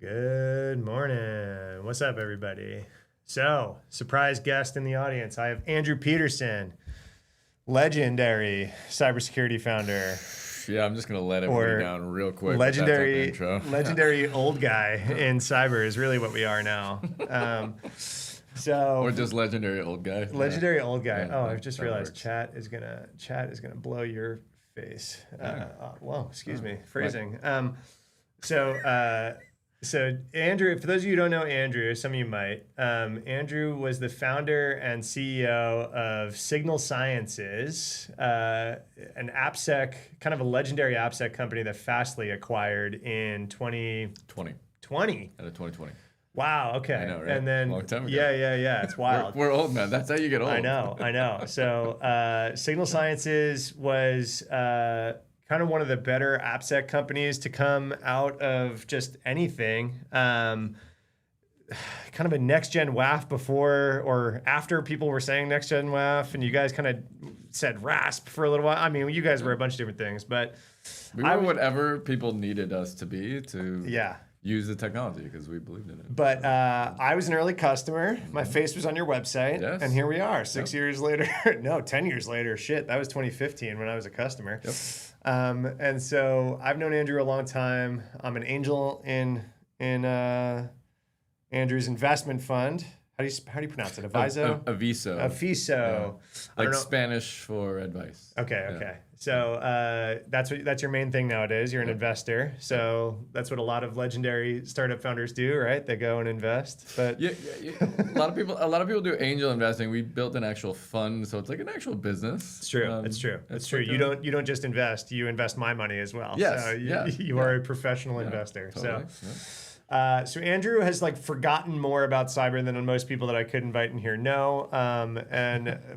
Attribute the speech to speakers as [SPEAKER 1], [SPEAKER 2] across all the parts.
[SPEAKER 1] Good morning. What's up, everybody? So, surprise guest in the audience. I have Andrew Peterson, legendary cybersecurity founder.
[SPEAKER 2] Yeah, I'm just gonna let everybody down real quick.
[SPEAKER 1] Legendary,
[SPEAKER 2] intro.
[SPEAKER 1] legendary old guy in cyber is really what we are now.
[SPEAKER 2] Or just legendary old guy.
[SPEAKER 1] Legendary old guy.
[SPEAKER 2] Yeah,
[SPEAKER 1] I've just realized
[SPEAKER 2] works.
[SPEAKER 1] chat is gonna blow your face. Whoa, excuse me, phrasing. So Andrew, for those of you who don't know Andrew, some of you might, Andrew was the founder and CEO of Signal Sciences, an appsec, kind of a legendary appsec company that Fastly acquired in 2020.
[SPEAKER 2] Out of 2020.
[SPEAKER 1] Wow. Okay.
[SPEAKER 2] I know, right?
[SPEAKER 1] And then
[SPEAKER 2] Long time ago.
[SPEAKER 1] Yeah. It's wild.
[SPEAKER 2] We're old, man. That's how you get old.
[SPEAKER 1] I know. So Signal Sciences was kind of one of the better AppSec companies to come out of just anything. Kind of a next-gen WAF before or after people were saying next-gen WAF, and you guys kind of said RASP for a little while. I mean, you guys were a bunch of different things, but
[SPEAKER 2] we were whatever people needed us to be to use the technology because we believed in it.
[SPEAKER 1] But I was an early customer. My face was on your website, and here we are 6 years later. No, 10 years later. Shit, that was 2015 when I was a customer.
[SPEAKER 2] Yep.
[SPEAKER 1] And so I've known Andrew a long time. I'm an angel in Andrew's investment fund. How do you pronounce it?
[SPEAKER 2] Aviso.
[SPEAKER 1] Aviso.
[SPEAKER 2] Like Spanish for advice.
[SPEAKER 1] Okay. So that's your main thing nowadays. You're an investor. So that's what a lot of legendary startup founders do, right? They go and invest. But
[SPEAKER 2] yeah. A lot of people do angel investing. We built an actual fund, so it's like an actual business.
[SPEAKER 1] It's true. It's true.
[SPEAKER 2] Like
[SPEAKER 1] you don't just invest. You invest my money as well.
[SPEAKER 2] Yes.
[SPEAKER 1] So you are a professional investor.
[SPEAKER 2] Totally.
[SPEAKER 1] So Andrew has forgotten more about cyber than most people that I could invite in here know.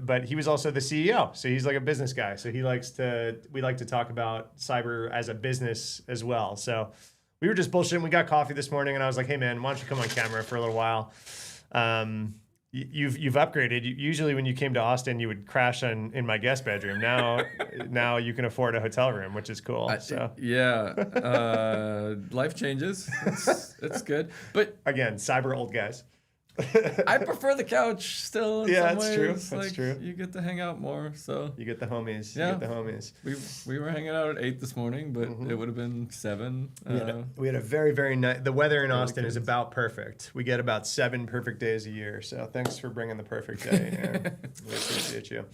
[SPEAKER 1] But he was also the CEO, so he's like a business guy. So we like to talk about cyber as a business as well. So we were just bullshitting. We got coffee this morning, and I was like, "Hey man, why don't you come on camera for a little while?" You've upgraded. Usually when you came to Austin, you would crash in my guest bedroom. Now you can afford a hotel room, which is cool.
[SPEAKER 2] Life changes. It's good. But
[SPEAKER 1] again, cyber old guys.
[SPEAKER 2] I prefer the couch still. In some ways.
[SPEAKER 1] True. That's true.
[SPEAKER 2] You get to hang out more, so
[SPEAKER 1] you get the homies.
[SPEAKER 2] Yeah.
[SPEAKER 1] You get the homies.
[SPEAKER 2] We were hanging out at 8 this morning, but it would have been 7.
[SPEAKER 1] We had a very, very nice. The weather in Austin is about perfect. We get about 7 perfect days a year. So thanks for bringing the perfect day, Aaron. We appreciate you.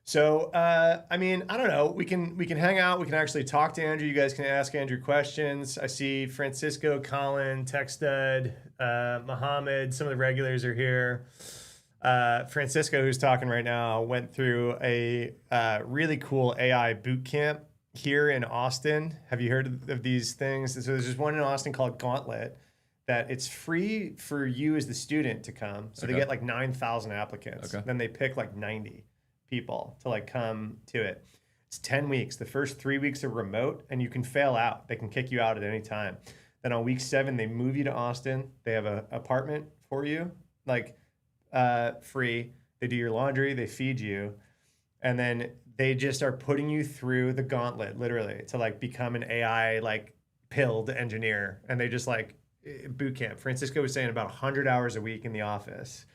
[SPEAKER 1] So, I mean, I don't know. We can hang out. We can actually talk to Andrew. You guys can ask Andrew questions. I see Francisco, Colin, TechStud, Mohammed. Some of the regulars are here. Francisco, who's talking right now, went through a really cool AI boot camp here in Austin. Have you heard of these things? So there's just one in Austin called Gauntlet that it's free for you as the student to come. So they get 9,000 applicants. Then they pick 90 people to come to it. It's 10 weeks. The first 3 weeks are remote, and you can fail out. They can kick you out at any time. Then on week 7, they move you to Austin. They have an apartment for you, free. They do your laundry. They feed you. And then they just are putting you through the gauntlet, literally, to become an AI pilled engineer. And they just boot camp. Francisco was saying about 100 hours a week in the office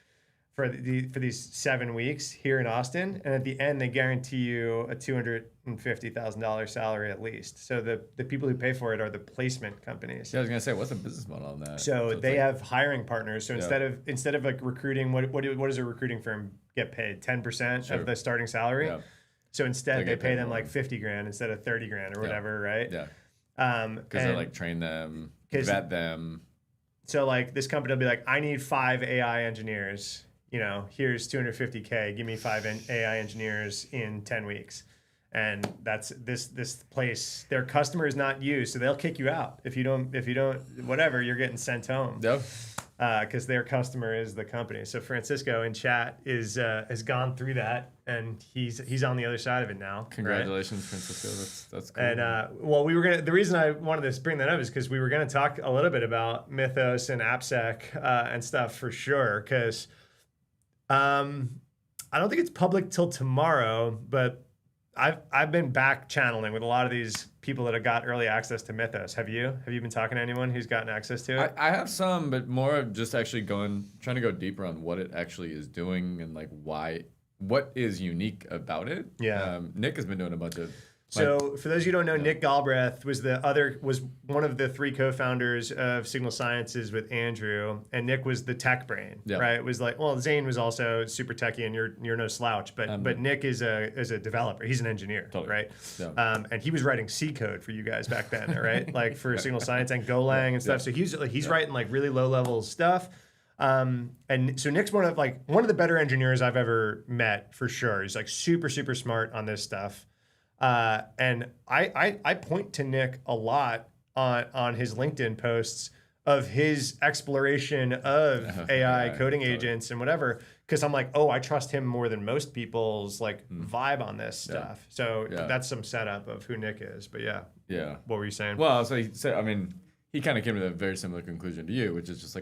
[SPEAKER 1] for these 7 weeks here in Austin, and at the end they guarantee you a $250,000 salary at least. So the people who pay for it are the placement companies.
[SPEAKER 2] Yeah, I was gonna say, what's the business model on that?
[SPEAKER 1] So they have hiring partners. So instead of recruiting, what does a recruiting firm get paid? 10% of the starting salary. Yeah. So instead they pay them $50,000 instead of $30,000 or whatever, right?
[SPEAKER 2] Yeah. Because they train them, vet them.
[SPEAKER 1] So this company will be I need 5 AI engineers. Here's $250K. Give me 5 AI engineers in 10 weeks. And that's this place. Their customer is not you, so they'll kick you out if you don't. Whatever, you're getting sent home.
[SPEAKER 2] Yep.
[SPEAKER 1] Because their customer is the company. So Francisco in chat has gone through that, and he's on the other side of it now.
[SPEAKER 2] Congratulations,
[SPEAKER 1] right?
[SPEAKER 2] Francisco. That's cool.
[SPEAKER 1] And we were gonna. The reason I wanted to bring that up is because we were gonna talk a little bit about Mythos and AppSec and stuff for sure. Because I don't think it's public till tomorrow, but I've been back channeling with a lot of these people that have got early access to Mythos. Have you? Have you been talking to anyone who's gotten access to it?
[SPEAKER 2] I have some, but more of just actually trying to go deeper on what it actually is doing and like what is unique about it.
[SPEAKER 1] Yeah.
[SPEAKER 2] Nick has been doing a bunch of.
[SPEAKER 1] So for those of you who don't know, Nick Galbraith was one of the 3 co-founders of Signal Sciences with Andrew, and Nick was the tech brain, right? It was like, well, Zane was also super techie, and you're no slouch, but Nick is a developer. He's an engineer, right? Yeah. And he was writing C code for you guys back then, right? Like for Signal Science and Golang and stuff. So he's writing like really low level stuff. And so Nick's one of the better engineers I've ever met for sure. He's like super smart on this stuff. And I point to Nick a lot on his LinkedIn posts of his exploration of AI coding agents and whatever, because I'm like, I trust him more than most people's vibe on this stuff. So that's some setup of who Nick is. But what were you saying?
[SPEAKER 2] Well, so he kind of came to a very similar conclusion to you, which is just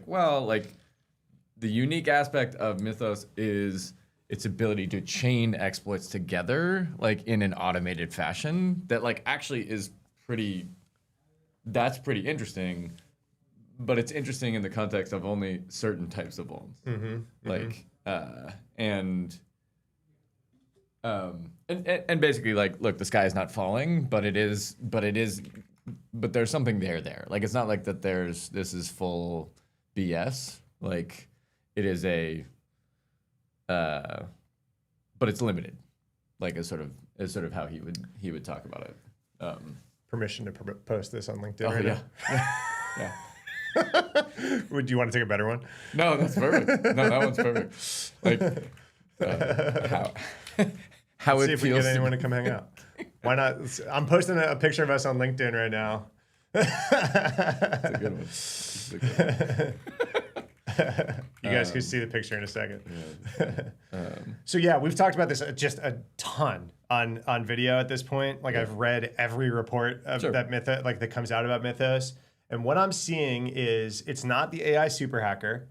[SPEAKER 2] the unique aspect of Mythos is its ability to chain exploits together, in an automated fashion that actually is pretty interesting, but it's interesting in the context of only certain types of vulns. And basically look, the sky is not falling, but there's something there. It's not like that this is full BS. It is but it's limited, is sort of how he would talk about it.
[SPEAKER 1] Permission to post this on LinkedIn
[SPEAKER 2] right
[SPEAKER 1] now? Yeah. Would you want to take a better one?
[SPEAKER 2] No, that's perfect. No, that one's perfect. How
[SPEAKER 1] Let's
[SPEAKER 2] it
[SPEAKER 1] see if we can get anyone to come hang out. Why not? I'm posting a picture of us on LinkedIn right now.
[SPEAKER 2] That's a good one.
[SPEAKER 1] You guys can see the picture in a second. So we've talked about this just a ton on video at this point. I've read every report of that Mythos, that comes out about Mythos, and what I'm seeing is it's not the AI super hacker.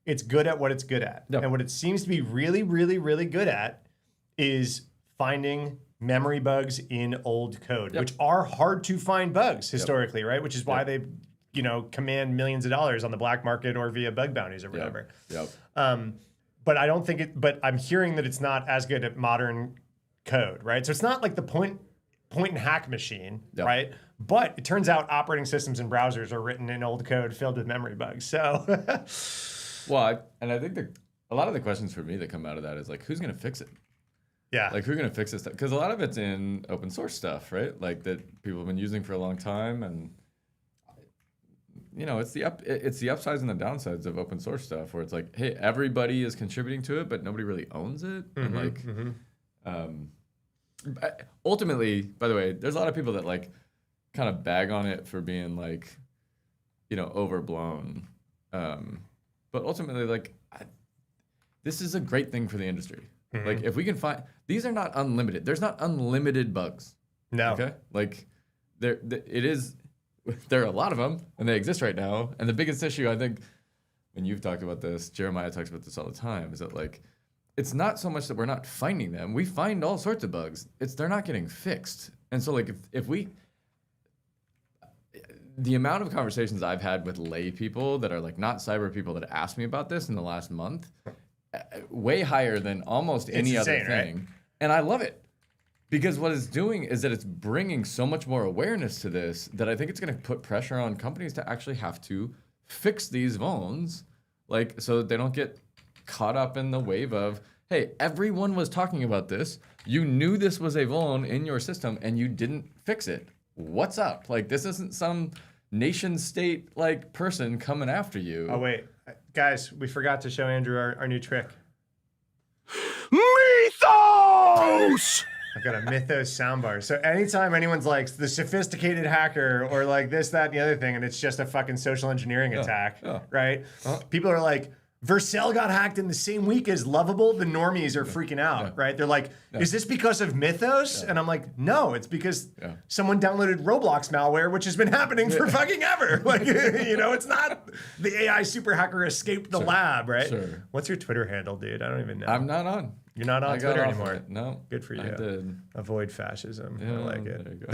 [SPEAKER 1] It's good at what it's good at, and what it seems to be really, really, really good at is finding memory bugs in old code, which are hard to find bugs historically, right? Which is why they command millions of dollars on the black market or via bug bounties or whatever. But I don't think but I'm hearing that it's not as good at modern code, right? So it's not like the point and hack machine, right? But it turns out operating systems and browsers are written in old code filled with memory bugs. So,
[SPEAKER 2] I think a lot of the questions for me that come out of that is who's going to fix it?
[SPEAKER 1] Yeah.
[SPEAKER 2] Who's going to fix this stuff? Because a lot of it's in open source stuff, right? That people have been using for a long time, and it's the upsides and the downsides of open source stuff, where it's hey, everybody is contributing to it, but nobody really owns it. And ultimately, by the way, there's a lot of people that kind of bag on it for being overblown. But ultimately, this is a great thing for the industry. If we can find, these are not unlimited. There's not unlimited bugs.
[SPEAKER 1] No.
[SPEAKER 2] Okay. There are a lot of them, and they exist right now. And the biggest issue, I think, and you've talked about this, Jeremiah talks about this all the time, is that it's not so much that we're not finding them. We find all sorts of bugs. They're not getting fixed. And so the amount of conversations I've had with lay people that are not cyber people that asked me about this in the last month, way higher than almost any other thing. Right? And I love it. Because what it's doing is that it's bringing so much more awareness to this that I think it's going to put pressure on companies to actually have to fix these vulns, so that they don't get caught up in the wave of, hey, everyone was talking about this. You knew this was a vuln in your system and you didn't fix it. What's up? This isn't some nation state person coming after you.
[SPEAKER 1] Oh, wait. Guys, we forgot to show Andrew our new trick.
[SPEAKER 3] Mythos!
[SPEAKER 1] I've got a Mythos soundbar. So anytime anyone's the sophisticated hacker or this, that, and the other thing, and it's just a fucking social engineering attack, right? People are Vercel got hacked in the same week as Lovable. The normies are freaking out, right? They're is this because of Mythos? And I'm no, it's because someone downloaded Roblox malware, which has been happening for fucking ever. It's not the AI super hacker escaped the lab, right?
[SPEAKER 2] Sure.
[SPEAKER 1] What's your Twitter handle, dude? I don't even know.
[SPEAKER 2] I'm not on.
[SPEAKER 1] You're not on Twitter anymore.
[SPEAKER 2] No.
[SPEAKER 1] Good for you.
[SPEAKER 2] I did.
[SPEAKER 1] Avoid fascism. I like it.
[SPEAKER 2] There you go.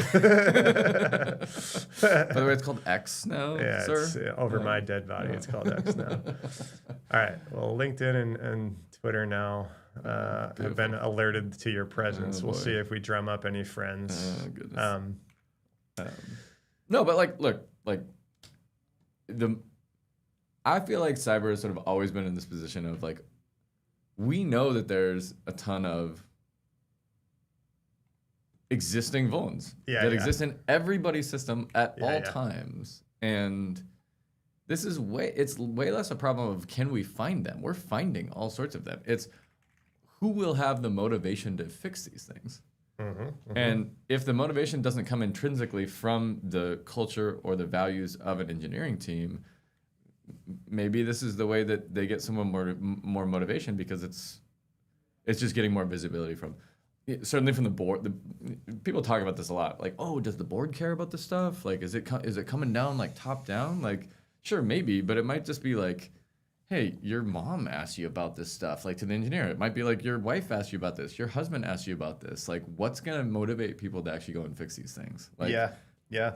[SPEAKER 2] By the way, it's called X now, sir?
[SPEAKER 1] It's over my dead body. It's called X now. All right. Well, LinkedIn and Twitter now have been alerted to your presence. We'll see if we drum up any friends.
[SPEAKER 2] Oh, goodness. No, but I feel like cyber has sort of always been in this position of like, we know that there's a ton of existing vulns that exist in everybody's system at all times. And this is it's way less a problem of can we find them? We're finding all sorts of them. It's who will have the motivation to fix these things. And if the motivation doesn't come intrinsically from the culture or the values of an engineering team, maybe this is the way that they get someone more motivation, because it's just getting more visibility from, certainly from the board. People talk about this a lot. Like, oh, does the board care about this stuff? Like, is it coming down like top down? Like, sure, maybe, but it might just be like, hey, your mom asked you about this stuff, like to the engineer. It might be like your wife asked you about this, your husband asked you about this. Like, what's gonna motivate people to actually go and fix these things? Like,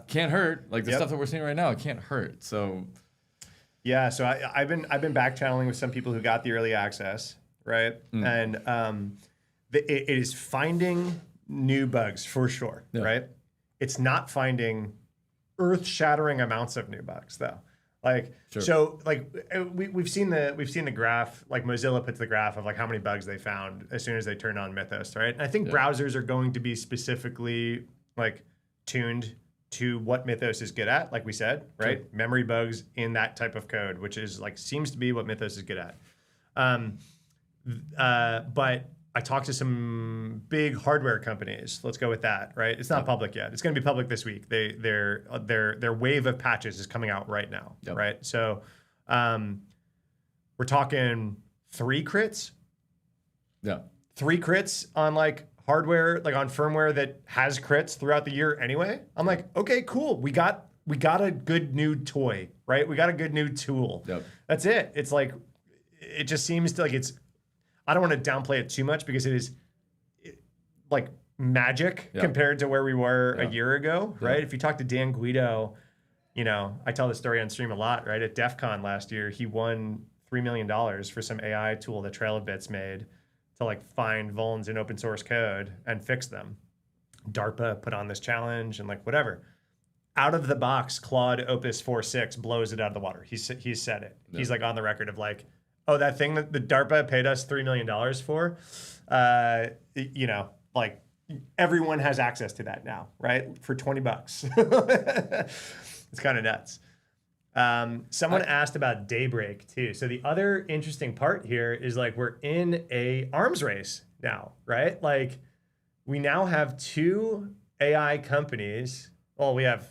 [SPEAKER 2] can't hurt. Like the stuff that we're seeing right now, it can't hurt. So.
[SPEAKER 1] Yeah, so I've been back channeling with some people who got the early access, right? And it is finding new bugs for sure, right? It's not finding earth-shattering amounts of new bugs though. Like so, like we've seen the graph. Like Mozilla puts the graph of like how many bugs they found as soon as they turned on Mythos, right? And I think browsers are going to be specifically like tuned to what Mythos is good at, like we said, right? Sure. Memory bugs in that type of code, which is like seems to be what Mythos is good at. But I talked to some big hardware companies. Let's go with that, right? It's not public yet. It's going to be public this week. Their wave of patches is coming out right now, right? So we're talking 3 crits. Yeah. 3 crits on like hardware, like on firmware that has crits throughout the year anyway. I'm like, okay, cool. We got a good new toy, right? We got a good new tool. Yep. That's it. It's like, it just seems to like I don't want to downplay it too much because it is like magic compared to where we were a year ago, right? If you talk to Dan Guido, I tell this story on stream a lot, right? At DEF CON last year, he won $3 million for some AI tool that Trail of Bits made to like find vulns in open source code and fix them. DARPA put on this challenge and like whatever. Out of the box, Claude Opus 4.6 blows it out of the water. He's said it. Yeah. He's like on the record of like, oh, that thing that the DARPA paid us $3 million for, like everyone has access to that now, right? For $20. It's kind of nuts. Someone asked about Daybreak too. So the other interesting part here is like we're in a arms race now, right? Like we now have 2 AI companies. Well, we have,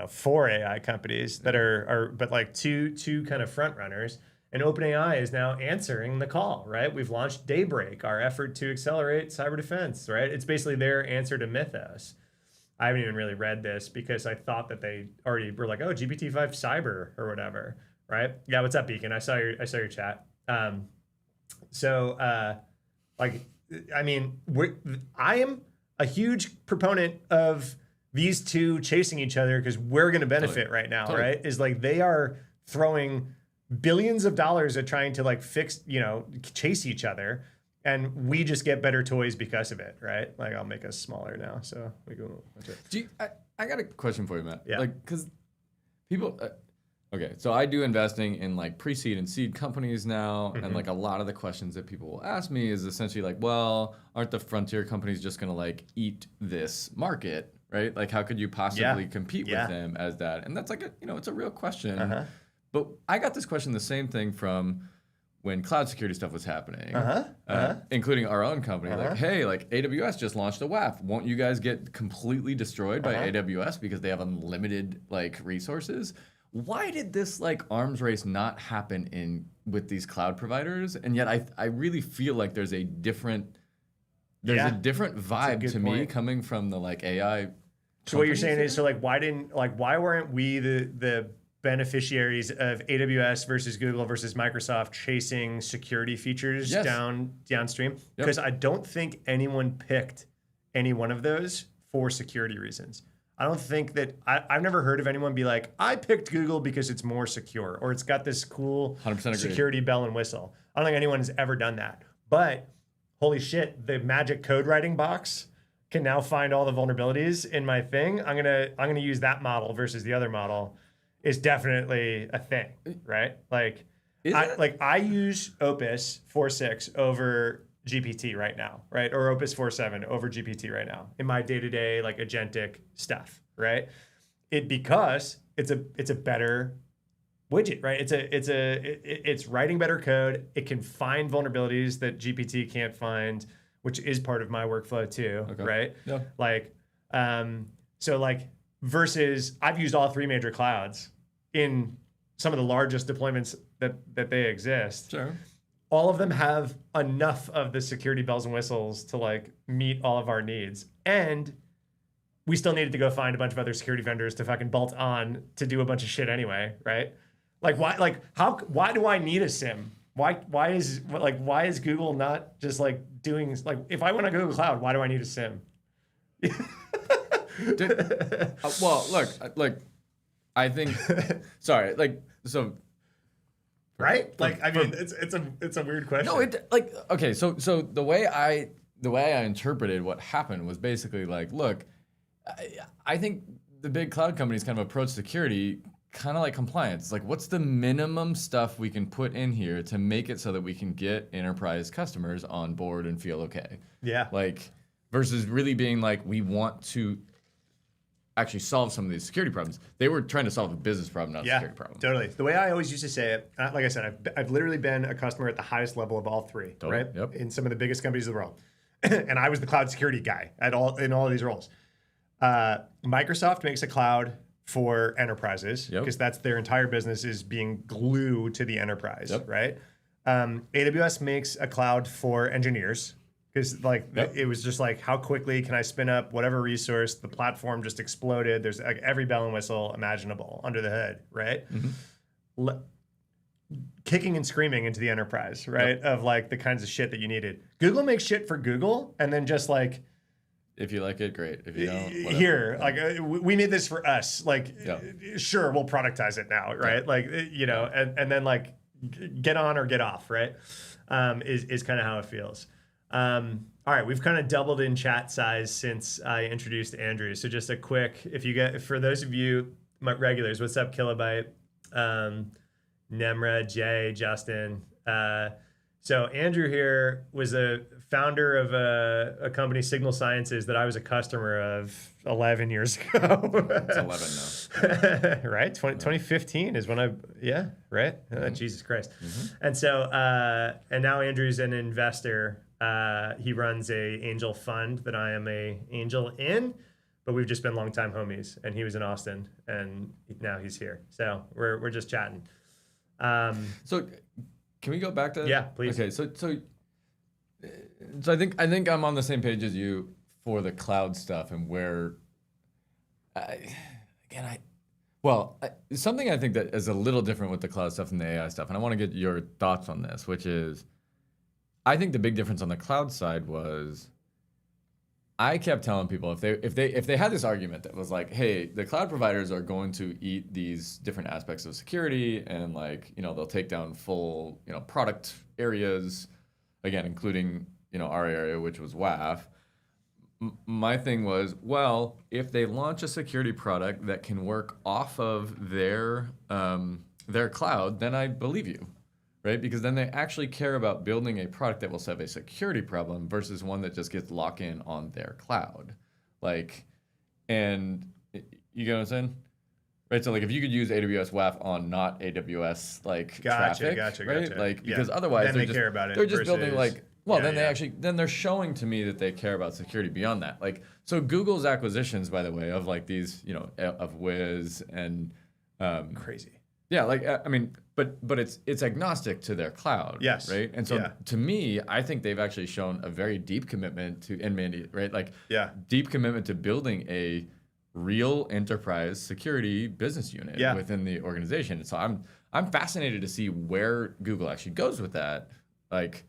[SPEAKER 1] 4 AI companies that are but like two kind of front runners. And OpenAI is now answering the call, right? We've launched Daybreak, our effort to accelerate cyber defense, right? It's basically their answer to Mythos. I haven't even really read this because I thought that they already were like, oh, GPT-5 cyber or whatever, right? Yeah, what's up, Beacon? I saw your chat. I am a huge proponent of these two chasing each other because we're going to benefit right now, right? Is like they are throwing billions of dollars at trying to like fix, chase each other. And we just get better toys because of it, right? Like I'll make us smaller now, so we go.
[SPEAKER 2] I got a question for you, Matt.
[SPEAKER 1] Yeah.
[SPEAKER 2] Like, because people, okay, so I do investing in like pre-seed and seed companies now, and like a lot of the questions that people will ask me is essentially like, well, aren't the frontier companies just gonna like eat this market, right? Like, how could you possibly compete with them as that? And that's like it's a real question. But I got this question, the same thing from when cloud security stuff was happening, including our own company. Like, hey, like AWS just launched a WAF. Won't you guys get completely destroyed by AWS because they have unlimited like resources? Why did this like arms race not happen with these cloud providers? And yet I really feel like there's a different vibe to me coming from the like AI.
[SPEAKER 1] So what you're saying is, so like why weren't we the beneficiaries of AWS versus Google versus Microsoft chasing security features downstream? Because I don't think anyone picked any one of those for security reasons. I don't think that I've never heard of anyone be like, I picked Google because it's more secure or it's got this cool
[SPEAKER 2] 100%
[SPEAKER 1] security bell and whistle. I don't think anyone has ever done that. But holy shit, the magic code writing box can now find all the vulnerabilities in my thing. I'm gonna use that model versus the other model is definitely a thing, right? Like I use Opus 4.6 over GPT right now, right? Or Opus 4.7 over GPT right now in my day-to-day like agentic stuff, right? Because it's a better widget, right? It's writing better code. It can find vulnerabilities that GPT can't find, which is part of my workflow too, right? Yeah. Like, so like versus I've used all three major clouds in some of the largest deployments that they exist.
[SPEAKER 2] Sure.
[SPEAKER 1] All of them have enough of the security bells and whistles to like meet all of our needs. And we still needed to go find a bunch of other security vendors to fucking bolt on to do a bunch of shit anyway, right? Like why do I need a SIM? Why is Google not just like doing like if I want to Google Cloud, why do I need a SIM?
[SPEAKER 2] Well, look, I think sorry, like so
[SPEAKER 1] right? Like I mean it's a weird question.
[SPEAKER 2] No, okay, so the way I interpreted what happened was basically like, look, I think the big cloud companies kind of approach security kind of like compliance. Like, what's the minimum stuff we can put in here to make it so that we can get enterprise customers on board and feel okay?
[SPEAKER 1] Yeah.
[SPEAKER 2] Like, versus really being like, we want to actually solve some of these security problems. They were trying to solve a business problem, not a security problem.
[SPEAKER 1] Totally. The way I always used to say it, like I said, I've literally been a customer at the highest level of all three, right? Yep. In some of the biggest companies in the world. And I was the cloud security guy in all of these roles. Microsoft makes a cloud for enterprises because that's their entire business is being glued to the enterprise, right? AWS makes a cloud for engineers because it was just like how quickly can I spin up whatever resource? The platform just exploded. There's like every bell and whistle imaginable under the hood, right? Mm-hmm. Kicking and screaming into the enterprise, right? Of like the kinds of shit that you needed. Google makes shit for Google and then just like,
[SPEAKER 2] if you like it, great. If you don't, whatever.
[SPEAKER 1] Here, like we made this for us. Like, sure, we'll productize it now, right? Yeah. Like, and then like get on or get off, right? Is kind of how it feels. All right, we've kind of doubled in chat size since I introduced Andrew. So just a quick, for those of you my regulars, what's up, Kilobyte, Nemra, Jay, Justin. So Andrew here was a founder of a company, Signal Sciences, that I was a customer of 11 years ago.
[SPEAKER 2] It's 11 now.
[SPEAKER 1] Right? 2015 is when right? Mm-hmm. Jesus Christ. Mm-hmm. And so, and now Andrew's an investor. He runs a angel fund that I am a angel in, but we've just been longtime homies. And he was in Austin, and now he's here. So we're just chatting.
[SPEAKER 2] So can we go back to?
[SPEAKER 1] Yeah, please.
[SPEAKER 2] Okay, so I think I'm on the same page as you for the cloud stuff and where something I think that is a little different with the cloud stuff and the AI stuff, and I want to get your thoughts on this, which is I think the big difference on the cloud side was I kept telling people if they had this argument that was like, hey, the cloud providers are going to eat these different aspects of security and like, they'll take down full, product areas, again, including, our area, which was WAF. My thing was, well, if they launch a security product that can work off of their cloud, then I believe you. Right? Because then they actually care about building a product that will solve a security problem versus one that just gets locked in on their cloud. And you get what I'm saying? Right? So if you could use AWS WAF on not AWS traffic, right? Because otherwise
[SPEAKER 1] then they care about it.
[SPEAKER 2] They're just building then they're showing to me that they care about security beyond that. So Google's acquisitions, by the way, of these, of Wiz and
[SPEAKER 1] crazy.
[SPEAKER 2] Yeah, but it's agnostic to their cloud.
[SPEAKER 1] Yes.
[SPEAKER 2] Right? And so to me, I think they've actually shown a very deep commitment to, and Mandy, right? Deep commitment to building a real enterprise security business unit within the organization. So I'm fascinated to see where Google actually goes with that. Like,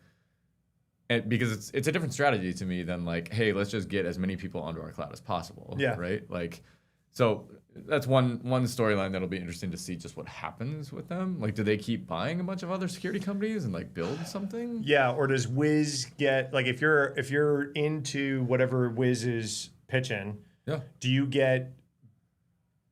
[SPEAKER 2] and because it's a different strategy to me than like, hey, let's just get as many people onto our cloud as possible. Yeah. Right. Like, so that's one storyline that'll be interesting to see just what happens with them. Like, do they keep buying a bunch of other security companies and like build something?
[SPEAKER 1] Yeah. Or does Wiz get like, if you're into whatever Wiz is pitching, do you get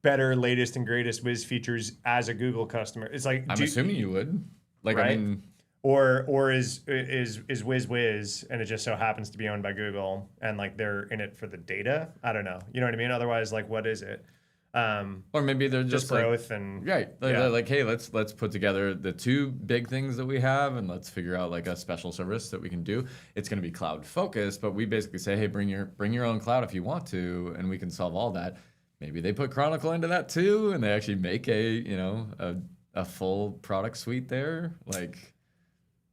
[SPEAKER 1] better, latest and greatest Wiz features as a Google customer? It's like,
[SPEAKER 2] I'm assuming you would. Like,
[SPEAKER 1] right?
[SPEAKER 2] I mean,
[SPEAKER 1] or is Wiz and it just so happens to be owned by Google and like they're in it for the data? I don't know. You know what I mean? Otherwise, like, what is it?
[SPEAKER 2] Or maybe they're just
[SPEAKER 1] growth
[SPEAKER 2] like,
[SPEAKER 1] and
[SPEAKER 2] they're like, hey, let's put together the two big things that we have and let's figure out like a special service that we can do. It's going to be cloud focused, but we basically say, hey, bring your own cloud if you want to, and we can solve all that. Maybe they put Chronicle into that too, and they actually make a full product suite there, like.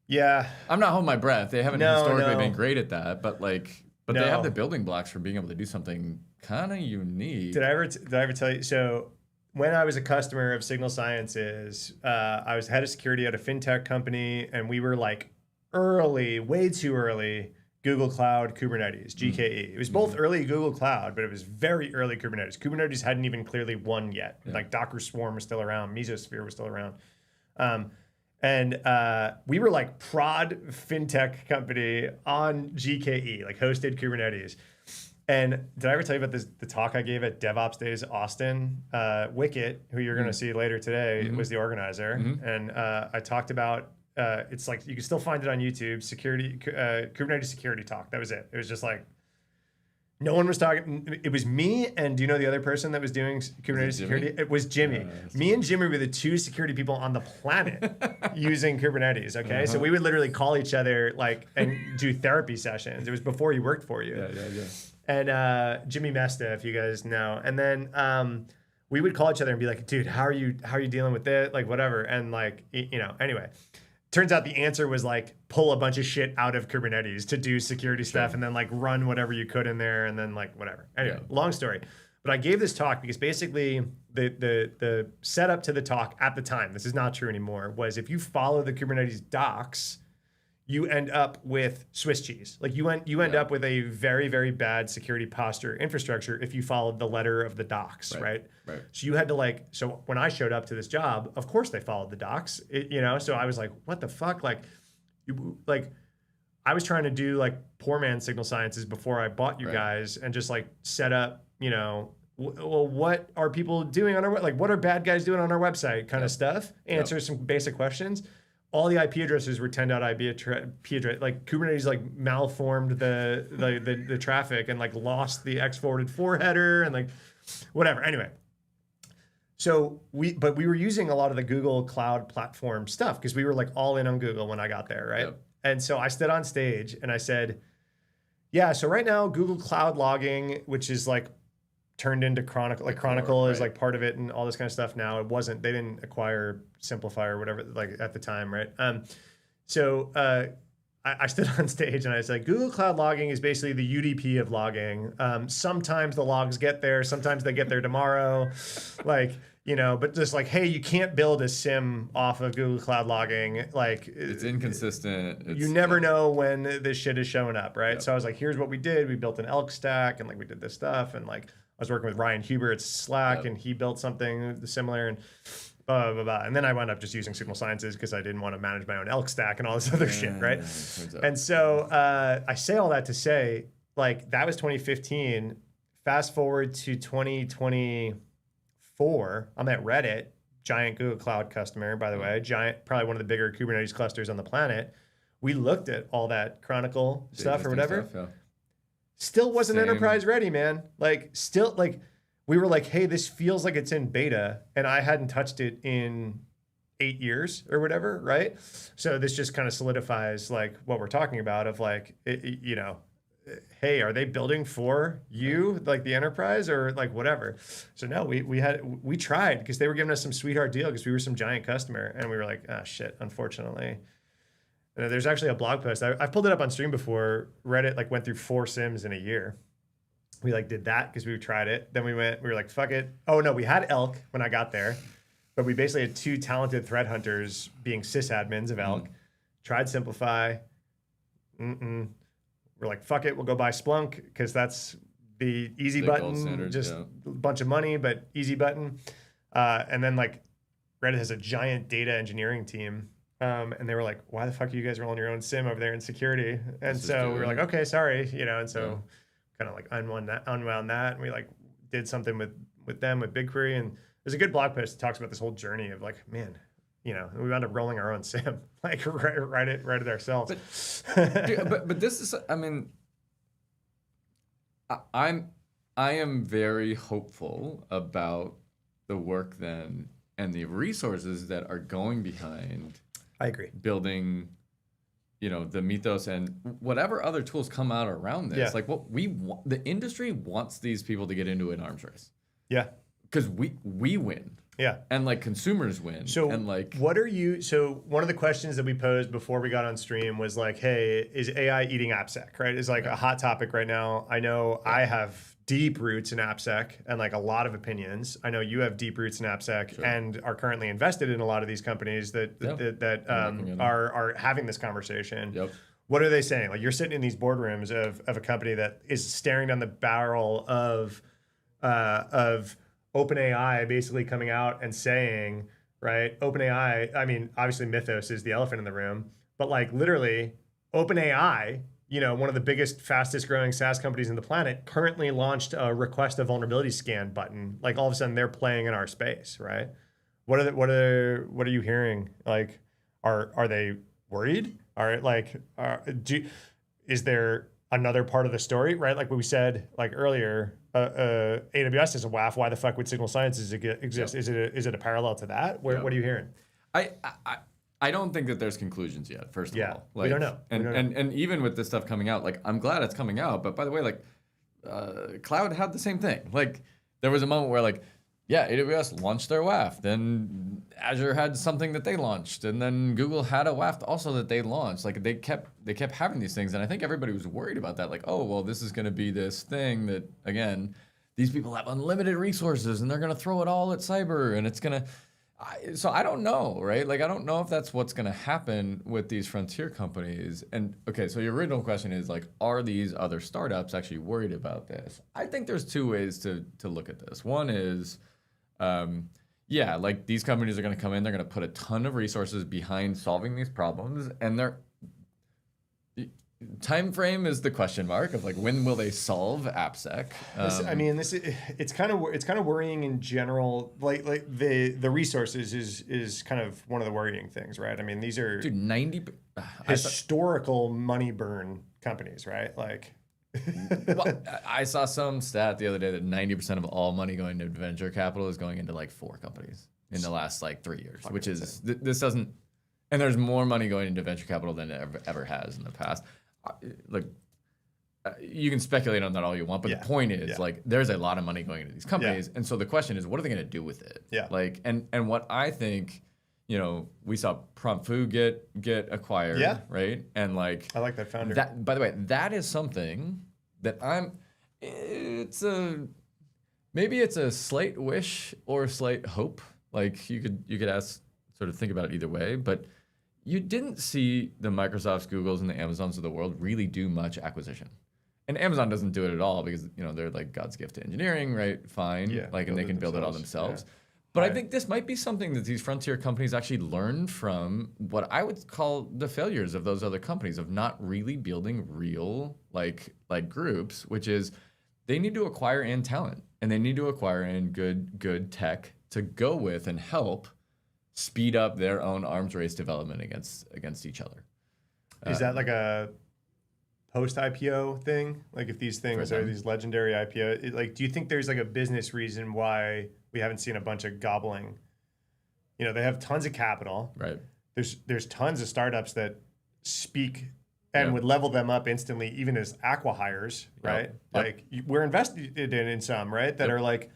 [SPEAKER 1] Yeah,
[SPEAKER 2] I'm not holding my breath. They haven't historically been great at that, but they have the building blocks for being able to do something kind of unique.
[SPEAKER 1] Did I ever tell you? So when I was a customer of Signal Sciences, I was head of security at a fintech company, and we were like early, way too early, Google Cloud Kubernetes, GKE. It was both early Google Cloud, but it was very early Kubernetes. Kubernetes hadn't even clearly won yet. Yeah. Like Docker Swarm was still around, Mesosphere was still around. And we were like prod fintech company on GKE, like hosted Kubernetes. And did I ever tell you about the talk I gave at DevOps Days Austin? Wicket, who you're going to see later today, was the organizer. And I talked about, it's like, you can still find it on YouTube, Kubernetes security talk. That was it. It was just like, no one was talking. It was me, and do you know the other person that was doing Kubernetes security? It was Jimmy. Me and Jimmy were the two security people on the planet using Kubernetes, okay? So we would literally call each other like and do therapy sessions. It was before he worked for you.
[SPEAKER 2] Yeah.
[SPEAKER 1] And Jimmy Mesta, if you guys know. And then we would call each other and be like, dude, how are you dealing with it? Like, whatever. And like, anyway. Turns out the answer was like pull a bunch of shit out of Kubernetes to do security stuff and then like run whatever you could in there and then like whatever. Anyway, long story. But I gave this talk because basically the setup to the talk at the time, this is not true anymore, was if you follow the Kubernetes docs, you end up with Swiss cheese. Like you end up with a very, very bad security posture infrastructure if you followed the letter of the docs, right? So you had to so when I showed up to this job, of course they followed the docs, so I was like, what the fuck? I was trying to do like poor man Signal Sciences before I bought you guys and just like set up, well, what are people doing on our, like, what are bad guys doing on our website kind of stuff? Answer some basic questions. All the IP addresses were 10.IP address. Like Kubernetes like malformed the traffic and like lost the X-forwarded header and like whatever. Anyway, so we were using a lot of the Google Cloud Platform stuff because we were like all in on Google when I got there, right? Yep. And so I stood on stage and I said, yeah, so right now Google Cloud Logging, which is like turned into Chronicle, like Chronicle is like part of it and all this kind of stuff now. They didn't acquire Simplify or whatever like at the time, right? So I stood on stage and I said, Google Cloud Logging is basically the UDP of logging. Sometimes the logs get there, sometimes they get there tomorrow, but just like, hey, you can't build a SIM off of Google Cloud Logging. Like
[SPEAKER 2] it's inconsistent.
[SPEAKER 1] You never know when this shit is showing up, right? Yep. So I was like, here's what we did. We built an elk stack and like we did this stuff and like I was working with Ryan Hubert's Slack and he built something similar and blah, blah, blah, blah. And then I wound up just using Signal Sciences because I didn't want to manage my own elk stack and all this other shit, right? And so I say all that to say, like, that was 2015. Fast forward to 2024. I'm at Reddit, giant Google Cloud customer, by the way, probably one of the bigger Kubernetes clusters on the planet. We looked at all that Chronicle stuff or whatever. Still wasn't enterprise ready, man. We were like, hey, this feels like it's in beta, and I hadn't touched it in 8 years or whatever, right? So this just kind of solidifies like what we're talking about of like, hey, are they building for you, like the enterprise or like whatever? So no, we tried because they were giving us some sweetheart deal because we were some giant customer, and we were like, ah, shit, unfortunately. There's actually a blog post. I've pulled it up on stream before. Reddit like went through 4 SIMs in a year. we like did that because we tried it. Then we were like, fuck it. Oh no, we had Elk when I got there, but we basically had 2 talented threat hunters being sysadmins of Elk. Tried Simplify. We're like, fuck it, we'll go buy Splunk because that's the easy button, just a bunch of money, but easy button. And then like Reddit has a giant data engineering team. And they were like, why the fuck are you guys rolling your own SIM over there in security? And so we were like, okay, sorry, and so kind of like unwound that. And we like did something with them with BigQuery. And there's a good blog post that talks about this whole journey of like, man, we wound up rolling our own SIM, like write it ourselves.
[SPEAKER 2] But this is, I mean, I am very hopeful about the work then and the resources that are going behind.
[SPEAKER 1] I agree.
[SPEAKER 2] Building, the Mythos and whatever other tools come out around this. Yeah. Like what the industry wants these people to get into an arms race.
[SPEAKER 1] Yeah.
[SPEAKER 2] Because we win.
[SPEAKER 1] Yeah.
[SPEAKER 2] And like consumers win.
[SPEAKER 1] So
[SPEAKER 2] and like
[SPEAKER 1] so one of the questions that we posed before we got on stream was like, hey, is AI eating AppSec, right? It's like a hot topic right now. I know I have deep roots in AppSec and like a lot of opinions. I know you have deep roots in AppSec and are currently invested in a lot of these companies that are having this conversation.
[SPEAKER 2] Yep.
[SPEAKER 1] What are they saying? Like you're sitting in these boardrooms of a company that is staring down the barrel of OpenAI basically coming out and saying, right, OpenAI, I mean, obviously Mythos is the elephant in the room, but like literally OpenAI, one of the biggest, fastest growing SaaS companies in the planet, currently launched a request a vulnerability scan button. Like all of a sudden they're playing in our space, right? What are you hearing? Like, are they worried? Is there another part of the story, right? Like what we said like earlier, AWS is a WAF. Why the fuck would Signal Sciences exist? Yep. Is it a parallel to that? What are you hearing?
[SPEAKER 2] I don't think that there's conclusions yet. First of all,
[SPEAKER 1] like, we don't know.
[SPEAKER 2] And even with this stuff coming out, like I'm glad it's coming out. But by the way, like Cloud had the same thing. Like there was a moment where like, yeah, AWS launched their WAF. Then Azure had something that they launched, and then Google had a WAF also that they launched. Like they kept having these things, and I think everybody was worried about that. Like, oh well, this is going to be this thing that again, these people have unlimited resources, and they're going to throw it all at cyber, and it's going to. So I don't know, right? Like I don't know if that's what's going to happen with these frontier companies. And okay, so your original question is like, are these other startups actually worried about this? I think there's 2 ways to look at this. One is, like these companies are going to come in, they're going to put a ton of resources behind solving these problems, and their time frame is the question mark of like when will they solve AppSec?
[SPEAKER 1] It's kind of worrying in general. Like the resources is kind of one of the worrying things, right? I mean, these are
[SPEAKER 2] 90
[SPEAKER 1] historical money burn companies, right? Like.
[SPEAKER 2] Well, I saw some stat the other day that 90% of all money going to venture capital is going into like 4 companies in the last like 3 years, which is this doesn't. And there's more money going into venture capital than it ever has in the past. Like you can speculate on that all you want, but the point is like there's a lot of money going into these companies, and so the question is, what are they going to do with it?
[SPEAKER 1] Yeah.
[SPEAKER 2] Like and what I think, we saw PromptFu get acquired, right? And like
[SPEAKER 1] I like that founder.
[SPEAKER 2] That, by the way, that is something that maybe it's a slight wish or a slight hope. Like you could ask, sort of think about it either way, but. You didn't see the Microsofts, Googles, and the Amazons of the world really do much acquisition. And Amazon doesn't do it at all because, they're like God's gift to engineering, right? Fine. Yeah, and they can build it all themselves. Yeah. But I think this might be something that these frontier companies actually learn from what I would call the failures of those other companies of not really building real like groups, which is they need to acquire in talent and they need to acquire in good tech to go with and help speed up their own arms race development against each other.
[SPEAKER 1] Is that like a post-IPO thing? Like if these things are these legendary IPO, like do you think there's like a business reason why we haven't seen a bunch of gobbling? They have tons of capital.
[SPEAKER 2] Right.
[SPEAKER 1] There's tons of startups that speak and would level them up instantly, even as acqui-hires, right? Yep. Like we're invested in some, right? That are like,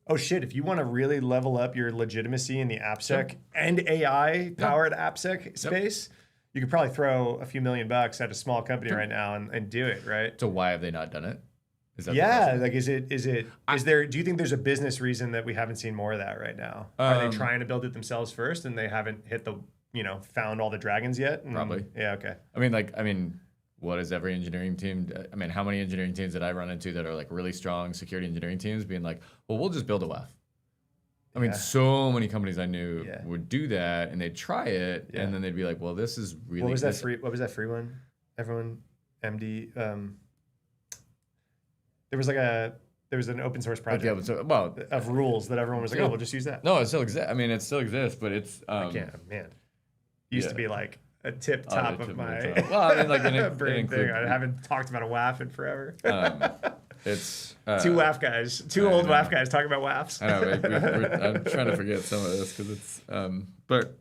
[SPEAKER 1] oh shit, if you want to really level up your legitimacy in the AppSec and AI-powered AppSec space, you could probably throw a few $1 million at a small company right now and do it, right?
[SPEAKER 2] So why have they not done it? Is that
[SPEAKER 1] Yeah, like is there? Do you think there's a business reason that we haven't seen more of that right now? Are they trying to build it themselves first, and they haven't hit the found all the dragons yet?
[SPEAKER 2] Probably.
[SPEAKER 1] Yeah. Okay.
[SPEAKER 2] I mean, what is every engineering team? I mean, how many engineering teams did I run into that are like really strong security engineering teams being like, well, we'll just build a WAF. I mean, so many companies I knew would do that, and they'd try it, and then they'd be like, well, this is really.
[SPEAKER 1] What was that free? What was that free one? Everyone, MD. There was an open source project of rules that everyone was like, oh, we'll just use that.
[SPEAKER 2] No, it still exists. I mean, it still exists, but it's.
[SPEAKER 1] I can't, man. Used to be like a tip top of my
[SPEAKER 2] well, I mean, like
[SPEAKER 1] brain thing. I haven't talked about a WAF in forever.
[SPEAKER 2] It's
[SPEAKER 1] two WAF guys, old WAF guys talking about WAFs.
[SPEAKER 2] I know. I'm trying to forget some of this because it's. But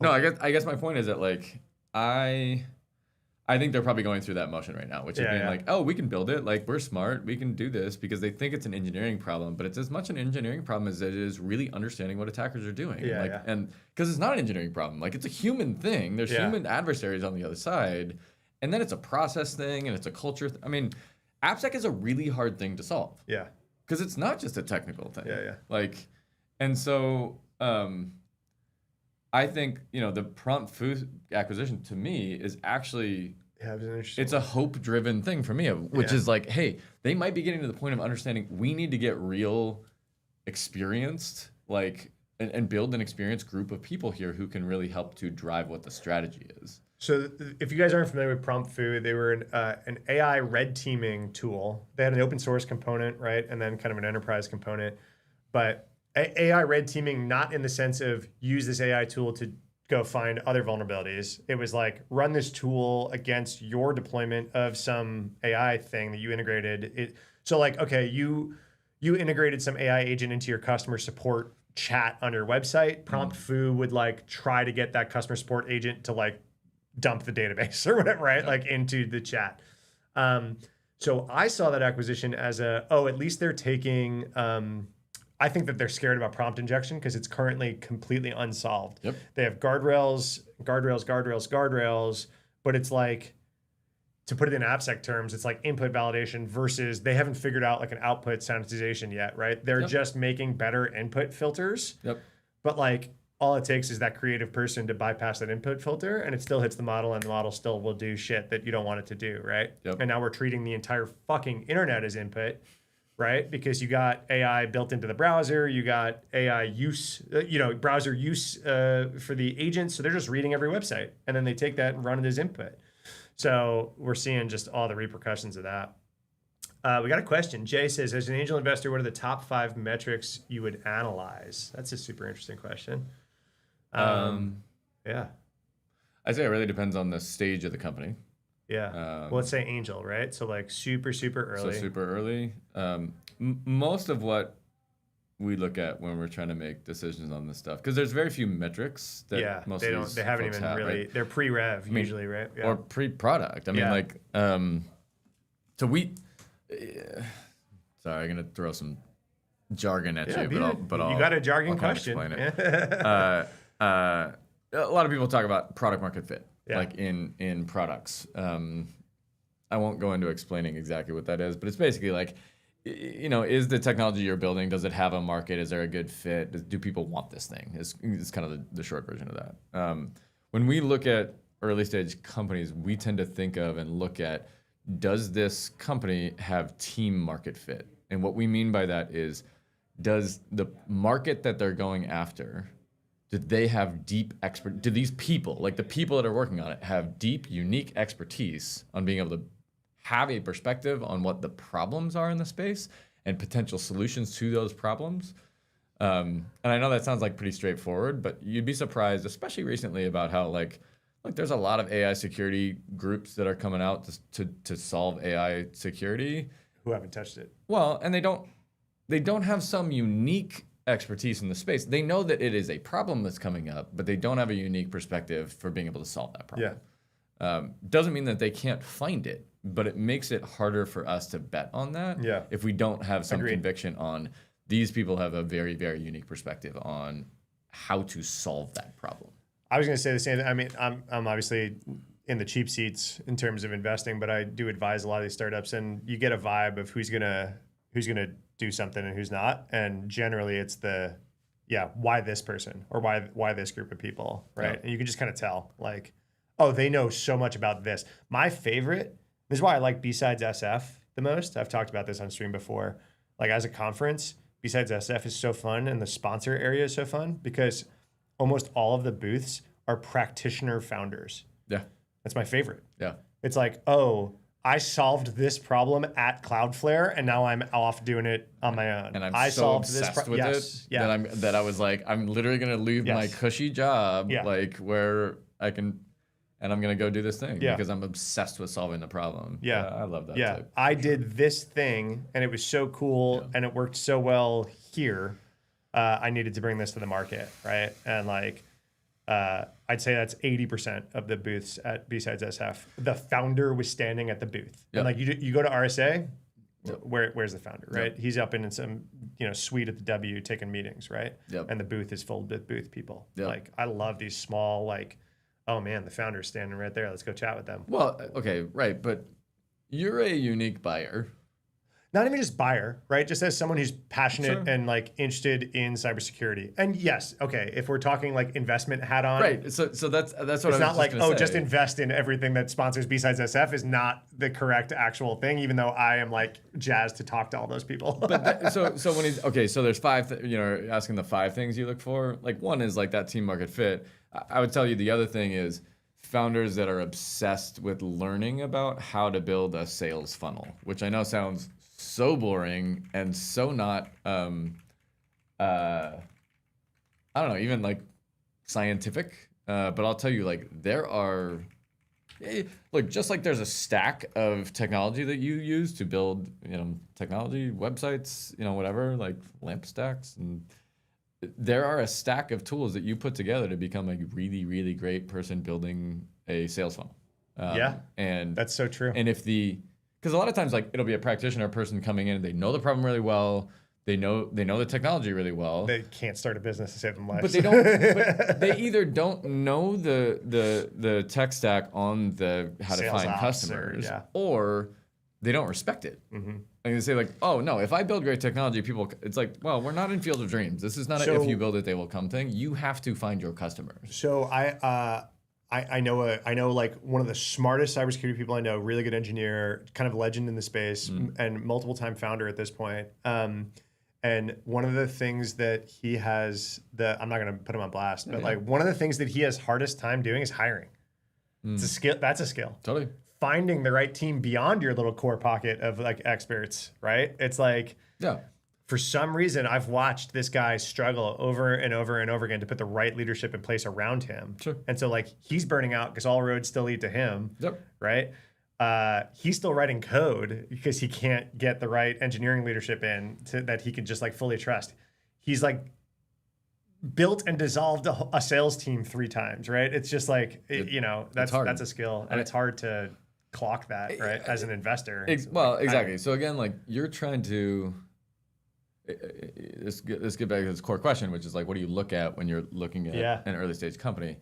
[SPEAKER 2] no, I guess my point is that like I think they're probably going through that motion right now, which is being like, oh, we can build it. Like, we're smart. We can do this because they think it's an engineering problem. But it's as much an engineering problem as it is really understanding what attackers are doing. And because it's not an engineering problem. Like, it's a human thing. There's human adversaries on the other side. And then it's a process thing and it's a culture. I mean, appsec is a really hard thing to solve.
[SPEAKER 1] Yeah.
[SPEAKER 2] Because it's not just a technical thing.
[SPEAKER 1] Yeah.
[SPEAKER 2] Like, and so I think, the prompt food acquisition to me is actually, it's a hope-driven thing for me, which is like, hey, they might be getting to the point of understanding we need to get real experienced, like, and build an experienced group of people here who can really help to drive what the strategy is.
[SPEAKER 1] So if you guys aren't familiar with Prompt Food, they were an AI red teaming tool. They had an open source component, right? And then kind of an enterprise component. But AI red teaming, not in the sense of use this AI tool to go find other vulnerabilities. It was like, run this tool against your deployment of some AI thing that you integrated. So like, okay, you integrated some AI agent into your customer support chat on your website. Prompt Foo would like try to get that customer support agent to like dump the database or whatever, right? Like into the chat. So I saw that acquisition as at least they're taking, I think that they're scared about prompt injection because it's currently completely unsolved.
[SPEAKER 2] Yep.
[SPEAKER 1] They have guardrails, but it's like, to put it in appsec terms, it's like input validation versus they haven't figured out like an output sanitization yet, right? They're just making better input filters.
[SPEAKER 2] Yep.
[SPEAKER 1] But like all it takes is that creative person to bypass that input filter and it still hits the model and the model still will do shit that you don't want it to do, right?
[SPEAKER 2] Yep.
[SPEAKER 1] And now we're treating the entire fucking internet as input, right? Because you got AI built into the browser, you got AI use, browser use for the agents. So they're just reading every website and then they take that and run it as input. So we're seeing just all the repercussions of that. We got a question. Jay says, as an angel investor, what are the top 5 metrics you would analyze? That's a super interesting question. Yeah.
[SPEAKER 2] I'd say it really depends on the stage of the company.
[SPEAKER 1] Yeah. Well, let's say angel, right? So like super early.
[SPEAKER 2] So super early. Most of what we look at when we're trying to make decisions on this stuff, because there's very few metrics that most of these
[SPEAKER 1] they haven't
[SPEAKER 2] folks
[SPEAKER 1] even
[SPEAKER 2] have,
[SPEAKER 1] really,
[SPEAKER 2] right?
[SPEAKER 1] they're pre-rev usually, right? Yeah.
[SPEAKER 2] Or pre-product. I mean, like, so we, sorry, I'm going to throw some jargon at you, but I'll,
[SPEAKER 1] you got a jargon
[SPEAKER 2] I'll kind of
[SPEAKER 1] question.
[SPEAKER 2] explain it. A lot of people talk about product market fit, like in products. I won't go into explaining exactly what that is, but it's basically like, is the technology you're building, does it have a market? Is there a good fit? Do people want this thing? It's kind of the short version of that. When we look at early stage companies, we tend to think of and look at, does this company have team market fit? And what we mean by that is, does the market that they're going after, do they have deep do these people, like the people that are working on it, have deep, unique expertise on being able to have a perspective on what the problems are in the space and potential solutions to those problems? And I know that sounds like pretty straightforward, but you'd be surprised, especially recently, about how like there's a lot of AI security groups that are coming out to solve AI security.
[SPEAKER 1] Who haven't touched it.
[SPEAKER 2] Well, and they don't have some unique expertise in the space. They know that it is a problem that's coming up, but they don't have a unique perspective for being able to solve that problem. Yeah. Doesn't mean that they can't find it, but it makes it harder for us to bet on that if we don't have some conviction on these people have a very, very unique perspective on how to solve that problem.
[SPEAKER 1] I was going to say the same thing. I mean, I'm obviously in the cheap seats in terms of investing, but I do advise a lot of these startups, and you get a vibe of who's gonna do something and who's not. And generally it's why this person or why this group of people, right?
[SPEAKER 2] Yeah.
[SPEAKER 1] And you can just kind of tell, like, oh, they know so much about this. My favorite, this is why I like B-Sides SF the most. I've talked about this on stream before. Like, as a conference, B-Sides SF is so fun, and the sponsor area is so fun because almost all of the booths are practitioner founders.
[SPEAKER 2] Yeah.
[SPEAKER 1] That's my favorite.
[SPEAKER 2] Yeah.
[SPEAKER 1] It's like, oh, I solved this problem at Cloudflare, and now I'm off doing it on my own.
[SPEAKER 2] And
[SPEAKER 1] I
[SPEAKER 2] so
[SPEAKER 1] solved
[SPEAKER 2] obsessed with
[SPEAKER 1] yes,
[SPEAKER 2] it that I was like, I'm literally gonna leave my cushy job, like where I can, and I'm gonna go do this thing because I'm obsessed with solving the problem.
[SPEAKER 1] Yeah,
[SPEAKER 2] I love that.
[SPEAKER 1] Yeah,
[SPEAKER 2] too.
[SPEAKER 1] I did this thing, and it was so cool, and it worked so well here. I needed to bring this to the market, right? And like, I'd say that's 80% of the booths at B-Sides SF. The founder was standing at the booth.
[SPEAKER 2] Yep.
[SPEAKER 1] And like you go to RSA, where's the founder, right?
[SPEAKER 2] Yep.
[SPEAKER 1] He's up in some suite at the W taking meetings, right?
[SPEAKER 2] Yep.
[SPEAKER 1] And the booth is filled with booth people.
[SPEAKER 2] Yep.
[SPEAKER 1] Like, I love these small, like, oh man, the founder's standing right there. Let's go chat with them.
[SPEAKER 2] Well, okay, right, but you're a unique buyer.
[SPEAKER 1] Not even just buyer, right? Just as someone who's passionate and like interested in cybersecurity. And yes, okay, if we're talking like investment hat on,
[SPEAKER 2] right? So that's what
[SPEAKER 1] it's
[SPEAKER 2] I was
[SPEAKER 1] not like,
[SPEAKER 2] gonna say.
[SPEAKER 1] just invest in everything that sponsors B-Sides SF is not the correct actual thing. Even though I am like jazzed to talk to all those people.
[SPEAKER 2] But so when he's okay, so there's five. Asking the 5 things you look for. Like, one is like that team market fit. I would tell you the other thing is founders that are obsessed with learning about how to build a sales funnel, which I know sounds so boring and so not I don't know, even like scientific, but I'll tell you, like, there are look, just like there's a stack of technology that you use to build technology websites, whatever, like lamp stacks, and there are a stack of tools that you put together to become a really, really great person building a sales funnel. And
[SPEAKER 1] that's so true.
[SPEAKER 2] And because a lot of times, like, it'll be a practitioner person coming in and they know the problem really well. They know the technology really well.
[SPEAKER 1] They can't start a business to save them lives.
[SPEAKER 2] But they don't. But they either don't know the tech stack on the how to
[SPEAKER 1] Sales
[SPEAKER 2] find
[SPEAKER 1] ops
[SPEAKER 2] customers, or they don't respect it. Mm-hmm. And they say like, oh no, if I build great technology, people. It's like, well, we're not in Field of Dreams. This is not a if you build it, they will come thing. You have to find your customers.
[SPEAKER 1] So I know like one of the smartest cybersecurity people I know, really good engineer, kind of legend in the space, and multiple time founder at this point. And one of the things that he has I'm not going to put him on blast, but like one of the things that he has hardest time doing is hiring. It's a skill. That's a skill.
[SPEAKER 2] Totally.
[SPEAKER 1] Finding the right team beyond your little core pocket of like experts, right? It's like, for some reason, I've watched this guy struggle over and over and over again to put the right leadership in place around him.
[SPEAKER 2] Sure.
[SPEAKER 1] And so like he's burning out because all roads still lead to him, right? He's still writing code because he can't get the right engineering leadership in that he can just like fully trust. He's like built and dissolved a sales team 3 times, right? It's just like, that's a skill, and it's hard to clock that, right? As an investor.
[SPEAKER 2] Exactly. So again, like, you're trying to, let's get back to this core question, which is like, what do you look at when you're looking at an early stage company?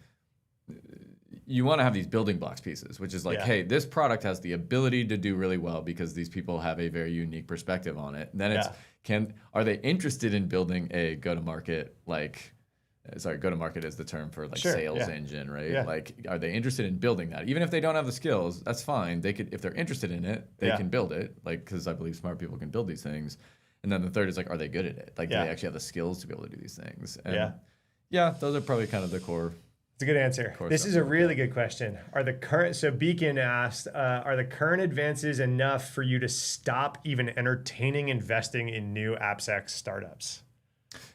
[SPEAKER 2] You want to have these building blocks pieces, which is like, hey, this product has the ability to do really well because these people have a very unique perspective on it. And then are they interested in building a go-to-market, go-to-market is the term for like sales engine, right? Yeah. Like, are they interested in building that? Even if they don't have the skills, that's fine. They could, if they're interested in it, they can build it. Like, because I believe smart people can build these things. And then the third is like, are they good at it? Like, do they actually have the skills to be able to do these things? And those are probably kind of the core.
[SPEAKER 1] It's a good answer. This is a really good question. So Beacon asked, are the current advances enough for you to stop even entertaining investing in new appsec startups?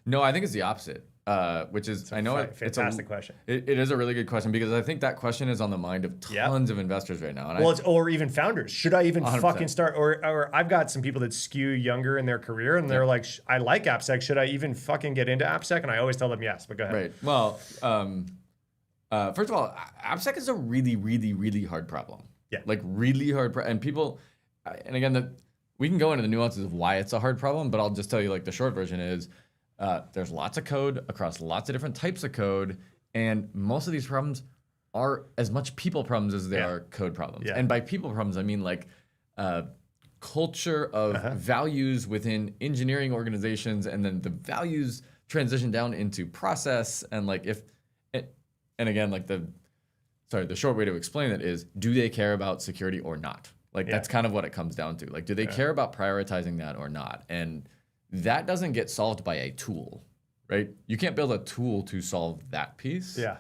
[SPEAKER 2] No, I think it's the opposite. Which is, I know it's a fantastic
[SPEAKER 1] question.
[SPEAKER 2] It is a really good question because I think that question is on the mind of tons of investors right now.
[SPEAKER 1] And or even founders. Should I even 100%. Fucking start? Or I've got some people that skew younger in their career, and they're like, I like appsec. Should I even fucking get into appsec? And I always tell them yes. But go ahead.
[SPEAKER 2] Right. Well, first of all, appsec is a really, really, really hard problem.
[SPEAKER 1] Yeah.
[SPEAKER 2] Like, really hard. And people, and again, we can go into the nuances of why it's a hard problem, but I'll just tell you, like, the short version is, there's lots of code across lots of different types of code, and most of these problems are as much people problems as they are code problems.
[SPEAKER 1] Yeah.
[SPEAKER 2] And by people problems, I mean like culture of values within engineering organizations, and then the values transition down into process. And like and again, like the short way to explain it is, do they care about security or not? Like that's kind of what it comes down to. Like, do they care about prioritizing that or not? And that doesn't get solved by a tool, right? You can't build a tool to solve that piece.
[SPEAKER 1] Yeah.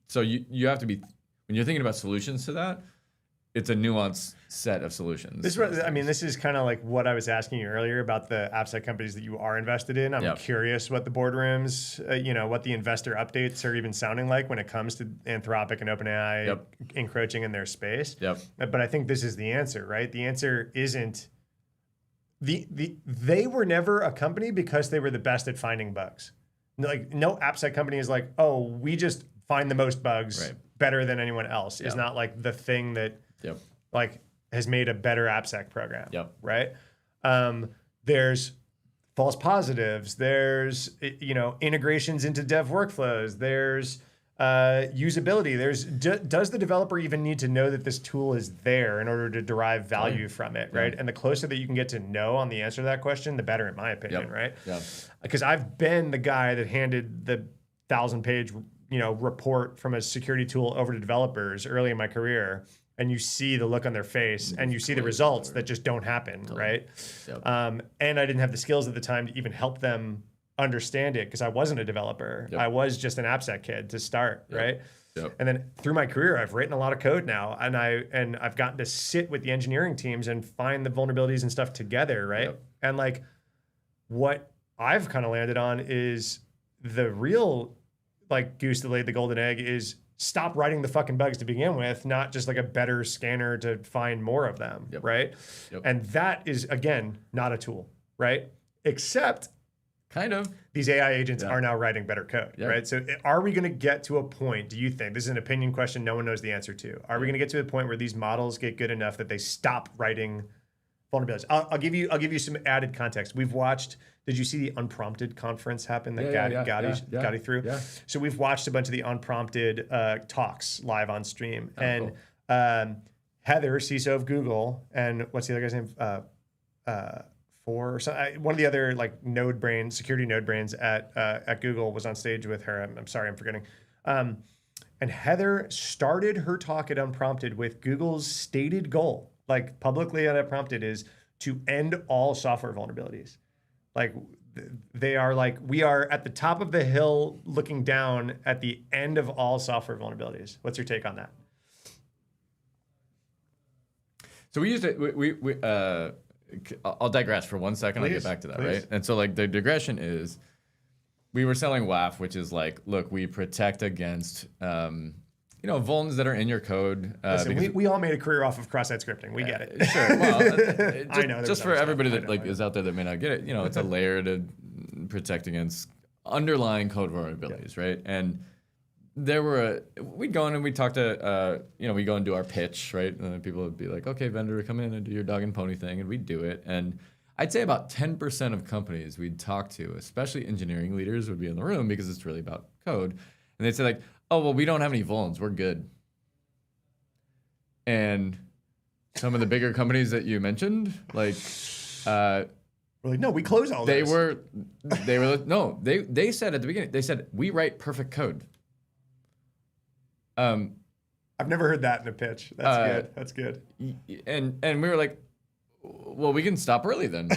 [SPEAKER 2] So you have to be, when you're thinking about solutions to that, it's a nuanced set of solutions.
[SPEAKER 1] This is kind of like what I was asking you earlier about the appsec companies that you are invested in. I'm curious what the boardrooms, what the investor updates are even sounding like when it comes to Anthropic and OpenAI encroaching in their space. But I think this is the answer, right? The answer isn't they were never a company because they were the best at finding bugs. Like, no appsec company is like, oh, we just find the most bugs better than anyone else. It's not like the thing that like has made a better appsec program. Right. There's false positives. There's integrations into dev workflows. There's usability. There's does the developer even need to know that this tool is there in order to derive value from it, right? And the closer that you can get to no on the answer to that question, the better, in my opinion, right? Because I've been the guy that handed the 1,000-page report from a security tool over to developers early in my career, and you see the look on their face, and you see the results that just don't happen, right? And I didn't have the skills at the time to even help them understand it because I wasn't a developer. I was just an appsec kid to start, right? And then through my career, I've written a lot of code now, and I've gotten to sit with the engineering teams and find the vulnerabilities and stuff together, right? And like, what I've kind of landed on is the real like goose that laid the golden egg is stop writing the fucking bugs to begin with, not just like a better scanner to find more of them, right? And that is, again, not a tool, right? Except
[SPEAKER 2] kind of
[SPEAKER 1] these AI agents are now writing better code, right? So are we going to get to a point, do you think, this is an opinion question no one knows the answer to, are we going to get to a point where these models get good enough that they stop writing vulnerabilities? I'll give you some added context. We've watched, did you see the Unprompted conference happen that Gotti threw? So we've watched a bunch of the Unprompted talks live on stream. Heather, CISO of Google, and what's the other guy's name? Or something. One of the other like security node brains at Google was on stage with her. I'm sorry, I'm forgetting. And Heather started her talk at Unprompted with Google's stated goal, like publicly at Unprompted, is to end all software vulnerabilities. Like they are like, we are at the top of the hill looking down at the end of all software vulnerabilities. What's your take on that?
[SPEAKER 2] So we used it. I'll digress for 1 second. I'll get back to that, right? And so like the digression is, we were selling WAF, which is like, look, we protect against vulns that are in your code.
[SPEAKER 1] Listen, we all made a career off of cross-site scripting. We get it.
[SPEAKER 2] Sure. Well,
[SPEAKER 1] I know.
[SPEAKER 2] Just for everybody that is out there that may not get it, it's a layer to protect against underlying code vulnerabilities, right? And we'd go in and we'd talk to, we go and do our pitch, right? And then people would be like, okay, vendor, come in and do your dog and pony thing. And we'd do it. And I'd say about 10% of companies we'd talk to, especially engineering leaders, would be in the room because it's really about code. And they'd say like, oh, well, we don't have any vulns. We're good. And some of the bigger companies that you mentioned, like,
[SPEAKER 1] we're like, no, we close all
[SPEAKER 2] those. They said at the beginning, they said, we write perfect code.
[SPEAKER 1] I've never heard that in a pitch. That's good.
[SPEAKER 2] And we were like, well, we can stop early then.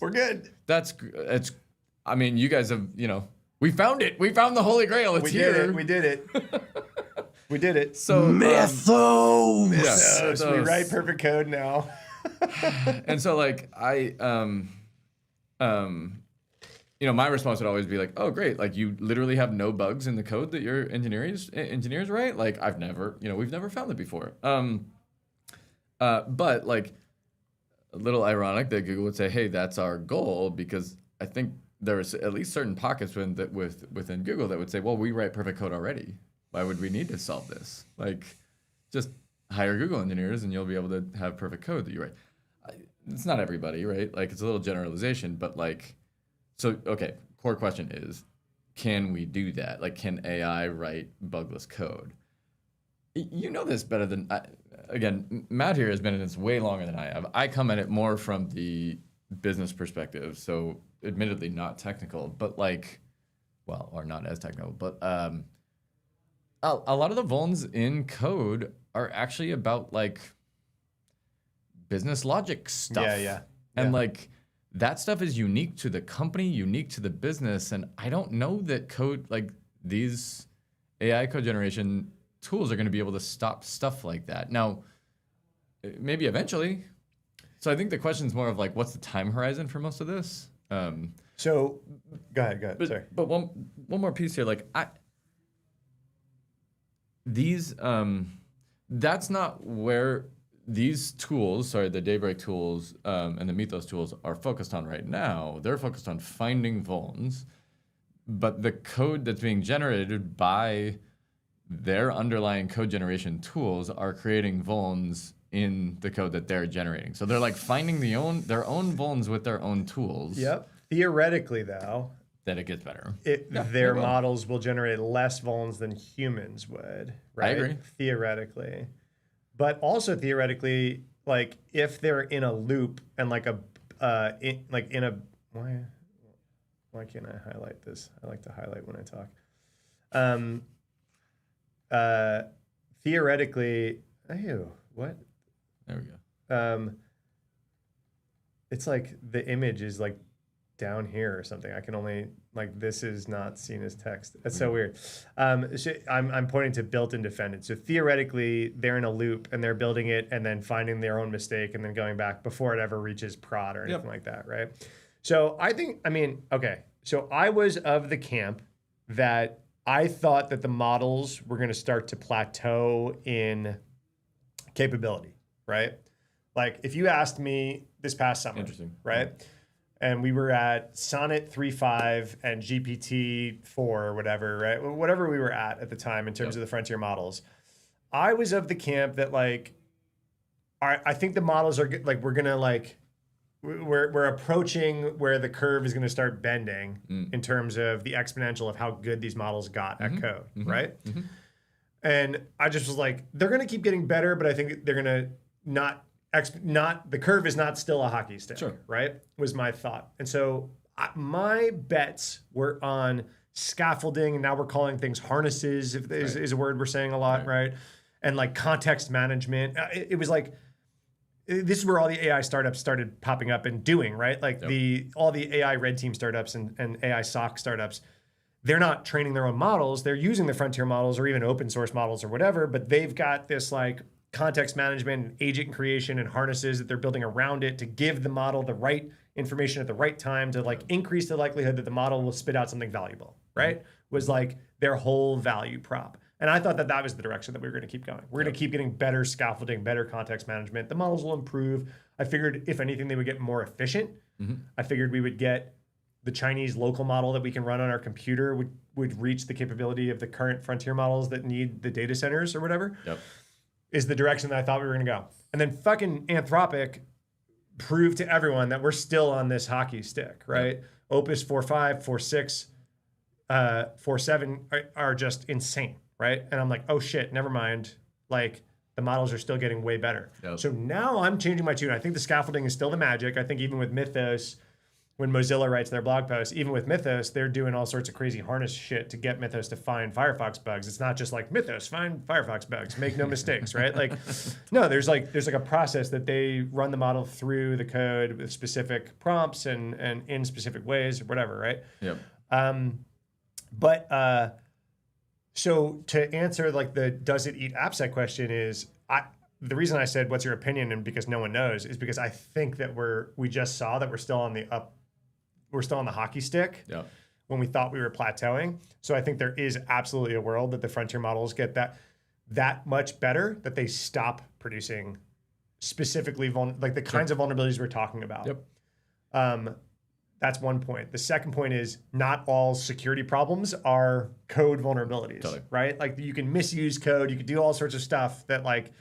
[SPEAKER 1] We're good.
[SPEAKER 2] I mean, you guys have, we found it. We found the Holy Grail. It's here.
[SPEAKER 1] We did it. We did it.
[SPEAKER 2] So
[SPEAKER 1] Mythos. So we write perfect code now.
[SPEAKER 2] And so like my response would always be like, oh, great. Like you literally have no bugs in the code that your engineers write. Like we've never found that before. But like a little ironic that Google would say, hey, that's our goal, because I think there was at least certain pockets within Google that would say, well, we write perfect code already. Why would we need to solve this? Like just hire Google engineers and you'll be able to have perfect code that you write. It's not everybody, right? Like it's a little generalization, but like, so, okay, core question is, can we do that? Like, can AI write bugless code? You know this better than again, Matt here has been in this way longer than I have. I come at it more from the business perspective, so admittedly not technical, but like, well, or not as technical, but a lot of the vulns in code are actually about like business logic stuff. And like that stuff is unique to the company, unique to the business, and I don't know that code like these AI code generation tools are going to be able to stop stuff like that. Now, maybe eventually. So I think the question is more of like, what's the time horizon for most of this?
[SPEAKER 1] So, go ahead. Sorry.
[SPEAKER 2] But one more piece here. Like, that's not where these tools, the Daybreak tools and the Mythos tools are focused on right now. They're focused on finding vulns, but the code that's being generated by their underlying code generation tools are creating vulns in the code that they're generating. So they're like finding their own vulns with their own tools.
[SPEAKER 1] Yep. Theoretically, though,
[SPEAKER 2] that it gets better.
[SPEAKER 1] Their models will generate less vulns than humans would, right?
[SPEAKER 2] I agree.
[SPEAKER 1] Theoretically. But also theoretically, like if they're in a loop and like why can't I highlight this? I like to highlight when I talk. Theoretically, what?
[SPEAKER 2] There we go.
[SPEAKER 1] It's like the image is like down here or something. I can only like this is not seen as text. That's so weird. So I'm pointing to built-in defendant. So theoretically, they're in a loop and they're building it and then finding their own mistake and then going back before it ever reaches prod or anything like that, right? So So I was of the camp that I thought that the models were going to start to plateau in capability, right? Like if you asked me this past summer, right? And we were at Sonnet 3.5 and GPT 4 or whatever, right? Whatever we were at the time in terms of the frontier models. I was of the camp that like, I think the models are like, we're approaching where the curve is going to start bending in terms of the exponential of how good these models got at code, right? And I just was like, they're going to keep getting better, but I think they're going to the curve is not still a hockey stick, right? Was my thought. And so my bets were on scaffolding, and now we're calling things harnesses, is a word we're saying a lot, right? And like context management. It was like, this is where all the AI startups started popping up and doing, right? Like all the AI red team startups and AI SOC startups, they're not training their own models. They're using the frontier models or even open source models or whatever, but they've got this like context management and agent creation and harnesses that they're building around it to give the model the right information at the right time to like increase the likelihood that the model will spit out something valuable, right? Was like their whole value prop. And I thought that was the direction that we were going to keep going. We're going to keep getting better scaffolding, better context management. The models will improve. I figured if anything, they would get more efficient. I figured we would get the Chinese local model that we can run on our computer would reach the capability of the current frontier models that need the data centers or whatever. Is the direction that I thought we were going to go. And then fucking Anthropic proved to everyone that we're still on this hockey stick, right? Opus 4.5, 4.6, 4.7 are just insane, right? And I'm like, oh shit, never mind. Like the models are still getting way better. So now I'm changing my tune. I think the scaffolding is still the magic. I think even with Mythos, when Mozilla writes their blog posts, even with Mythos, they're doing all sorts of crazy harness shit to get Mythos to find Firefox bugs. It's not just like Mythos, find Firefox bugs, make no mistakes, right? Like, no, there's like a process that they run the model through the code with specific prompts and in specific ways or whatever, right? So to answer like the does it eat appsec question is, the reason I said what's your opinion and because no one knows is because I think that we just saw that we're still on the hockey stick when we thought we were plateauing. So I think there is absolutely a world that the frontier models get that much better that they stop producing specifically like the kinds of vulnerabilities we're talking about. That's one point. The second point is not all security problems are code vulnerabilities, right? Like you can misuse code, you can do all sorts of stuff that like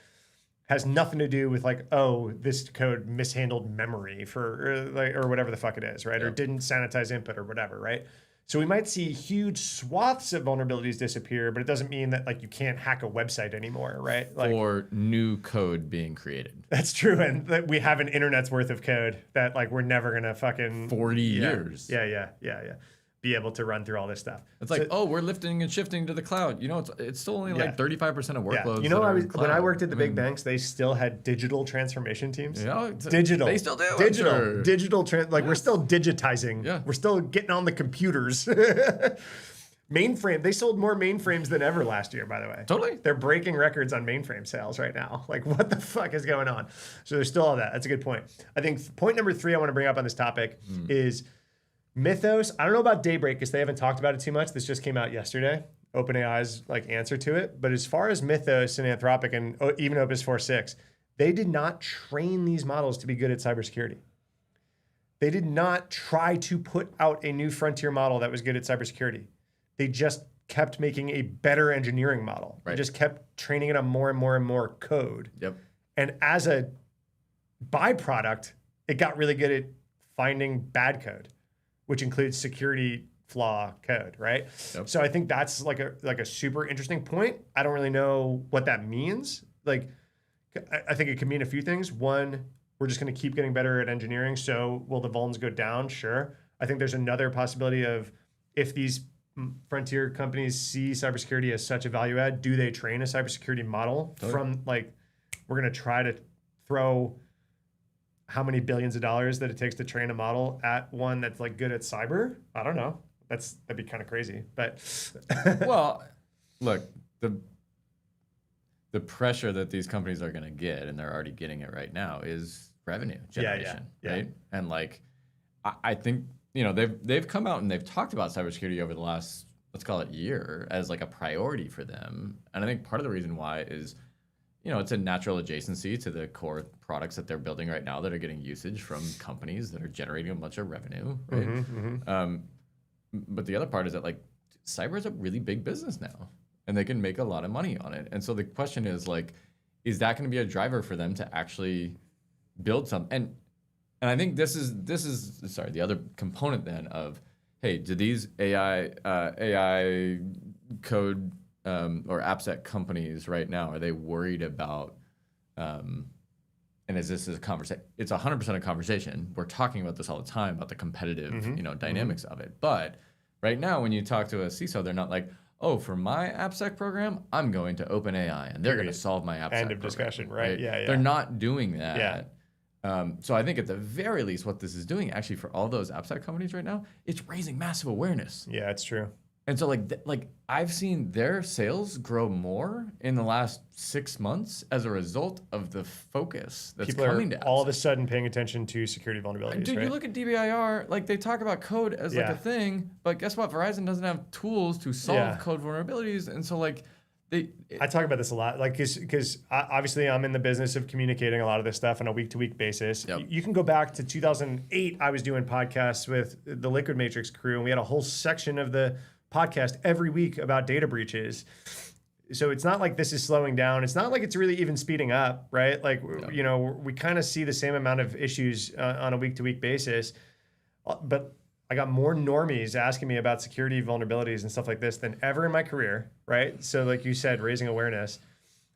[SPEAKER 1] has nothing to do with like, oh, this code mishandled memory or whatever the fuck it is, right? Or didn't sanitize input or whatever, right? So we might see huge swaths of vulnerabilities disappear, but it doesn't mean that like you can't hack a website anymore, right? Like,
[SPEAKER 2] or new code being created.
[SPEAKER 1] That's true, and that we have an internet's worth of code that like we're never gonna fucking
[SPEAKER 2] 40 years.
[SPEAKER 1] Yeah. Be able to run through all this stuff.
[SPEAKER 2] It's like, oh, we're lifting and shifting to the cloud. You know, it's still only like 35% of workloads.
[SPEAKER 1] Yeah. You know, when I worked at the big
[SPEAKER 2] mean,
[SPEAKER 1] banks, they still had digital transformation teams.
[SPEAKER 2] Yeah,
[SPEAKER 1] digital.
[SPEAKER 2] They still do.
[SPEAKER 1] Digital.
[SPEAKER 2] Sure.
[SPEAKER 1] Digital. We're still digitizing.
[SPEAKER 2] Yeah.
[SPEAKER 1] We're still getting on the computers. Mainframe. They sold more mainframes than ever last year, by the way.
[SPEAKER 2] Totally.
[SPEAKER 1] They're breaking records on mainframe sales right now. Like, what the fuck is going on? So there's still all that. That's a good point. I think point number 3 I want to bring up on this topic is Mythos. I don't know about Daybreak because they haven't talked about it too much. This just came out yesterday. OpenAI's like answer to it. But as far as Mythos and Anthropic and even Opus 4.6, they did not train these models to be good at cybersecurity. They did not try to put out a new frontier model that was good at cybersecurity. They just kept making a better engineering model.
[SPEAKER 2] Right.
[SPEAKER 1] They just kept training it on more and more and more code.
[SPEAKER 2] Yep.
[SPEAKER 1] And as a byproduct, it got really good at finding bad code, which includes security flaw code, right?
[SPEAKER 2] Yep.
[SPEAKER 1] So I think that's like a super interesting point. I don't really know what that means. Like, I think it could mean a few things. One, we're just going to keep getting better at engineering. So will the vulns go down? Sure. I think there's another possibility of if these frontier companies see cybersecurity as such a value add, do they train a cybersecurity model from like, we're going to try to throw how many billions of dollars that it takes to train a model at one that's like good at cyber? I don't know. That'd be kind of crazy, but
[SPEAKER 2] well, look, the pressure that these companies are going to get, and they're already getting it right now, is revenue generation, right? And like, I think, you know, they've come out and they've talked about cybersecurity over the last, let's call it year, as like a priority for them. And I think part of the reason why is, you know, it's a natural adjacency to the core products that they're building right now that are getting usage from companies that are generating a bunch of revenue, right? But the other part is that like cyber is a really big business now, and they can make a lot of money on it. And so the question is like, is that going to be a driver for them to actually build something? And I think this is the other component then of, hey, do these AI code or appsec companies right now, are they worried about? And is this a conversation? It's 100% a conversation. We're talking about this all the time about the competitive, you know, dynamics of it. But right now, when you talk to a CISO, they're not like, oh, for my appsec program, I'm going to OpenAI and they're going to solve my appsec
[SPEAKER 1] End of
[SPEAKER 2] program,
[SPEAKER 1] discussion, right? Yeah.
[SPEAKER 2] They're not doing that.
[SPEAKER 1] Yeah.
[SPEAKER 2] So I think at the very least, what this is doing actually for all those appsec companies right now, it's raising massive awareness.
[SPEAKER 1] Yeah, it's true.
[SPEAKER 2] And so like I've seen their sales grow more in the last 6 months as a result of the focus that's
[SPEAKER 1] People
[SPEAKER 2] coming
[SPEAKER 1] are
[SPEAKER 2] to
[SPEAKER 1] all
[SPEAKER 2] appsec.
[SPEAKER 1] of a sudden paying attention to security vulnerabilities,
[SPEAKER 2] Dude,
[SPEAKER 1] right?
[SPEAKER 2] you look at DBIR, like they talk about code as like a thing, but guess what? Verizon doesn't have tools to solve code vulnerabilities. And so like
[SPEAKER 1] I talk about this a lot, like because obviously I'm in the business of communicating a lot of this stuff on a week-to-week basis.
[SPEAKER 2] Yep.
[SPEAKER 1] You can go back to 2008. I was doing podcasts with the Liquid Matrix crew, and we had a whole section of the podcast every week about data breaches. So it's not like this is slowing down. It's not like it's really even speeding up, right? Like, you know, we kind of see the same amount of issues on a week-to-week basis. But I got more normies asking me about security vulnerabilities and stuff like this than ever in my career, right? So like you said, raising awareness.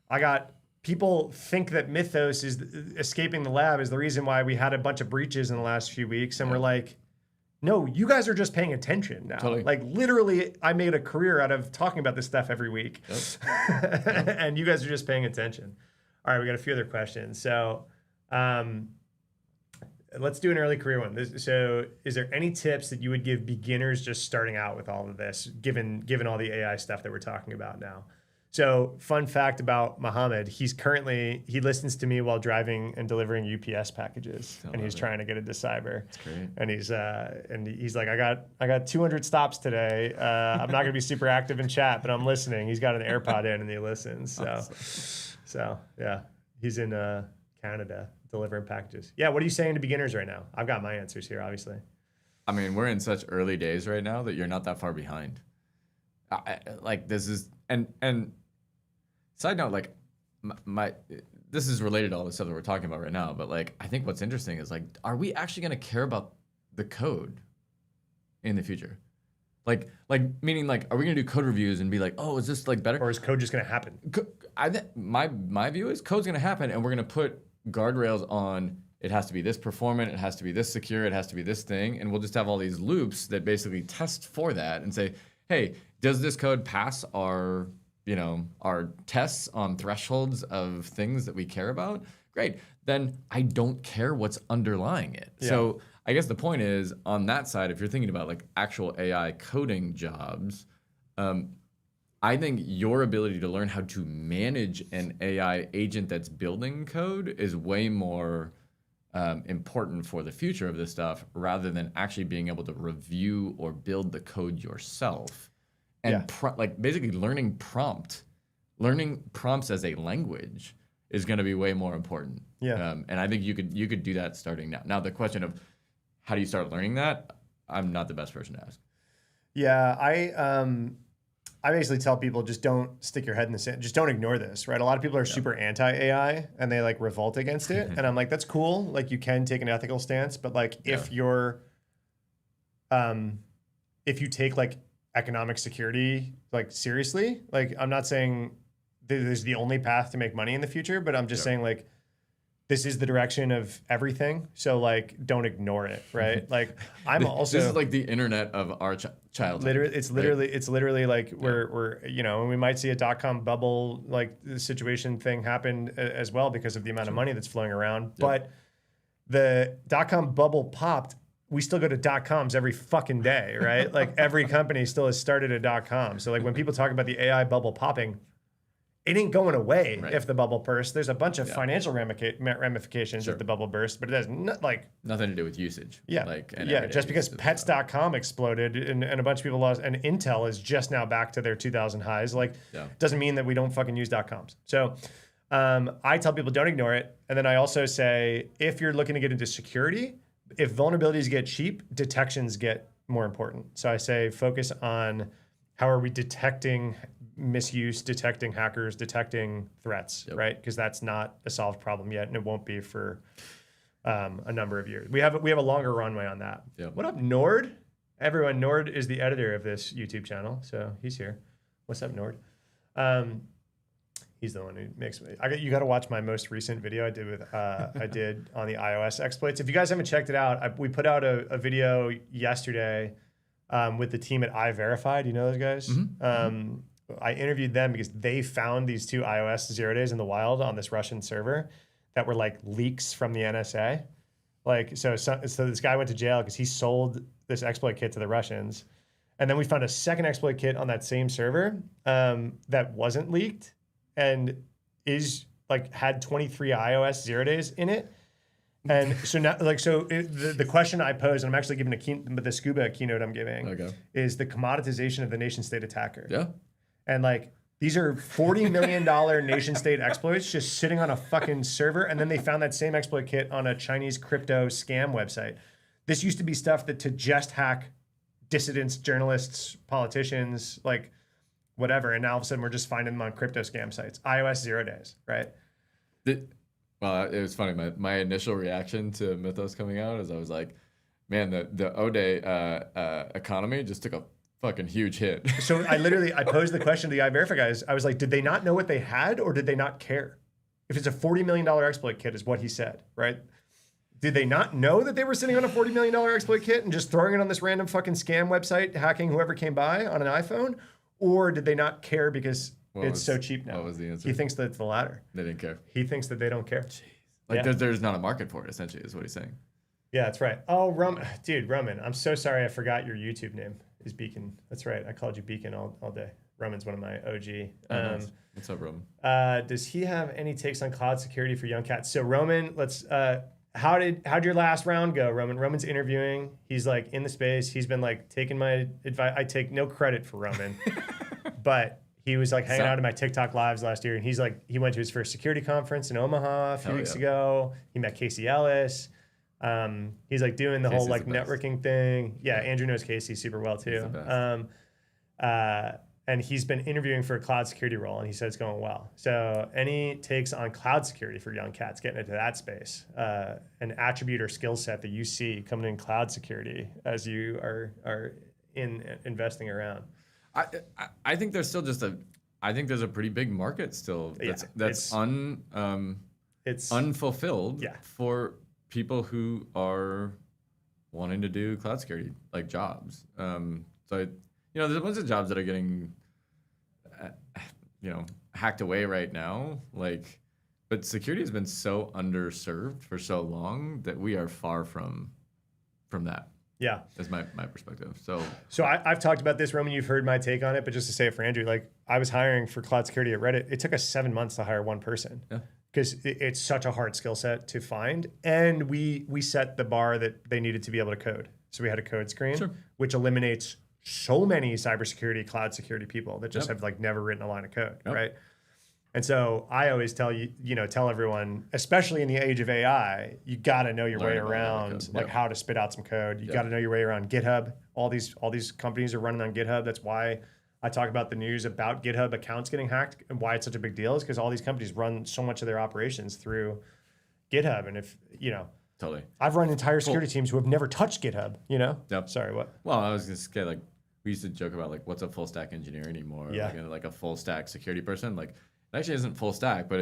[SPEAKER 1] I got people think that Mythos is escaping the lab is the reason why we had a bunch of breaches in the last few weeks. And we're like, no, you guys are just paying attention now.
[SPEAKER 2] Totally.
[SPEAKER 1] Like literally, I made a career out of talking about this stuff every week. Yep. And you guys are just paying attention. All right, we got a few other questions. So let's do an early career one. So is there any tips that you would give beginners just starting out with all of this, given all the AI stuff that we're talking about now? So fun fact about Mohammed, he listens to me while driving and delivering UPS packages, and he's trying to get into cyber.
[SPEAKER 2] That's great.
[SPEAKER 1] And he's like, I got 200 stops today. I'm not gonna be super active in chat, but I'm listening. He's got an AirPod in and he listens. So yeah, he's in Canada delivering packages. Yeah, what are you saying to beginners right now? I've got my answers here, obviously.
[SPEAKER 2] I mean, we're in such early days right now that you're not that far behind. Like this is and side note, like this is related to all the stuff that we're talking about right now, but like I think what's interesting is like, are we actually going to care about the code in the future? Like meaning like, are we gonna do code reviews and be like, oh, is this like better?
[SPEAKER 1] Or is code just gonna happen?
[SPEAKER 2] My view is code's gonna happen, and we're gonna put guardrails on. It has to be this performant. It has to be this secure. It has to be this thing, and we'll just have all these loops that basically test for that and say, hey, does this code pass our tests on thresholds of things that we care about? Great. Then I don't care what's underlying it. Yeah. So I guess the point is, on that side, if you're thinking about like actual AI coding jobs, I think your ability to learn how to manage an AI agent that's building code is way more important for the future of this stuff, rather than actually being able to review or build the code yourself. And like basically learning prompts as a language is going to be way more important. Yeah. And I think you could do that starting now. Now the question of how do you start learning that, I'm not the best person to ask.
[SPEAKER 1] Yeah, I basically tell people, just don't stick your head in the sand. Just don't ignore this, right? A lot of people are super anti-AI and they like revolt against it. And I'm like, that's cool. Like you can take an ethical stance, but like if you take like economic security like seriously, like I'm not saying this is the only path to make money in the future, but I'm just saying like this is the direction of everything. So like, don't ignore it, right? Like I'm also,
[SPEAKER 2] this is like the internet of our childhood.
[SPEAKER 1] Literally, it's literally like we're and we might see a .com bubble like situation thing happen as well because of the amount of money that's flowing around. But the .com bubble popped. We still go to .coms every fucking day, right? Like every company still has started a .com. So like when people talk about the AI bubble popping, it ain't going away if the bubble bursts. There's a bunch of financial ramifications if the bubble bursts, but it has
[SPEAKER 2] nothing to do with usage.
[SPEAKER 1] Yeah, just because pets.com exploded and a bunch of people lost, and Intel is just now back to their 2000 highs, doesn't mean that we don't fucking use .coms. So I tell people don't ignore it. And then I also say, if you're looking to get into security, if vulnerabilities get cheap, detections get more important. So I say focus on how are we detecting misuse, detecting hackers, detecting threats, right? Because that's not a solved problem yet, and it won't be for a number of years. We have a longer runway on that. What up, Nord? Everyone, Nord is the editor of this YouTube channel, so he's here. What's up, Nord? He's the one who makes me. You got to watch my most recent video I did with I did on the iOS exploits. If you guys haven't checked it out, we put out a video yesterday with the team at iVerified. You know those guys? Mm-hmm. I interviewed them because they found these 2 iOS 0 days in the wild on this Russian server that were like leaks from the NSA. Like so this guy went to jail because he sold this exploit kit to the Russians, and then we found a second exploit kit on that same server that wasn't leaked and is like had 23 iOS 0 days in it. And so now, the question I pose, and I'm actually giving the Scuba keynote I'm giving, is the commoditization of the nation state attacker.
[SPEAKER 2] Yeah.
[SPEAKER 1] And like, these are $40 million nation state exploits just sitting on a fucking server. And then they found that same exploit kit on a Chinese crypto scam website. This used to be stuff that to just hack dissidents, journalists, politicians, like whatever. And now all of a sudden we're just finding them on crypto scam sites. iOS 0 days, right?
[SPEAKER 2] Well, it was funny. My initial reaction to Mythos coming out is I was like, man, the O-Day economy just took a fucking huge hit.
[SPEAKER 1] So I posed the question to the iVerify guys. I was like, did they not know what they had, or did they not care? If it's a $40 million exploit kit is what he said, right? Did they not know that they were sitting on a $40 million exploit kit and just throwing it on this random fucking scam website, hacking whoever came by on an iPhone? Or did they not care because it's so cheap now?
[SPEAKER 2] What was the answer?
[SPEAKER 1] He thinks that it's the latter.
[SPEAKER 2] They didn't care.
[SPEAKER 1] He thinks that they don't care.
[SPEAKER 2] Jeez. Like there's not a market for it, essentially, is what he's saying.
[SPEAKER 1] Yeah, that's right. Oh, Roman, I'm so sorry I forgot your YouTube name is Beacon. That's right. I called you Beacon all day. Roman's one of my OG.
[SPEAKER 2] Nice. What's up, Roman?
[SPEAKER 1] Does he have any takes on cloud security for young cats? So Roman, how'd your last round go, Roman? Roman's interviewing. He's like in the space. He's been like taking my advice. I take no credit for Roman, but he was like hanging out in my TikTok lives last year. And he's like, he went to his first security conference in Omaha a few weeks ago. He met Casey Ellis. He's like doing the whole like networking thing. Yeah, Andrew knows Casey super well too. And he's been interviewing for a cloud security role, and he said it's going well. So any takes on cloud security for young cats getting into that space, an attribute or skill set that you see coming in cloud security as you are in investing around.
[SPEAKER 2] I think there's still I think there's a pretty big market still that's unfulfilled for people who are wanting to do cloud security like jobs. There's a bunch of jobs that are getting hacked away right now, but security has been so underserved for so long that we are far from that.
[SPEAKER 1] Yeah,
[SPEAKER 2] that's my perspective.
[SPEAKER 1] So I've talked about this, Roman. You've heard my take on it, but just to say it for Andrew, like I was hiring for cloud security at Reddit. It took us 7 months to hire one person because it's such a hard skill set to find, and we set the bar that they needed to be able to code. So we had a code screen, which eliminates so many cybersecurity, cloud security people that just have like never written a line of code, right? And so I always tell tell everyone, especially in the age of AI, you got to know your way around like how to spit out some code. You got to know your way around GitHub. All these companies are running on GitHub. That's why I talk about the news about GitHub accounts getting hacked and why it's such a big deal is because all these companies run so much of their operations through GitHub. And if,
[SPEAKER 2] totally,
[SPEAKER 1] I've run entire security teams who have never touched GitHub,
[SPEAKER 2] Yep.
[SPEAKER 1] Sorry, what?
[SPEAKER 2] Well, I was going to say, like, we used to joke about like, what's a full stack engineer anymore?
[SPEAKER 1] Yeah.
[SPEAKER 2] Like a full stack security person. Like, it actually isn't full stack, but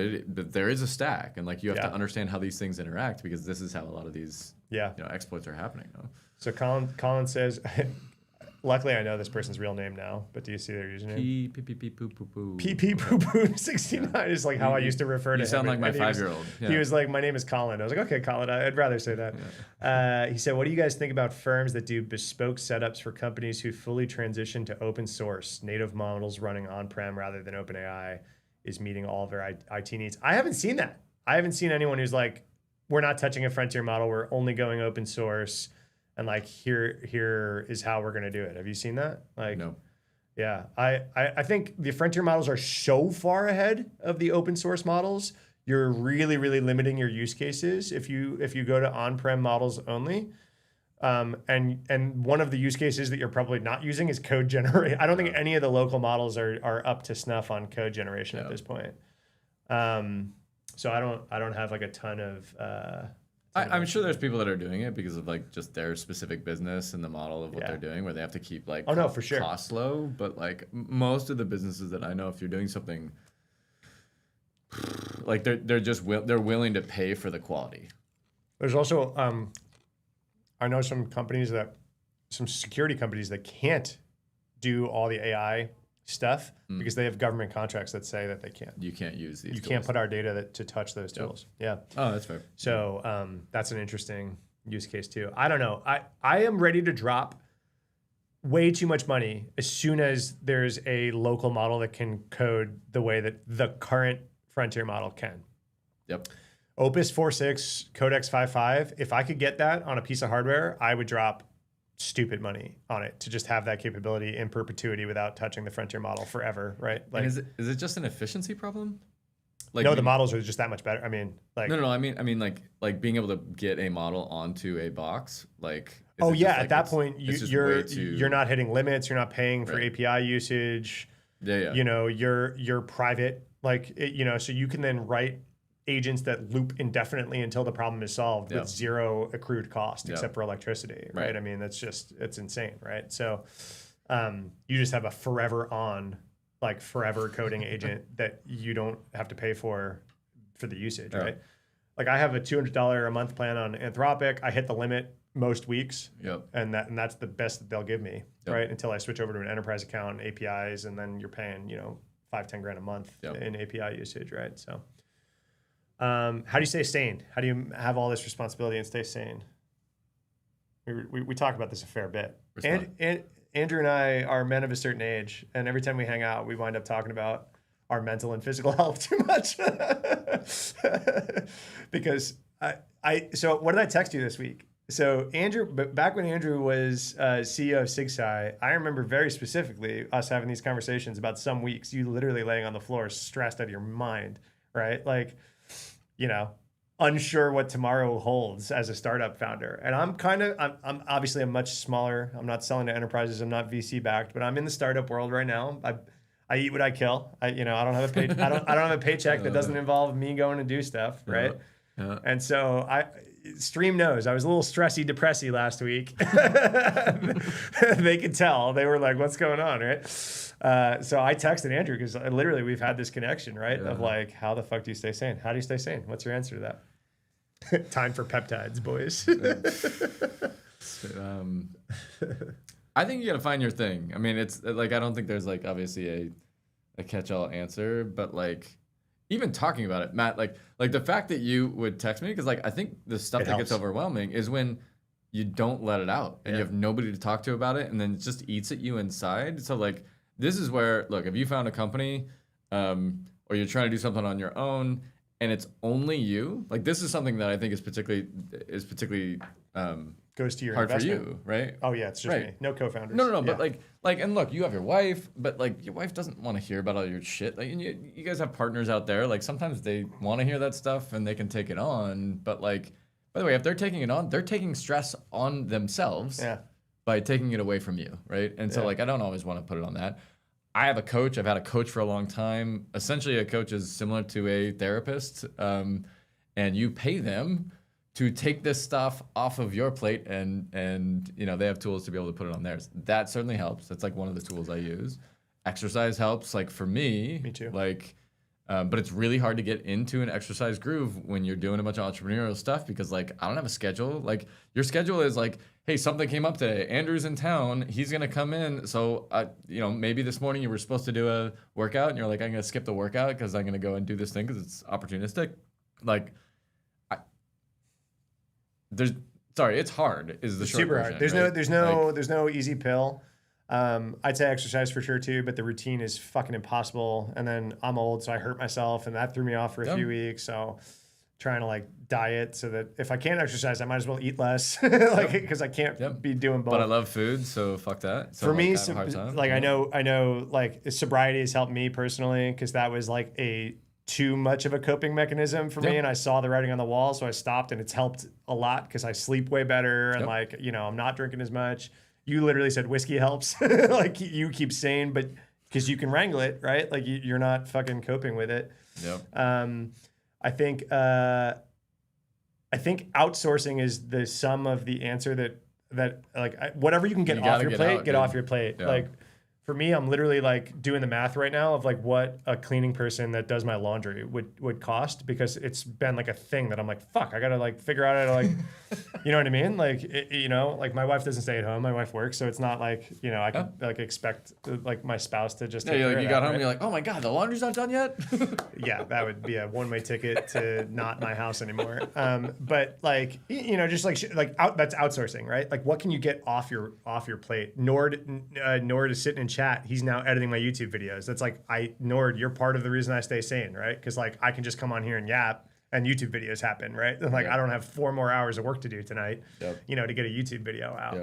[SPEAKER 2] there is a stack, and like you have to understand how these things interact because this is how a lot of these exploits are happening.
[SPEAKER 1] So Colin says, luckily I know this person's real name now, but do you see their username? PP-poo-poo-69 is like how I used to refer to him.
[SPEAKER 2] You sound like my 5-year-old.
[SPEAKER 1] He was like, my name is Colin. I was like, okay, Colin, I'd rather say that. He said, what do you guys think about firms that do bespoke setups for companies who fully transition to open source, native models running on-prem rather than OpenAI? Is meeting all of their IT needs. I haven't seen that. I haven't seen anyone who's like, we're not touching a frontier model. We're only going open source. And like, here is how we're going to do it. Have you seen that? Like,
[SPEAKER 2] no.
[SPEAKER 1] Yeah. I think the frontier models are so far ahead of the open source models. You're really, really limiting your use cases if you go to on-prem models only. And one of the use cases that you're probably not using is code generation. I don't think any of the local models are up to snuff on code generation at this point. So I don't have like a ton of.
[SPEAKER 2] I'm sure there's people that are doing it because of like just their specific business and the model of what they're doing, where they have to keep like
[SPEAKER 1] for sure.
[SPEAKER 2] costs low. But like most of the businesses that I know, if you're doing something, like they're willing to pay for the quality.
[SPEAKER 1] There's also I know some security companies that can't do all the AI stuff because they have government contracts that say that they can't.
[SPEAKER 2] You can't use these.
[SPEAKER 1] You can't put our data to touch those tools. Yeah.
[SPEAKER 2] Oh, that's fair.
[SPEAKER 1] So that's an interesting use case too. I don't know. I am ready to drop way too much money as soon as there's a local model that can code the way that the current frontier model can.
[SPEAKER 2] Yep.
[SPEAKER 1] Opus 4.6, Codex 5.5, if I could get that on a piece of hardware, I would drop stupid money on it to just have that capability in perpetuity without touching the frontier model forever, right? Like,
[SPEAKER 2] and is it just an efficiency problem?
[SPEAKER 1] Like, no, the models are just that much better. I mean, like
[SPEAKER 2] no. I mean, like being able to get a model onto a box, like.
[SPEAKER 1] At that point, you're not hitting limits. You're not paying for API usage.
[SPEAKER 2] Yeah.
[SPEAKER 1] You're private, so you can then write agents that loop indefinitely until the problem is solved with zero accrued cost except for electricity, right? I mean, it's insane, right? So you just have a forever coding agent that you don't have to pay for the usage, right? Like I have a $200 a month plan on Anthropic. I hit the limit most weeks, and that's the best that they'll give me, right? Until I switch over to an enterprise account and APIs, and then you're paying $5-10 grand a month in API usage, right? So. How do you stay sane? How do you have all this responsibility and stay sane? We talk about this a fair bit. And Andrew and I are men of a certain age, and every time we hang out, we wind up talking about our mental and physical health too much. Because so what did I text you this week? So Andrew, back when Andrew was CEO of SigSci, I remember very specifically us having these conversations about some weeks, you literally laying on the floor, stressed out of your mind, right? Like, unsure what tomorrow holds as a startup founder. And I'm obviously a much smaller, I'm not selling to enterprises, I'm not VC backed, but I'm in the startup world right now. I eat what I kill. I don't have a I don't have a paycheck that doesn't involve me going to do stuff, right? And so Stream knows. I was a little stressy, depressy last week. They could tell. They were like, "What's going on?" Right? So I texted Andrew because literally we've had this connection, right? Of like, how the fuck do you stay sane? How do you stay sane? What's your answer to that? Time for peptides, boys.
[SPEAKER 2] I think you gotta find your thing. I mean, it's like I don't think there's like obviously a catch-all answer, but like even talking about it, Matt, like the fact that you would text me, because like I think the stuff that gets overwhelming is when you don't let it out and you have nobody to talk to about it, and then it just eats at you inside. So like this is where, look, if you found a company or you're trying to do something on your own and it's only you, like this is something that I think is particularly
[SPEAKER 1] goes to your
[SPEAKER 2] hard
[SPEAKER 1] investment.
[SPEAKER 2] for you, right?
[SPEAKER 1] Oh yeah, it's just me. No co-founders.
[SPEAKER 2] No, but like, and look, you have your wife, but like your wife doesn't want to hear about all your shit. Like, and you guys have partners out there. Like sometimes they want to hear that stuff and they can take it on. But like, by the way, if they're taking it on, they're taking stress on themselves by taking it away from you, right? And so like, I don't always want to put it on that. I have a coach. I've had a coach for a long time. Essentially, a coach is similar to a therapist, and you pay them to take this stuff off of your plate, and you know they have tools to be able to put it on theirs. That certainly helps. That's like one of the tools I use. Exercise helps, like for me.
[SPEAKER 1] Me too.
[SPEAKER 2] Like, but it's really hard to get into an exercise groove when you're doing a bunch of entrepreneurial stuff because like I don't have a schedule. Like your schedule is like, hey, something came up today. Andrew's in town. He's gonna come in. So you know, maybe this morning you were supposed to do a workout, and you're like, I'm gonna skip the workout because I'm gonna go and do this thing because it's opportunistic. Like. It's hard. Is the short
[SPEAKER 1] super
[SPEAKER 2] version,
[SPEAKER 1] hard. There's
[SPEAKER 2] right?
[SPEAKER 1] there's no easy pill. I'd say exercise for sure too, but the routine is fucking impossible. And then I'm old, so I hurt myself, and that threw me off for a few weeks. So trying to like diet so that if I can't exercise, I might as well eat less, like because I can't be doing both.
[SPEAKER 2] But I love food, so fuck that. So
[SPEAKER 1] for me,
[SPEAKER 2] I have a hard time.
[SPEAKER 1] like I know, like sobriety has helped me personally because that was like a too much of a coping mechanism for me, and I saw the writing on the wall, so I stopped, and it's helped a lot because I sleep way better, and like you know I'm not drinking as much. You literally said whiskey helps, like you keep sane, but because you can wrangle it, right? Like you're not fucking coping with it. I think outsourcing is the sum of the answer that like whatever you can get off your plate, get off your plate. Like for me, I'm literally like doing the math right now of like what a cleaning person that does my laundry would cost, because it's been like a thing that I'm like, fuck, I gotta like figure out how to like, you know what I mean? Like, you know, like my wife doesn't stay at home. My wife works. So it's not like, you know, I can like expect like my spouse to just take care of
[SPEAKER 2] you
[SPEAKER 1] that,
[SPEAKER 2] got home
[SPEAKER 1] right?
[SPEAKER 2] and you're like, oh my God, the laundry's not done yet?
[SPEAKER 1] Yeah, that would be a one-way ticket to not my house anymore. But like, you know, just like that's outsourcing, right? Like what can you get off your plate? Nord is sitting in chat. He's now editing my YouTube videos. That's like, Nord, you're part of the reason I stay sane, right? Because like I can just come on here and yap and YouTube videos happen, right? And like I don't have 4 more hours of work to do tonight, you know, to get a YouTube video out.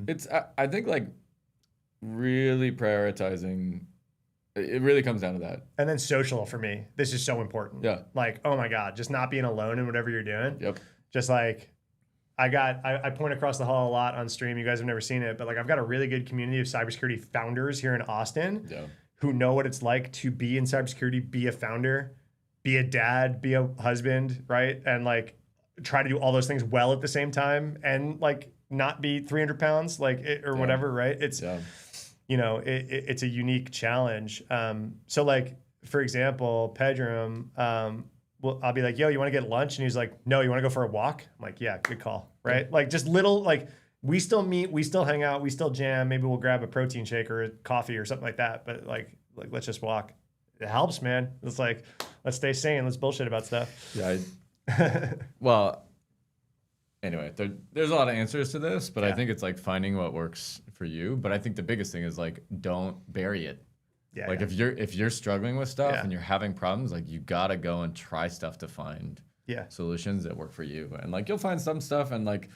[SPEAKER 2] It's I think like really prioritizing. It really comes down to that.
[SPEAKER 1] And then social for me. This is so important.
[SPEAKER 2] Yeah.
[SPEAKER 1] Like, oh my God, just not being alone in whatever you're doing. Just like I point across the hall a lot on stream. You guys have never seen it, but like I've got a really good community of cybersecurity founders here in Austin who know what it's like to be in cybersecurity, be a founder, be a dad, be a husband, right? And like try to do all those things well at the same time and like not be 300 pounds like or whatever, right? It's, you know, it's a unique challenge. So like, for example, Pedram, well, I'll be like, yo, you want to get lunch? And he's like, no, you want to go for a walk? I'm like, yeah, good call, right? Like just little, like we still meet, we still hang out, we still jam. Maybe we'll grab a protein shake or a coffee or something like that. But like let's just walk. It helps, man. It's like, let's stay sane. Let's bullshit about stuff.
[SPEAKER 2] Yeah. Well, anyway, there's a lot of answers to this, but I think it's like finding what works for you. But I think the biggest thing is like, don't bury it. Like if you're struggling with stuff and you're having problems, like you gotta go and try stuff to find solutions that work for you. And like you'll find some stuff and like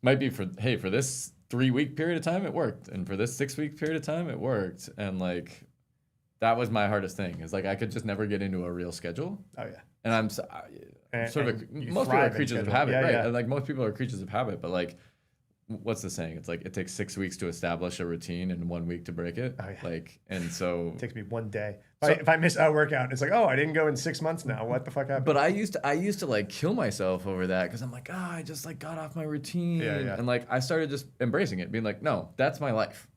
[SPEAKER 2] might be for this 3-week period of time it worked, and for this 6-week period of time it worked. And like that was my hardest thing, is like I could just never get into a real schedule.
[SPEAKER 1] Oh yeah.
[SPEAKER 2] And most people are creatures of habit, right? And like most people are creatures of habit, but like what's the saying? It's like it takes 6 weeks to establish a routine and 1 week to break it.
[SPEAKER 1] Oh, yeah.
[SPEAKER 2] Like, and so
[SPEAKER 1] it takes me 1 day. If I miss a workout, it's like, oh, I didn't go in 6 months now. What the fuck happened?
[SPEAKER 2] But I used to like kill myself over that because I'm like, I just like got off my routine.
[SPEAKER 1] Yeah.
[SPEAKER 2] And like I started just embracing it, being like, no, that's my life.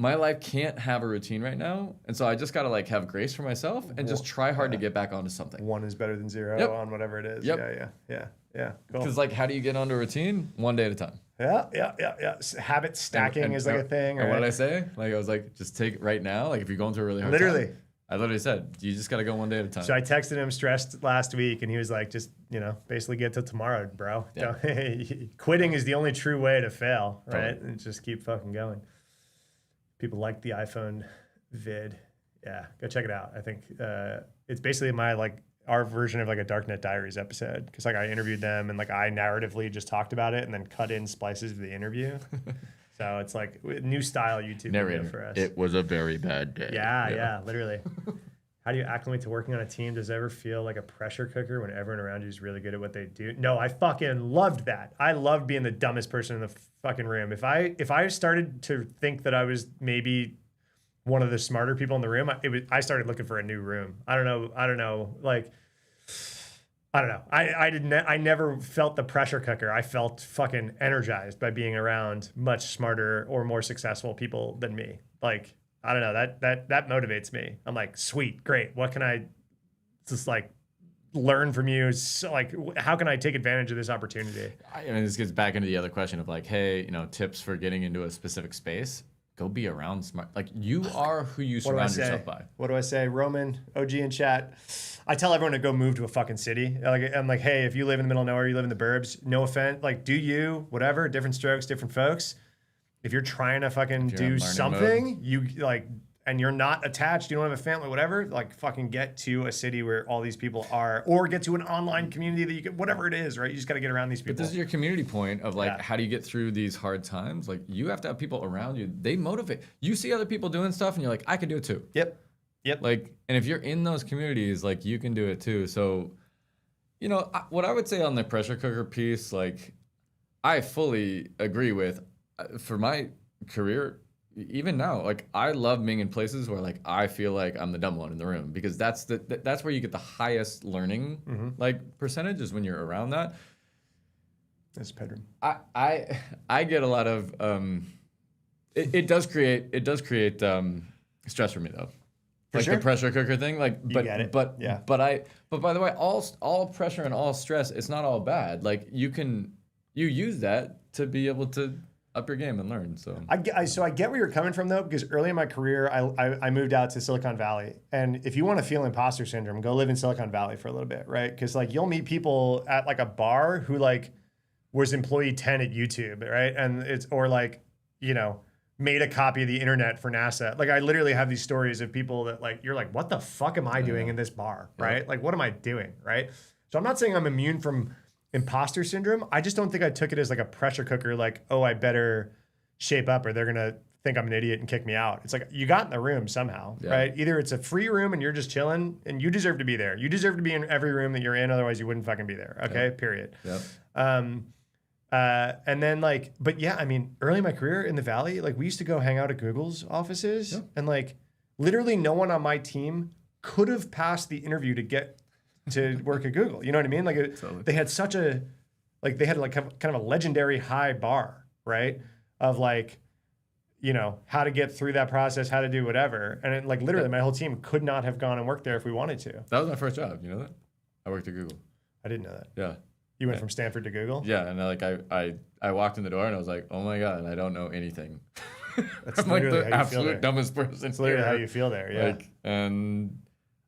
[SPEAKER 2] My life can't have a routine right now. And so I just got to like have grace for myself and just try hard to get back onto something.
[SPEAKER 1] 1 is better than 0
[SPEAKER 2] Yep.
[SPEAKER 1] on whatever it is.
[SPEAKER 2] Yep.
[SPEAKER 1] Yeah. Cool.
[SPEAKER 2] Because like, how do you get onto a routine? 1 day at a time.
[SPEAKER 1] Yeah. Habit stacking is like a thing.
[SPEAKER 2] And what did I say? Like I was like, just take it right now. Like if you're going through a really hard time. I literally said, you just got to go 1 day at a time.
[SPEAKER 1] So I texted him stressed last week, and he was like, just, basically get till tomorrow, bro.
[SPEAKER 2] Yeah.
[SPEAKER 1] Quitting is the only true way to fail, right?
[SPEAKER 2] Totally.
[SPEAKER 1] And just keep fucking going. People like the iPhone vid. Yeah, go check it out. I think it's basically our version of like a Darknet Diaries episode, because like I interviewed them and like I narratively just talked about it and then cut in splices of the interview. So it's like a new style YouTube video for us.
[SPEAKER 2] It was a very bad day.
[SPEAKER 1] Yeah, literally. How do you acclimate to working on a team? Does it ever feel like a pressure cooker when everyone around you is really good at what they do? No, I fucking loved that. I loved being the dumbest person in the fucking room. If I started to think that I was maybe one of the smarter people in the room, I started looking for a new room. I don't know. Like, I don't know. I never felt the pressure cooker. I felt fucking energized by being around much smarter or more successful people than me. Like, I don't know. That motivates me. I'm like, sweet, great. What can I just like learn from you? So, like, how can I take advantage of this opportunity?
[SPEAKER 2] I mean, this gets back into the other question of like, hey, tips for getting into a specific space. Go be around smart. Like you are who you surround yourself by.
[SPEAKER 1] What do I say? Roman, OG in chat. I tell everyone to go move to a fucking city. Like, I'm like, hey, if you live in the middle of nowhere, you live in the burbs, no offense. Like, do you, whatever, different strokes, different folks. If you're trying to fucking do something, you like, and you're not attached, you don't have a family, whatever, like fucking get to a city where all these people are, or get to an online community that you can, whatever it is, right? You just got to get around these people.
[SPEAKER 2] But this is your community point of like, how do you get through these hard times? Like you have to have people around you. They motivate. You see other people doing stuff and you're like, I can do it too.
[SPEAKER 1] Yep.
[SPEAKER 2] Like, and if you're in those communities, like you can do it too. So, what I would say on the pressure cooker piece, like I fully agree with, for my career, even now, like I love being in places where like I feel like I'm the dumb one in the room, because that's where you get the highest learning like percentage, is when you're around that.
[SPEAKER 1] That's bedroom.
[SPEAKER 2] I get a lot of it does create stress for me though. Like the pressure cooker thing, like
[SPEAKER 1] you get it.
[SPEAKER 2] but by the way, all pressure and all stress, it's not all bad. Like you use that to be able to up your game and learn. So
[SPEAKER 1] I get where you're coming from though, because early in my career, I moved out to Silicon Valley, and if you want to feel imposter syndrome, go live in Silicon Valley for a little bit, right? Because like you'll meet people at like a bar who like was employee 10 at YouTube, right? And it's, or like, made a copy of the internet for NASA. Like I literally have these stories of people that like, you're like, what the fuck am I doing in this bar, right? Like, what am I doing, right? So I'm not saying I'm immune from imposter syndrome. I just don't think I took it as like a pressure cooker, like, oh, I better shape up or they're gonna think I'm an idiot and kick me out. It's like, you got in the room somehow, right? Either it's a free room and you're just chilling and you deserve to be there. You deserve to be in every room that you're in, otherwise you wouldn't fucking be there, okay? Period. And then like, but yeah, I mean, early in my career in the Valley, like we used to go hang out at Google's offices and like literally no one on my team could have passed the interview to get to work at Google. You know what I mean? Like they had such a, like they had like kind of a legendary high bar, right? Of like, how to get through that process, how to do whatever. And it, like literally my whole team could not have gone and worked there if we wanted to.
[SPEAKER 2] That was my first job. You know that? I worked at Google.
[SPEAKER 1] I didn't know that.
[SPEAKER 2] Yeah.
[SPEAKER 1] You went from Stanford to Google?
[SPEAKER 2] Yeah, and like I walked in the door and I was like, oh my God, I don't know anything.
[SPEAKER 1] That's
[SPEAKER 2] I'm like
[SPEAKER 1] literally
[SPEAKER 2] the
[SPEAKER 1] how you feel there.
[SPEAKER 2] absolute dumbest person.
[SPEAKER 1] That's literally how you feel there, yeah.
[SPEAKER 2] Like, and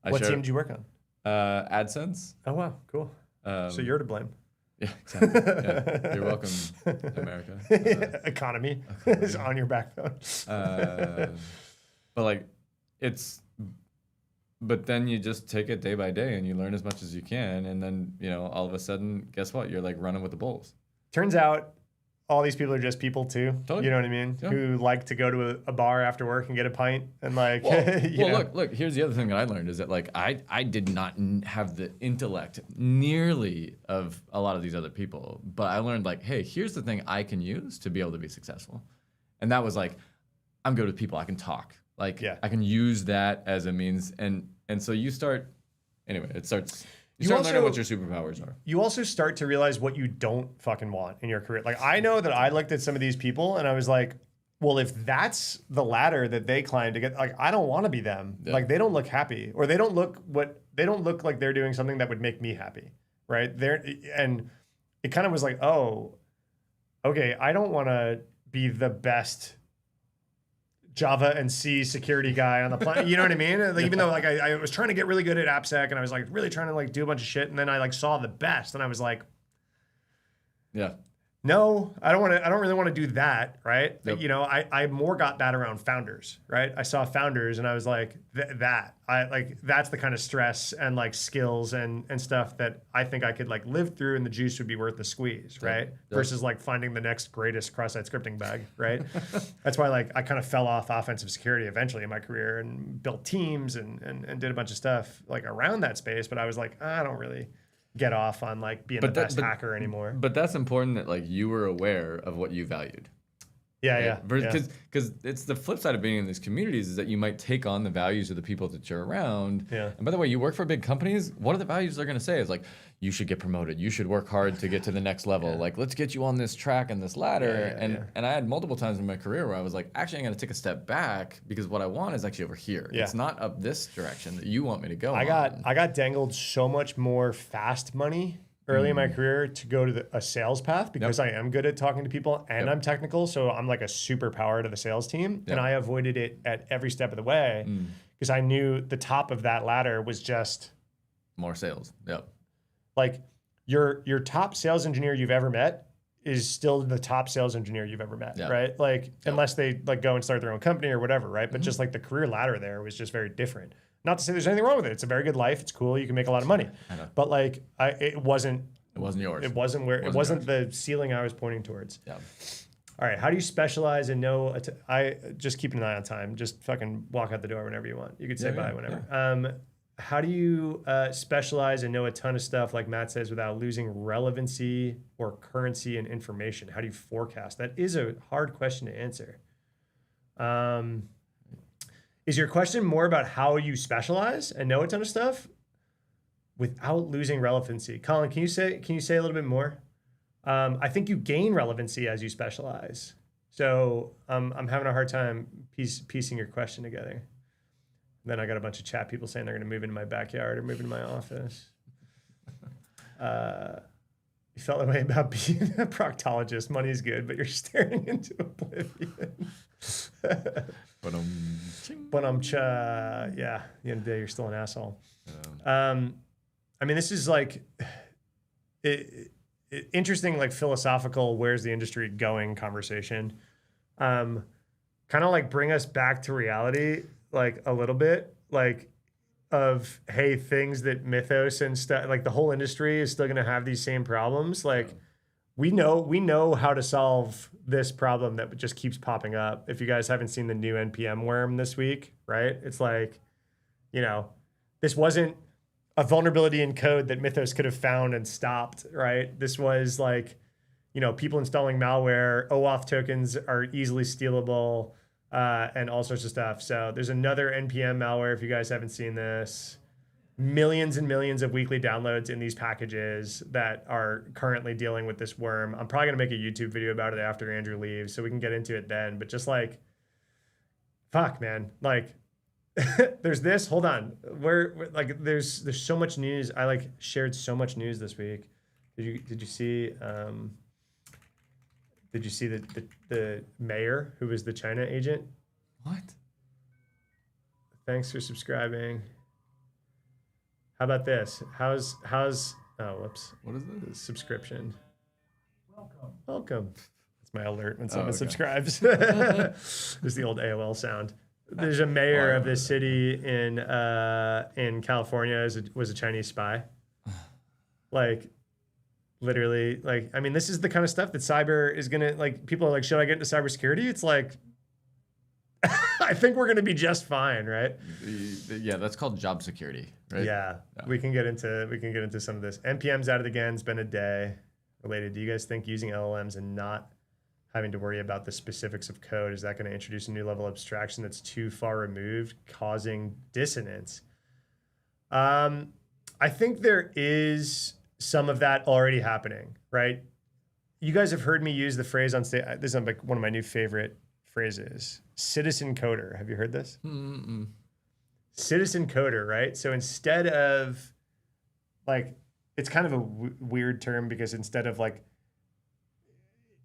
[SPEAKER 1] what team did you work on?
[SPEAKER 2] AdSense.
[SPEAKER 1] Oh wow, cool. So you're to blame.
[SPEAKER 2] Yeah, exactly. Yeah. You're welcome, America.
[SPEAKER 1] Economy is on your backbone.
[SPEAKER 2] But like, but then you just take it day by day and you learn as much as you can. And then, all of a sudden, guess what? You're like running with the bulls.
[SPEAKER 1] Turns out all these people are just people too.
[SPEAKER 2] Totally.
[SPEAKER 1] You know what I mean?
[SPEAKER 2] Yeah.
[SPEAKER 1] Who like to go to a bar after work and get a pint and like.
[SPEAKER 2] Well, look. Here's the other thing that I learned is that like I did not have the intellect nearly of a lot of these other people, but I learned like, hey, here's the thing I can use to be able to be successful, and that was like, I'm good with people. I can talk. Like I can use that as a means, and so you start. Anyway, it starts. You start learning what your superpowers are.
[SPEAKER 1] You also start to realize what you don't fucking want in your career. Like I know that I looked at some of these people and I was like, well, if that's the ladder that they climb to get, like I don't want to be them. Yeah. Like they don't look happy, or they don't look like they're doing something that would make me happy, right? And it kind of was like, oh, okay, I don't want to be the best Java and C security guy on the planet. You know what I mean? Like, even though like I was trying to get really good at appsec and I was like really trying to like do a bunch of shit, and then I like saw the best and I was like,
[SPEAKER 2] yeah,
[SPEAKER 1] no, I don't really want to do that, right?
[SPEAKER 2] Yep.
[SPEAKER 1] You know, I more got that around founders, right? I saw founders and I was like, that's the kind of stress and like skills and stuff that I think I could like live through, and the juice would be worth the squeeze, right? Yep. Versus like finding the next greatest cross-site scripting bag, right? That's why like I kind of fell off offensive security eventually in my career and built teams and did a bunch of stuff like around that space. But I was like, I don't really get off on like being the best hacker anymore.
[SPEAKER 2] But that's important that like you were aware of what you valued.
[SPEAKER 1] Yeah,
[SPEAKER 2] right?
[SPEAKER 1] yeah.
[SPEAKER 2] Because it's the flip side of being in these communities is that you might take on the values of the people that you're around.
[SPEAKER 1] Yeah.
[SPEAKER 2] And by the way, you work for big companies. What are the values they're going to say? Is like, you should get promoted. You should work hard to get to the next level. Like, let's get you on this track and this ladder. And I had multiple times in my career where I was like, actually, I'm going to take a step back because what I want is actually over here. Yeah. It's not up this direction that you want me to go.
[SPEAKER 1] I got dangled so much more fast money early in my career to go to a sales path because I am good at talking to people and I'm technical. So I'm like a superpower to the sales team. And I avoided it at every step of the way because I knew the top of that ladder was just
[SPEAKER 2] more sales. Yep.
[SPEAKER 1] Like your top sales engineer you've ever met is still the top sales engineer you've ever met, right? Like unless they like go and start their own company or whatever, right? But just like the career ladder there was just very different. Not to say there's anything wrong with it. It's a very good life. It's cool. You can make a lot of money. But like it wasn't
[SPEAKER 2] yours.
[SPEAKER 1] It wasn't the ceiling I was pointing towards.
[SPEAKER 2] Yeah.
[SPEAKER 1] All right. How do you specialize and know? I just keep an eye on time. Just fucking walk out the door whenever you want. You could say bye whenever. Yeah. How do you specialize and know a ton of stuff, like Matt says, without losing relevancy or currency and information? How do you forecast? That is a hard question to answer. Is your question more about how you specialize and know a ton of stuff without losing relevancy? Colin, can you say a little bit more? I think you gain relevancy as you specialize. So I'm having a hard time piecing your question together. Then I got a bunch of chat people saying they're going to move into my backyard or move into my office. You felt that way about being a proctologist. Money's good, but you're staring into oblivion. Yeah, at the end of the day, you're still an asshole. I mean, this is like interesting, like philosophical, where's the industry going conversation. Kind of like bring us back to reality, like a little bit, like of, hey, things that Mythos and stuff, like the whole industry is still going to have these same problems. Like we know how to solve this problem that just keeps popping up. If you guys haven't seen the new NPM worm this week, right? It's like, this wasn't a vulnerability in code that Mythos could have found and stopped, right? This was like, people installing malware, OAuth tokens are easily stealable, and all sorts of stuff. So there's another NPM malware, if you guys haven't seen this. Millions and millions of weekly downloads in these packages that are currently dealing with this worm. I'm probably going to make a YouTube video about it after Andrew leaves, so we can get into it then. But just like, fuck, man. Like, there's this. Hold on. We're like, there's so much news. I like shared so much news this week. Did you see? Did you see the mayor who was the China agent?
[SPEAKER 2] What?
[SPEAKER 1] Thanks for subscribing. How about this? How's oh, whoops.
[SPEAKER 2] What is this?
[SPEAKER 1] Subscription. Welcome. That's my alert when someone subscribes. There's the old AOL sound. There's a mayor of this city in California was a Chinese spy. Like Literally, like, I mean, this is the kind of stuff that cyber is gonna, like, people are like, should I get into cybersecurity? It's like, I think we're gonna be just fine, right?
[SPEAKER 2] Yeah, that's called job security, right?
[SPEAKER 1] Yeah, we can get into some of this. NPM's out of the again. It's been a day. Related, do you guys think using LLMs and not having to worry about the specifics of code, is that going to introduce a new level of abstraction that's too far removed, causing dissonance? I think there is some of that already happening, right? You guys have heard me use the phrase on stage. This is like one of my new favorite phrases, citizen coder. Have you heard this?
[SPEAKER 2] Mm-mm.
[SPEAKER 1] Citizen coder, right? So instead of like, it's kind of a weird term because instead of like,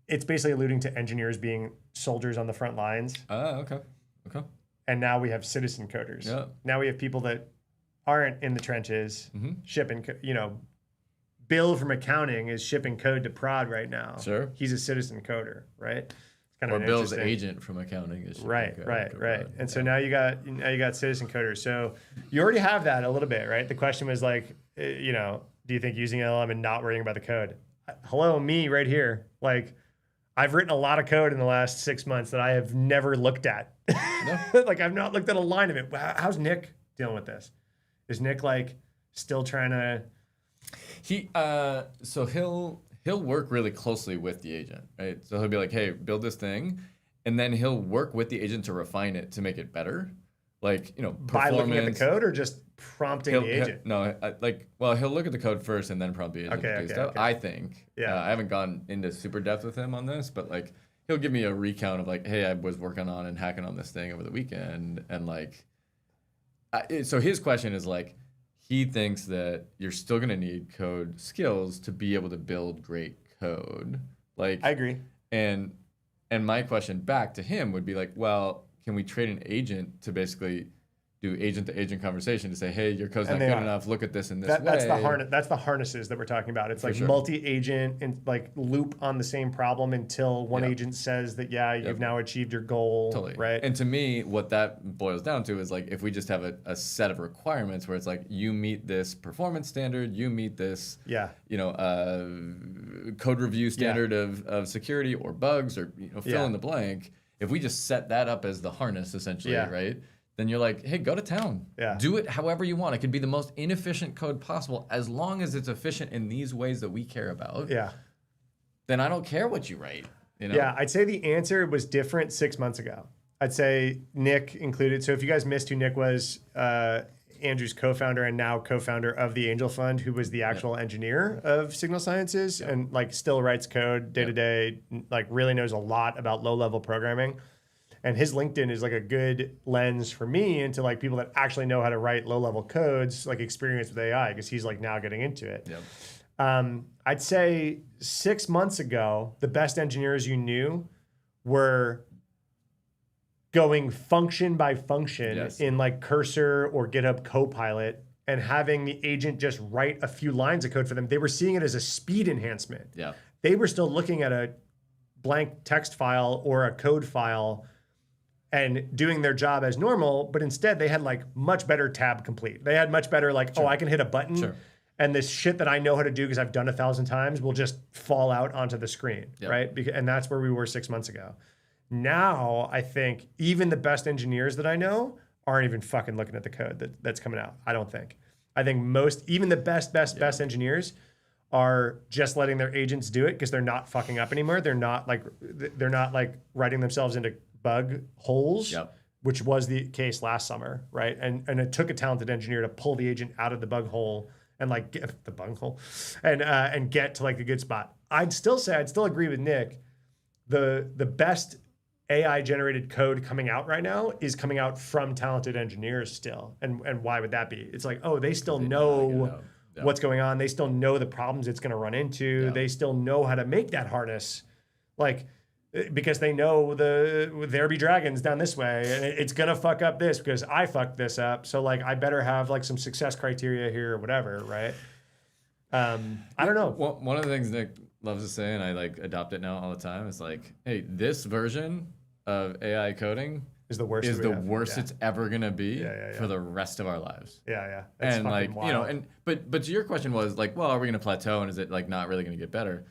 [SPEAKER 1] it's basically alluding to engineers being soldiers on the front lines.
[SPEAKER 2] Okay.
[SPEAKER 1] And now we have citizen coders.
[SPEAKER 2] Yeah.
[SPEAKER 1] Now we have people that aren't in the trenches, shipping, Bill from accounting is shipping code to prod right now.
[SPEAKER 2] Sure.
[SPEAKER 1] He's a citizen coder, right? It's kind
[SPEAKER 2] or Bill's agent from accounting is
[SPEAKER 1] right. And so now you got citizen coders. So you already have that a little bit, right? The question was like, do you think using LLM and not worrying about the code? Hello, me right here. Like, I've written a lot of code in the last 6 months that I have never looked at. No. Like, I've not looked at a line of it. How's Nick dealing with this? Is Nick like still trying to?
[SPEAKER 2] So he'll work really closely with the agent, right? So he'll be like, hey, build this thing, and then he'll work with the agent to refine it to make it better. Like, performance.
[SPEAKER 1] By looking at the code or just prompting the agent?
[SPEAKER 2] He'll look at the code first and then prompt the agent to do stuff.
[SPEAKER 1] Okay.
[SPEAKER 2] I think.
[SPEAKER 1] Yeah.
[SPEAKER 2] I haven't gone into super depth with him on this, but like, he'll give me a recount of like, hey, I was working on and hacking on this thing over the weekend, and like, so his question is like, he thinks that you're still gonna need code skills to be able to build great code. Like,
[SPEAKER 1] I agree.
[SPEAKER 2] And my question back to him would be like, well, can we trade an agent to basically do agent-to-agent conversation to say, hey, your code's not good enough, look at this in this way.
[SPEAKER 1] That's the harnesses that we're talking about. It's like multi-agent and like loop on the same problem until one agent says that, you've now achieved your goal.
[SPEAKER 2] Totally.
[SPEAKER 1] Right?
[SPEAKER 2] And to me, what that boils down to is like, if we just have a set of requirements where it's like, you meet this performance standard, you meet this code review standard of security or bugs or fill in the blank. If we just set that up as the harness essentially, right? Then you're like, hey, go to town.
[SPEAKER 1] Yeah.
[SPEAKER 2] Do it however you want. It could be the most inefficient code possible as long as it's efficient in these ways that we care about.
[SPEAKER 1] Yeah.
[SPEAKER 2] Then I don't care what you write.
[SPEAKER 1] Yeah, I'd say the answer was different 6 months ago. I'd say Nick included. So if you guys missed who Nick was, Andrew's co-founder and now co-founder of the Angel Fund, who was the actual engineer of Signal Sciences and like still writes code day to day, like really knows a lot about low-level programming. And his LinkedIn is like a good lens for me into like people that actually know how to write low-level codes, like experience with AI, because he's like now getting into it.
[SPEAKER 2] Yep.
[SPEAKER 1] I'd say 6 months ago, the best engineers you knew were going function by function in like Cursor or GitHub Copilot and having the agent just write a few lines of code for them. They were seeing it as a speed enhancement.
[SPEAKER 2] Yeah.
[SPEAKER 1] They were still looking at a blank text file or a code file and doing their job as normal, but instead they had like much better tab complete. They had much better like, I can hit a button and this shit that I know how to do because I've done 1,000 times will just fall out onto the screen, right? And that's where we were 6 months ago. Now, I think even the best engineers that I know aren't even fucking looking at the code that's coming out. I don't think. I think even the best engineers are just letting their agents do it because they're not fucking up anymore. They're not like writing themselves into bug holes, which was the case last summer, right? And it took a talented engineer to pull the agent out of the bug hole and like get the bug hole and get to like a good spot. I'd still agree with Nick. The best AI generated code coming out right now is coming out from talented engineers still. And why would that be? It's like, they still know what's going on. They still know the problems it's going to run into. They still know how to make that harness. Like, because they know there be dragons down this way and it's going to fuck up this because I fucked this up. So like, I better have like some success criteria here or whatever. Right. I don't know.
[SPEAKER 2] Well, one of the things Nick loves to say, and I like adopt it now all the time, is like, hey, this version of AI coding
[SPEAKER 1] is the worst.
[SPEAKER 2] It's ever gonna be for the rest of our lives.
[SPEAKER 1] Yeah.
[SPEAKER 2] That's and like wild. But to your question was like, well, are we gonna plateau and is it like not really gonna get better?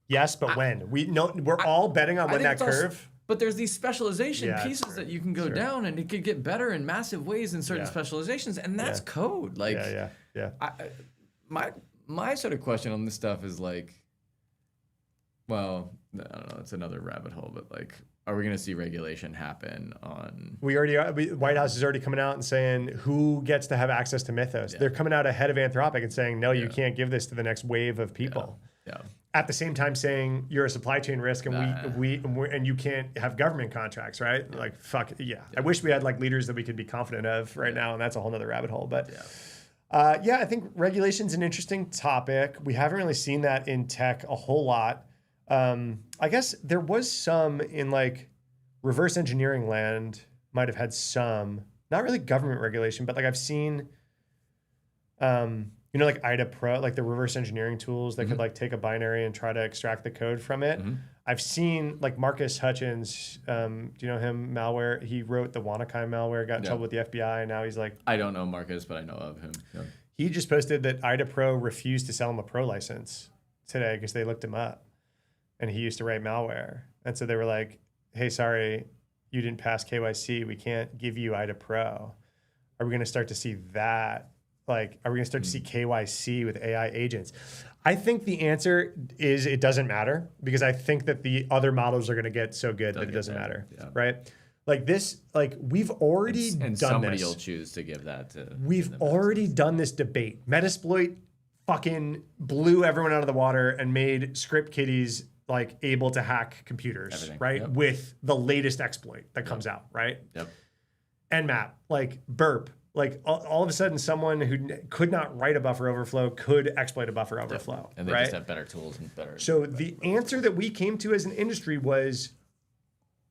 [SPEAKER 1] Yes, but when we're all betting on when that curve.
[SPEAKER 2] But there's these specialization pieces that you can go down, and it could get better in massive ways in certain specializations, and that's code. Like, my sort of question on this stuff is like, well, I don't know, it's another rabbit hole, but like, are we going to see regulation happen on?
[SPEAKER 1] White House is already coming out and saying who gets to have access to Mythos. They're coming out ahead of Anthropic and saying, no, you can't give this to the next wave of people.
[SPEAKER 2] Yeah.
[SPEAKER 1] At the same time saying you're a supply chain risk and and you can't have government contracts, right? Like, fuck, I wish we had like leaders that we could be confident of right now, and that's a whole nother rabbit hole. But I think regulation's an interesting topic. We haven't really seen that in tech a whole lot. I guess there was some in like reverse engineering land, might have had some, not really government regulation, but like I've seen, like IDA Pro, like the reverse engineering tools that could like take a binary and try to extract the code from it. I've seen like Marcus Hutchins, do you know him, malware? He wrote the WannaCry malware, got in trouble with the FBI, and now he's like...
[SPEAKER 2] I don't know Marcus, but I know of him. Yeah.
[SPEAKER 1] He just posted that IDA Pro refused to sell him a pro license today because they looked him up. And he used to write malware. And so they were like, hey, sorry, you didn't pass KYC. We can't give you IDA Pro. Are we going to start to see that? Like, are we going to start to see KYC with AI agents? I think the answer is it doesn't matter because I think that the other models are going to get so good that it doesn't matter, right? Like this, like we've already done this. And
[SPEAKER 2] somebody will choose to give that to.
[SPEAKER 1] We've already done this debate. Metasploit fucking blew everyone out of the water and made script kiddies like able to hack computers, right? With the latest exploit that comes out, right? Nmap, like burp. Like all of a sudden, someone who could not write a buffer overflow could exploit a buffer overflow.
[SPEAKER 2] And they just have better tools and better.
[SPEAKER 1] So the answer that we came to as an industry was,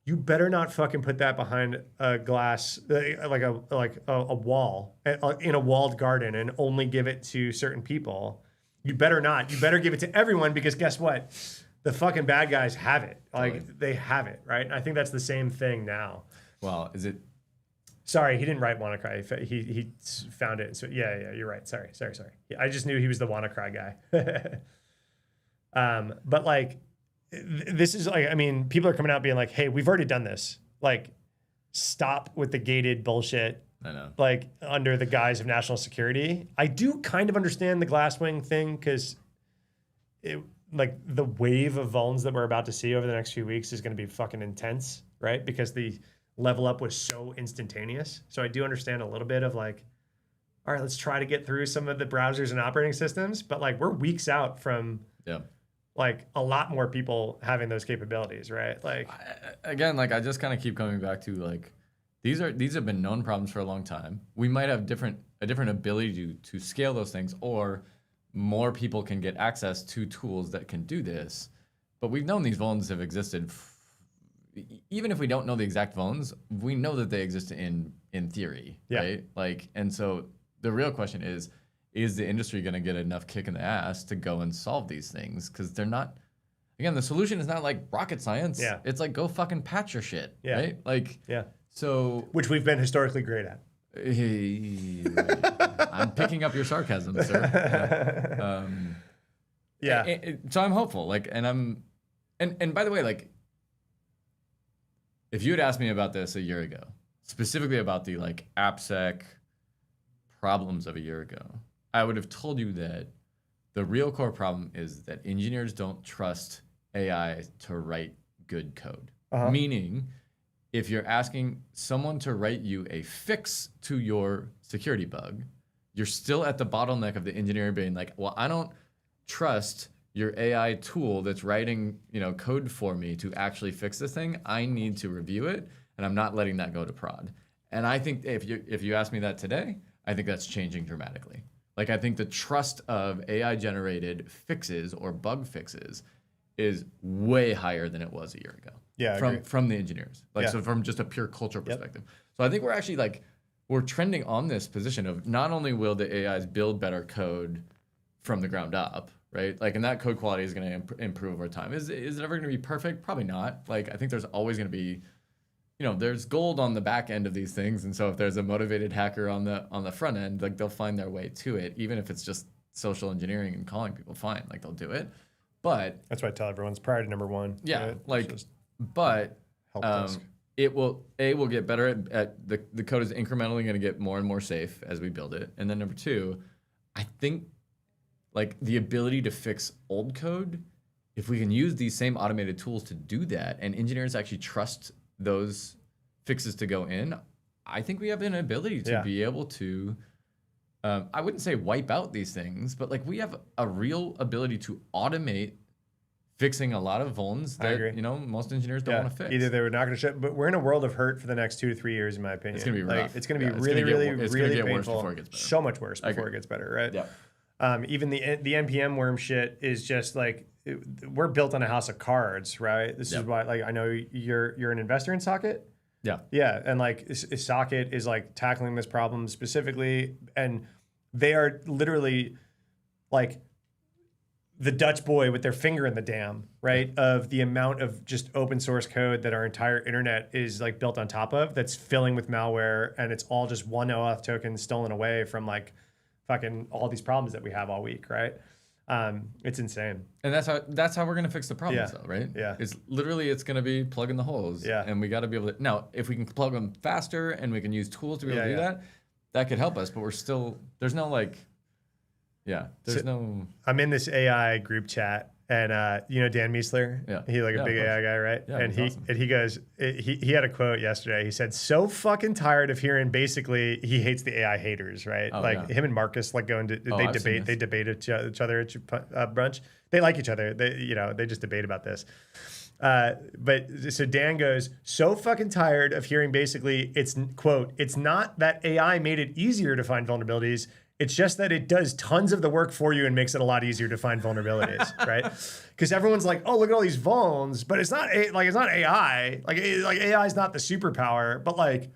[SPEAKER 1] you better not fucking put that behind a glass, like a wall in a walled garden, and only give it to certain people. You better not. You better give it to everyone because guess what? The fucking bad guys have it. Like they have it, right? And I think that's the same thing now.
[SPEAKER 2] Well, is it?
[SPEAKER 1] Sorry, he didn't write WannaCry. He found it. So yeah, you're right. Sorry. I just knew he was the WannaCry guy. But like, this is like, I mean, people are coming out being like, hey, we've already done this. Like, stop with the gated bullshit.
[SPEAKER 2] I know.
[SPEAKER 1] Like under the guise of national security. I do kind of understand the Glasswing thing because like the wave of vulns that we're about to see over the next few weeks is going to be fucking intense, right? Because the level up was so instantaneous. So I do understand a little bit of like, all right, let's try to get through some of the browsers and operating systems, but like we're weeks out from like a lot more people having those capabilities, right? Like
[SPEAKER 2] I just kind of keep coming back to like, these have been known problems for a long time. We might have a different ability to scale those things, or more people can get access to tools that can do this. But we've known these vulns have existed. Even if we don't know the exact vulns, we know that they exist in theory, right? Like, and so the real question is the industry going to get enough kick in the ass to go and solve these things? Because they're not. Again, the solution is not like rocket science. It's like go fucking patch your shit, right? Like, so
[SPEAKER 1] which we've been historically great at.
[SPEAKER 2] I'm picking up your sarcasm, sir. So I'm hopeful. Like, and by the way, like, if you had asked me about this a year ago, specifically about the like appsec problems of a year ago, I would have told you that the real core problem is that engineers don't trust AI to write good code. Meaning, if you're asking someone to write you a fix to your security bug, you're still at the bottleneck of the engineer being like, well, I don't trust your AI tool that's writing, code for me to actually fix this thing. I need to review it, and I'm not letting that go to prod. And I think if you ask me that today, I think that's changing dramatically. Like, I think the trust of AI-generated fixes or bug fixes is way higher than it was a year ago.
[SPEAKER 1] Yeah,
[SPEAKER 2] from the engineers. So from just a pure culture perspective. So I think we're actually we're trending on this position of not only will the AIs build better code from the ground up, right? Like, and that code quality is going to improve over time. Is it ever going to be perfect? Probably not. Like, I think there's always going to be there's gold on the back end of these things, and so if there's a motivated hacker on the front end, like they'll find their way to it, even if it's just social engineering and calling people. Fine, like they'll do it. But
[SPEAKER 1] that's why I tell everyone's priority number one.
[SPEAKER 2] Yeah, right? But
[SPEAKER 1] help desk.
[SPEAKER 2] It will get better at the code is incrementally going to get more and more safe as we build it. And then number two, I think like the ability to fix old code, if we can use these same automated tools to do that, and engineers actually trust those fixes to go in, I think we have an ability to be able to, I wouldn't say wipe out these things, but like we have a real ability to automate fixing a lot of vulns that most engineers don't want to fix.
[SPEAKER 1] Either they were not going to ship, but we're in a world of hurt for the next 2 to 3 years, in my opinion.
[SPEAKER 2] It's going to be rough.
[SPEAKER 1] It's going to be really
[SPEAKER 2] get
[SPEAKER 1] painful.
[SPEAKER 2] Worse before it gets better.
[SPEAKER 1] So much worse before it gets better, right?
[SPEAKER 2] Yeah.
[SPEAKER 1] Even the NPM worm shit is just like we're built on a house of cards, right? This is why, like, I know you're an investor in Socket.
[SPEAKER 2] Yeah.
[SPEAKER 1] Yeah, and like Socket is like tackling this problem specifically, and they are literally like the Dutch boy with their finger in the dam, right? Of the amount of just open source code that our entire internet is like built on top of, that's filling with malware, and it's all just one OAuth token stolen away from like fucking all these problems that we have all week, right? It's insane.
[SPEAKER 2] And that's how we're gonna fix the problems, though, right?
[SPEAKER 1] Yeah.
[SPEAKER 2] It's gonna be plugging the holes.
[SPEAKER 1] Yeah.
[SPEAKER 2] And we got to be able to now if we can plug them faster and we can use tools to be able to do that could help us. But we're still there's no like. Yeah, no.
[SPEAKER 1] I'm in this AI group chat, and Dan Miesler.
[SPEAKER 2] Yeah,
[SPEAKER 1] he's like a big AI guy, right?
[SPEAKER 2] Yeah,
[SPEAKER 1] and
[SPEAKER 2] awesome.
[SPEAKER 1] he goes, he had a quote yesterday. He said, "So fucking tired of hearing." Basically, he hates the AI haters, right? Him and Marcus like going to they debate each other at brunch. They like each other. They just debate about this. But so Dan goes, so fucking tired of hearing basically it's quote, "It's not that AI made it easier to find vulnerabilities. It's just that it does tons of the work for you and makes it a lot easier to find vulnerabilities," right? Because everyone's like, "Oh, look at all these vulns," but it's not AI. Like AI is not the superpower. But like,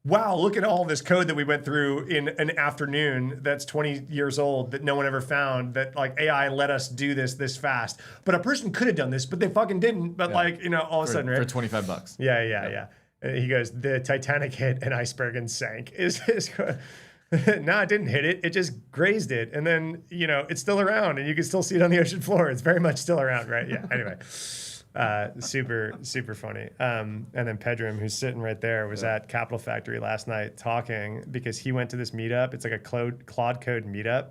[SPEAKER 1] wow, look at all this code that we went through in an afternoon that's 20 years old that no one ever found. That like AI let us do this fast. But a person could have done this, but they fucking didn't. But all of a sudden, right?
[SPEAKER 2] For $25.
[SPEAKER 1] Yeah. And he goes, the Titanic hit an iceberg and sank. Is No, it didn't hit it. It just grazed it. And then, it's still around and you can still see it on the ocean floor. It's very much still around, right? Yeah. Anyway, super, super funny. And then Pedram, who's sitting right there, was at Capital Factory last night talking because he went to this meetup. It's like a Claude Code meetup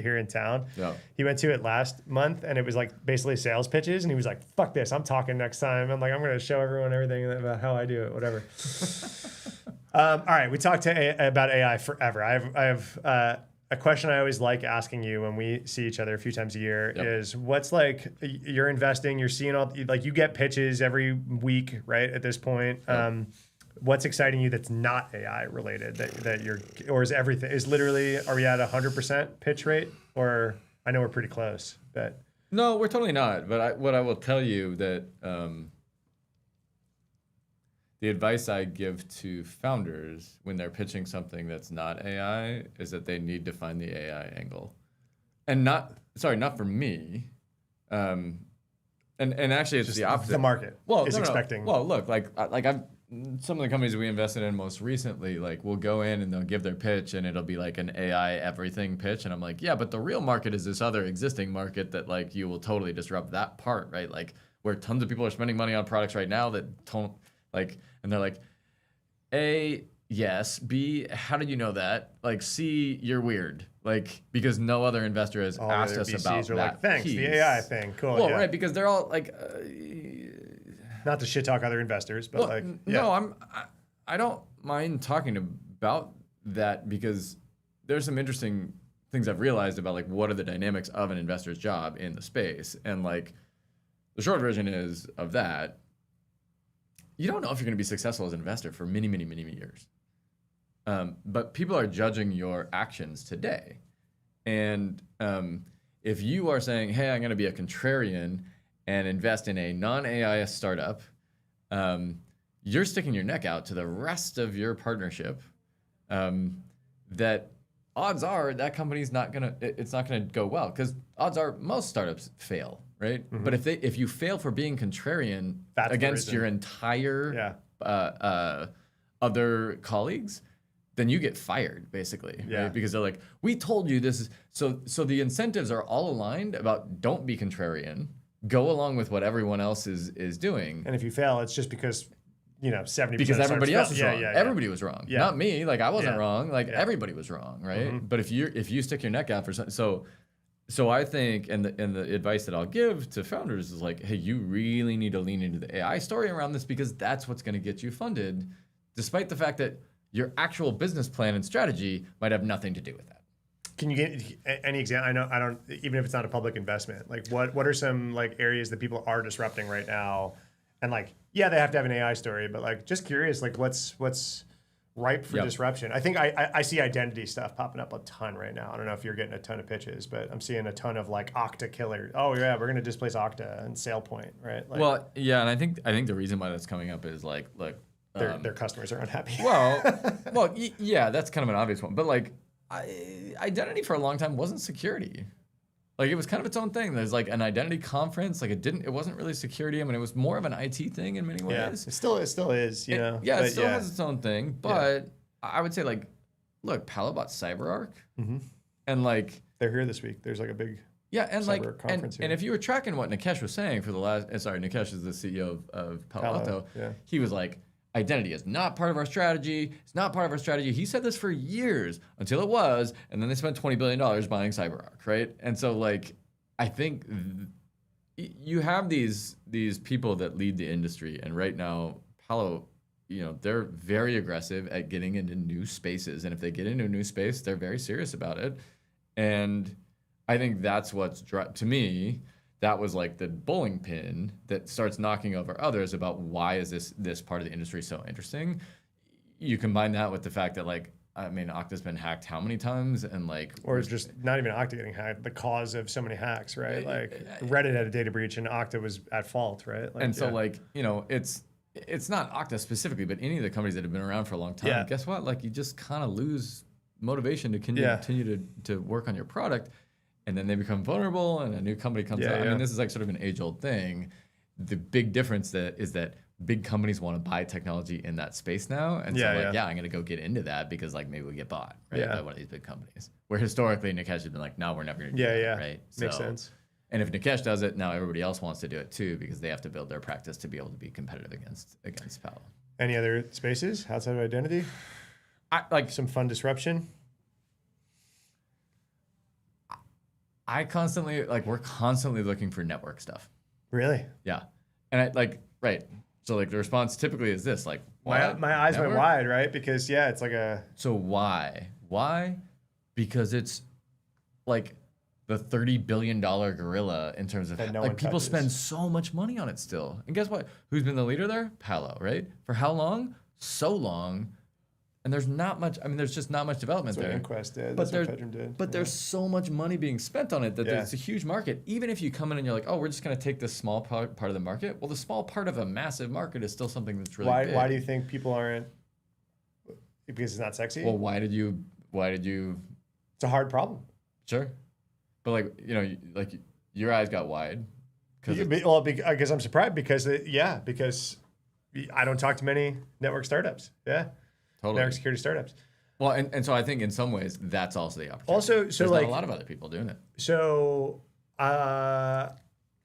[SPEAKER 1] here in town.
[SPEAKER 2] Yeah. He
[SPEAKER 1] went to it last month and it was like basically sales pitches. And he was like, fuck this, I'm talking next time. I'm going to show everyone everything about how I do it, whatever. All right, we talked about AI forever. I have a question I always like asking you when we see each other a few times a year is what's like you're investing, you're seeing all like you get pitches every week, right? At this point, what's exciting you that's not AI related that you're or is everything is literally are we at 100% pitch rate or I know we're pretty close, but
[SPEAKER 2] no, we're totally not. But what I will tell you that. The advice I give to founders when they're pitching something that's not AI is that they need to find the AI angle, and not for me. And actually, it's just the opposite.
[SPEAKER 1] The market is expecting.
[SPEAKER 2] Well, look, like I've some of the companies we invested in most recently, like we'll go in and they'll give their pitch and it'll be like an AI everything pitch, and I'm like, yeah, but the real market is this other existing market that like you will totally disrupt that part, right? Like where tons of people are spending money on products right now that don't. Like, and they're like, A, yes. B, how did you know that? Like, C, you're weird. Like, because no other investor has asked us
[SPEAKER 1] VCs
[SPEAKER 2] about
[SPEAKER 1] are
[SPEAKER 2] that
[SPEAKER 1] like, thanks,
[SPEAKER 2] piece.
[SPEAKER 1] the AI thing. Cool.
[SPEAKER 2] Well, right, because they're all like...
[SPEAKER 1] not to shit talk other investors, but
[SPEAKER 2] No, I don't mind talking about that because there's some interesting things I've realized about like what are the dynamics of an investor's job in the space. And like, the short version is of that, you don't know if you're going to be successful as an investor for many, many, many, many years. But people are judging your actions today. And if you are saying, hey, I'm going to be a contrarian and invest in a non-AI startup, you're sticking your neck out to the rest of your partnership that odds are that company's not going to, it's not going to go well because odds are most startups fail. Right, but if you fail for being contrarian against your entire other colleagues, then you get fired basically, right? Because they're like, we told you this is so the incentives are all aligned about don't be contrarian, go along with what everyone else is doing.
[SPEAKER 1] And if you fail, it's just because 70%
[SPEAKER 2] because everybody else was wrong.
[SPEAKER 1] Yeah.
[SPEAKER 2] Everybody was wrong. Not me. Like I wasn't wrong. Like everybody was wrong, right?
[SPEAKER 1] Mm-hmm.
[SPEAKER 2] But if you stick your neck out for something, so I think, and the advice that I'll give to founders is like, hey, you really need to lean into the AI story around this because that's what's going to get you funded, despite the fact that your actual business plan and strategy might have nothing to do with that.
[SPEAKER 1] Can you get any example? I don't, even if it's not a public investment, like what are some like areas that people are disrupting right now? And like, they have to have an AI story, but like, just curious, like what's ripe for disruption? I think I see identity stuff popping up a ton right now. I don't know if you're getting a ton of pitches, but I'm seeing a ton of like Okta killer. Oh yeah, we're gonna displace Okta and SailPoint, right? Like,
[SPEAKER 2] well, yeah, and I think the reason why that's coming up is like, look,
[SPEAKER 1] their customers are unhappy.
[SPEAKER 2] well, yeah, that's kind of an obvious one. But like, identity for a long time wasn't security. Like it was kind of its own thing. There's like an identity conference. Like it wasn't really security. I mean, it was more of an IT thing in many ways.
[SPEAKER 1] Yeah, it still is.
[SPEAKER 2] Yeah, it still has its own thing. But I would say like, look, Palo bought CyberArk, and like
[SPEAKER 1] they're here this week. There's like a big
[SPEAKER 2] and like
[SPEAKER 1] conference
[SPEAKER 2] and if you were tracking what Nikesh was saying for the last, Nikesh is the CEO of Palo Alto.
[SPEAKER 1] Yeah.
[SPEAKER 2] He was like, identity is not part of our strategy. It's not part of our strategy. He said this for years until it was, and then they spent $20 billion buying CyberArk, right? And so, like, I think you have these people that lead the industry, and right now, Palo, they're very aggressive at getting into new spaces, and if they get into a new space, they're very serious about it. And I think that's what's to me. That was like the bowling pin that starts knocking over others about why is this part of the industry so interesting. You combine that with the fact that like, I mean, Okta's been hacked how many times and like...
[SPEAKER 1] Or it's just not even Okta getting hacked, the cause of so many hacks, right? Like Reddit had a data breach and Okta was at fault, right? Like,
[SPEAKER 2] and so like, it's not Okta specifically, but any of the companies that have been around for a long time, guess what? Like you just kind of lose motivation to continue to work on your product. And then they become vulnerable and a new company comes out. I mean, this is like sort of an age-old thing. The big difference is that big companies want to buy technology in that space now. And so I'm going to go get into that because like maybe we get bought, right, by one of these big companies. Where historically Nikesh has been like, no, we're never going to do that, right?
[SPEAKER 1] Makes sense.
[SPEAKER 2] And if Nikesh does it, now everybody else wants to do it too because they have to build their practice to be able to be competitive against Palo.
[SPEAKER 1] Any other spaces outside of identity? Like some fun disruption?
[SPEAKER 2] we're constantly looking for network stuff.
[SPEAKER 1] Really?
[SPEAKER 2] Yeah. And so like the response typically is this, like,
[SPEAKER 1] my eyes went wide, right? Because it's like
[SPEAKER 2] So why? Because it's like the $30 billion gorilla in terms of like people spend so much money on it still. And guess what? Who's been the leader there? Palo, right? For how long? So long. And there's not much. I mean, there's just not much development there.
[SPEAKER 1] That's what Inquest did. That's what Pedram did.
[SPEAKER 2] But there's so much money being spent on it that there's a huge market. Even if you come in and you're like, oh, we're just going to take this small part of the market. Well, the small part of a massive market is still something that's really big.
[SPEAKER 1] Why do you think people aren't? Because it's not sexy.
[SPEAKER 2] Well, why did you?
[SPEAKER 1] It's a hard problem.
[SPEAKER 2] Sure, but like your eyes got wide.
[SPEAKER 1] I guess I'm surprised because I don't talk to many network startups. Yeah.
[SPEAKER 2] Totally.
[SPEAKER 1] Network security startups.
[SPEAKER 2] Well, and so I think in some ways that's also the opportunity.
[SPEAKER 1] Also,
[SPEAKER 2] there's not a lot of other people doing it.
[SPEAKER 1] So,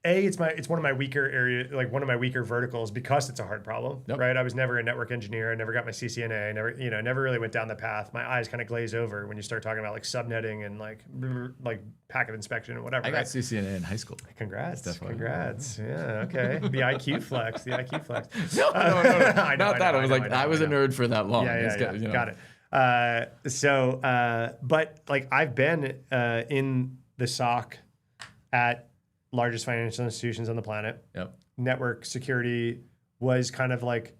[SPEAKER 1] it's one of my weaker one of my weaker verticals because it's a hard problem, right? I was never a network engineer. I never got my CCNA. Never really went down the path. My eyes kind of glaze over when you start talking about like subnetting and like packet inspection and whatever.
[SPEAKER 2] I got CCNA in high school.
[SPEAKER 1] Congrats. Yeah. Okay. The IQ flex.
[SPEAKER 2] No. Not that. I was a nerd for that long.
[SPEAKER 1] Got it. But like I've been in the SOC at largest financial institutions on the planet.
[SPEAKER 2] Yep.
[SPEAKER 1] Network security was kind of like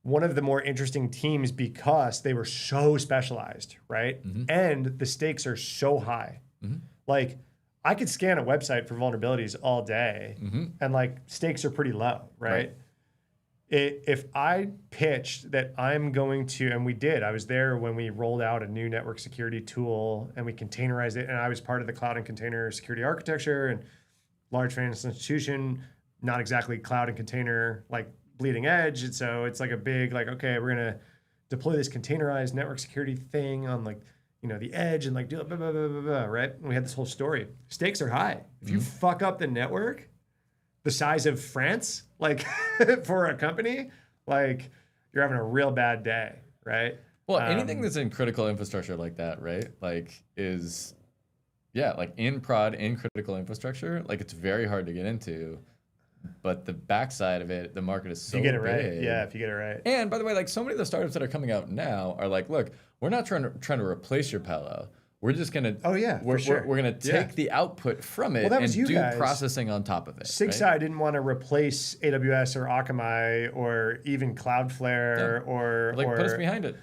[SPEAKER 1] one of the more interesting teams because they were so specialized, right? Mm-hmm. And the stakes are so high. Mm-hmm. Like I could scan a website for vulnerabilities all day and like stakes are pretty low, right? If I pitched that I'm going to, and we did, I was there when we rolled out a new network security tool and we containerized it, and I was part of the cloud and container security architecture and large financial institution, not exactly cloud and container, like bleeding edge. And so it's like a big, like, okay, we're going to deploy this containerized network security thing on like, the edge and like do it, blah, blah, blah, blah, blah, right? And we had this whole story. Stakes are high. If you fuck up the network, the size of France, like for a company, like you're having a real bad day, right?
[SPEAKER 2] Well, anything that's in critical infrastructure like that, right? Like like in prod, in critical infrastructure, like it's very hard to get into. But the backside of it, the market is so big.
[SPEAKER 1] If you get it right. Yeah, if you get it right.
[SPEAKER 2] And by the way, like so many of the startups that are coming out now are like, look, we're not trying to replace your Palo. We're just gonna we're gonna take the output from it and do processing on top of it.
[SPEAKER 1] SigSci didn't want to replace AWS or Akamai or even Cloudflare or
[SPEAKER 2] put us behind it.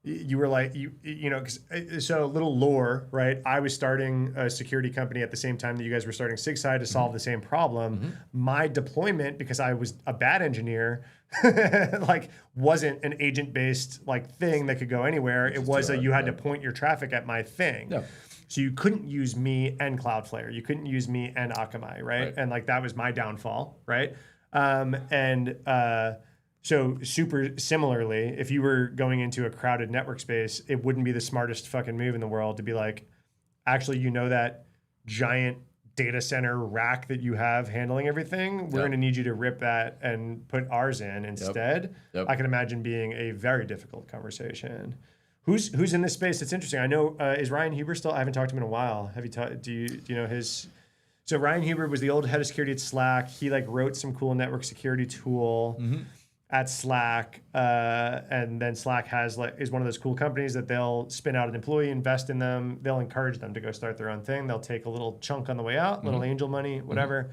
[SPEAKER 1] You were like, so a little lore, right? I was starting a security company at the same time that you guys were starting SigSci to solve the same problem. My deployment, because I was a bad engineer, like wasn't an agent-based like thing that could go anywhere. It was you had to point your traffic at my thing. Yeah. So you couldn't use me and Cloudflare. You couldn't use me and Akamai, right? And like that was my downfall, right? So super similarly, if you were going into a crowded network space, it wouldn't be the smartest fucking move in the world to be like, actually, that giant data center rack that you have handling everything, we're going to need you to rip that and put ours in instead. I can imagine being a very difficult conversation. Who's in this space? It's interesting. I know, is Ryan Huber still? I haven't talked to him in a while. Have you do you know his? So Ryan Huber was the old head of security at Slack. He like wrote some cool network security tool. At Slack, and then Slack is one of those cool companies that they'll spin out an employee, invest in them, they'll encourage them to go start their own thing. They'll take a little chunk on the way out, little angel money, whatever.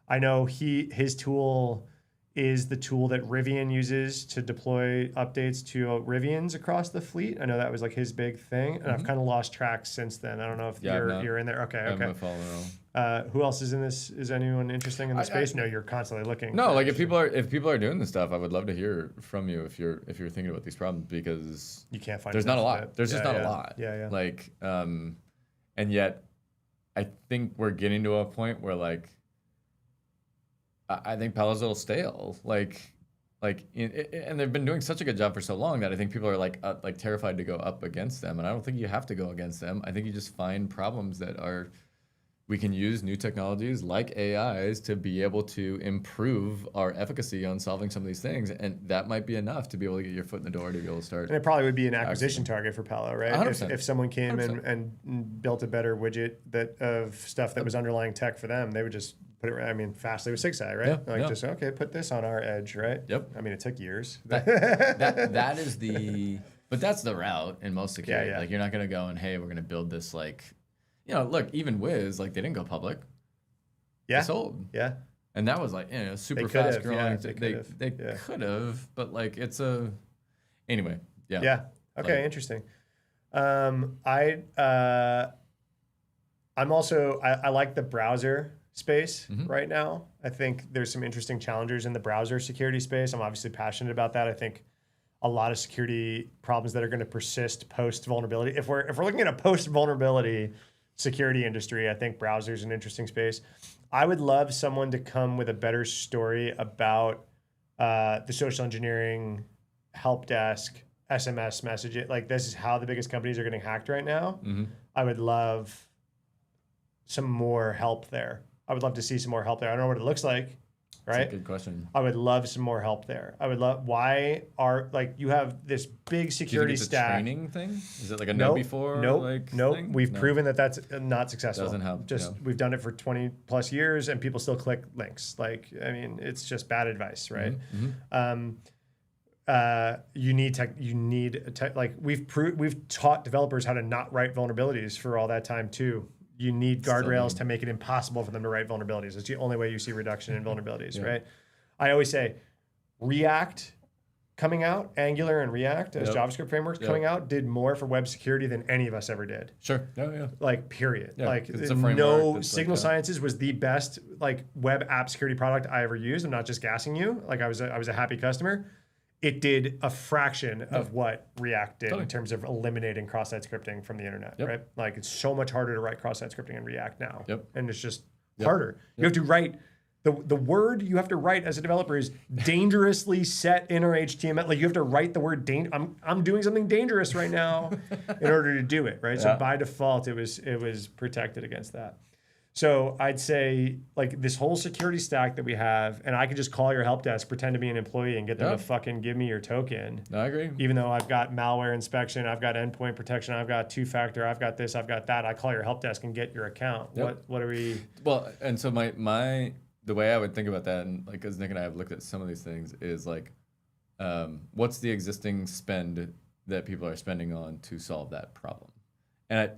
[SPEAKER 1] I know his tool is the tool that Rivian uses to deploy updates to Rivians across the fleet. I know that was like his big thing, and I've kind of lost track since then. I don't know if you're in there. Okay.
[SPEAKER 2] I'm not following.
[SPEAKER 1] Who else is in this? Is anyone interesting in the space? No, you're constantly looking.
[SPEAKER 2] No, like if people are doing this stuff, I would love to hear from you if you're thinking about these problems, because
[SPEAKER 1] you can't find.
[SPEAKER 2] There's not a lot. There's just not a lot.
[SPEAKER 1] Yeah.
[SPEAKER 2] Like, and yet, I think we're getting to a point where like, I think Palo's a little stale. And they've been doing such a good job for so long that I think people are like terrified to go up against them. And I don't think you have to go against them. I think you just find problems that we can use new technologies like AIs to be able to improve our efficacy on solving some of these things. And that might be enough to be able to get your foot in the door to be able to start.
[SPEAKER 1] And it probably would be an acquisition target for Palo, right?
[SPEAKER 2] 100%.
[SPEAKER 1] If someone came and built a better widget of stuff that was underlying tech for them, they would just put it, Fastly with SigSci, right? Just, okay, put this on our edge, right?
[SPEAKER 2] Yep.
[SPEAKER 1] It took years.
[SPEAKER 2] That is but that's the route in most security.
[SPEAKER 1] Yeah.
[SPEAKER 2] Like you're not going to go and, hey, we're going to build this look, even Wiz, like they didn't go public.
[SPEAKER 1] Yeah.
[SPEAKER 2] They sold.
[SPEAKER 1] Yeah.
[SPEAKER 2] And that was like, super fast growing.
[SPEAKER 1] Yeah,
[SPEAKER 2] they could have, but like anyway. Yeah.
[SPEAKER 1] Yeah. Okay. Interesting. I like the browser space right now. I think there's some interesting challengers in the browser security space. I'm obviously passionate about that. I think a lot of security problems that are going to persist post vulnerability. If we're looking at a post vulnerability security industry, I think browser is an interesting space. I would love someone to come with a better story about the social engineering help desk SMS messaging. Like this is how the biggest companies are getting hacked right now. I would love some more help there. I would love to see some more help there. I don't know what it looks like, right?
[SPEAKER 2] That's a good question.
[SPEAKER 1] I would love some more help there. I would love, why are, you have this big security stack.
[SPEAKER 2] A training thing? Is it like a know before?
[SPEAKER 1] Nope.
[SPEAKER 2] Thing?
[SPEAKER 1] We've proven that that's not successful.
[SPEAKER 2] Doesn't help.
[SPEAKER 1] We've done it for 20 plus years and people still click links. It's just bad advice, right? You need tech. We've taught developers how to not write vulnerabilities for all that time too. You need guardrails to make it impossible for them to write vulnerabilities. It's the only way you see reduction in vulnerabilities, right? I always say React coming out, Angular and React as JavaScript frameworks coming out did more for web security than any of us ever did.
[SPEAKER 2] Sure. Yeah.
[SPEAKER 1] Period.
[SPEAKER 2] It's a framework
[SPEAKER 1] Signal Sciences was the best web app security product I ever used. I'm not just gassing you. I was a happy customer. It did a fraction of what React did in terms of eliminating cross-site scripting from the internet, right? It's so much harder to write cross-site scripting in React now. And it's just harder. You have to write The word you have to write as a developer is dangerously set inner HTML. Like you have to write the word I'm doing something dangerous right now in order to do it, right? So by default, it was protected against that. So I'd say like this whole security stack that we have, and I could just call your help desk, pretend to be an employee, and get them to fucking give me your token.
[SPEAKER 2] I agree.
[SPEAKER 1] Even though I've got malware inspection, I've got endpoint protection, I've got two-factor, I've got this, I've got that. I call your help desk and get your account. What are we?
[SPEAKER 2] Well, and so the way I would think about that, and like as Nick and I have looked at some of these things, is like, what's the existing spend that people are spending on to solve that problem? And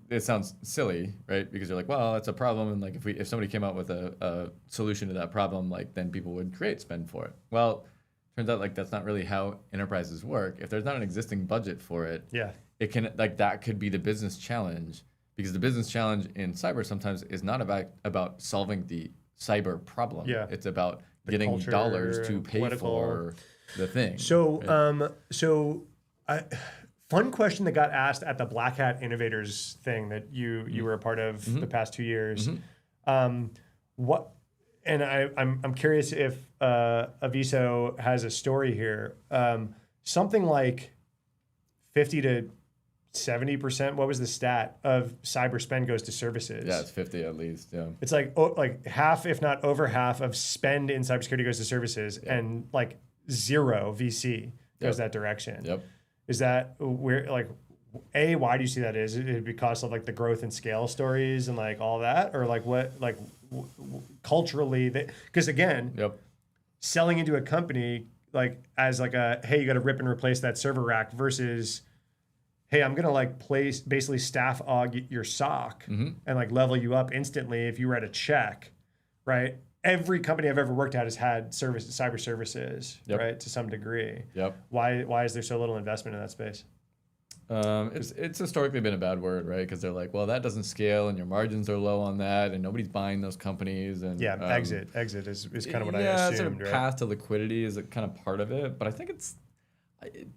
[SPEAKER 2] it sounds silly, right? Because you're like, well, that's a problem, and like if somebody came out with a solution to that problem, like then people would create spend for it. Well, turns out like that's not really how enterprises work. If there's not an existing budget for it, it can like that could be the business challenge, because the business challenge in cyber sometimes is not about solving the cyber problem. It's about getting dollars to pay for the thing.
[SPEAKER 1] So fun question that got asked at the Black Hat Innovators thing that you were a part of the past 2 years. What? And I'm curious if Aviso has a story here. Something like 50 to 70%. What was the stat of cyber spend goes to services?
[SPEAKER 2] Yeah, it's 50 at least. Yeah,
[SPEAKER 1] it's like half, if not over half, of spend in cybersecurity goes to services, and like zero VC goes that direction. Is that where like why do you see that? Is it because of like the growth and scale stories and like all that, or like what like culturally that? Because again, selling into a company like as like a hey, you got to rip and replace that server rack versus hey, I'm gonna like basically staff aug your SOC and like level you up instantly if you write a check, right? Every company I've ever worked at has had cyber services, right, to some degree. Why is there so little investment in that space?
[SPEAKER 2] It's historically been a bad word, right? Because they're like, well, that doesn't scale, and your margins are low on that, and nobody's buying those companies. And
[SPEAKER 1] exit is kind of what I assumed.
[SPEAKER 2] Sort of path to liquidity is a kind of part of it, but I think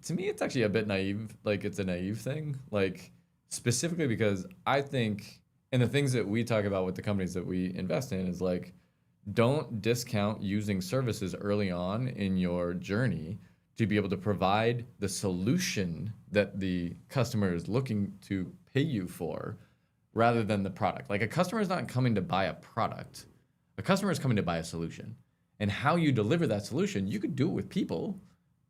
[SPEAKER 2] to me, it's actually a bit naive. Like it's a naive thing, like specifically because I think, and the things that we talk about with the companies that we invest in is like, don't discount using services early on in your journey to be able to provide the solution that the customer is looking to pay you for rather than the product. Like a customer is not coming to buy a product. A customer is coming to buy a solution. And how you deliver that solution, you could do it with people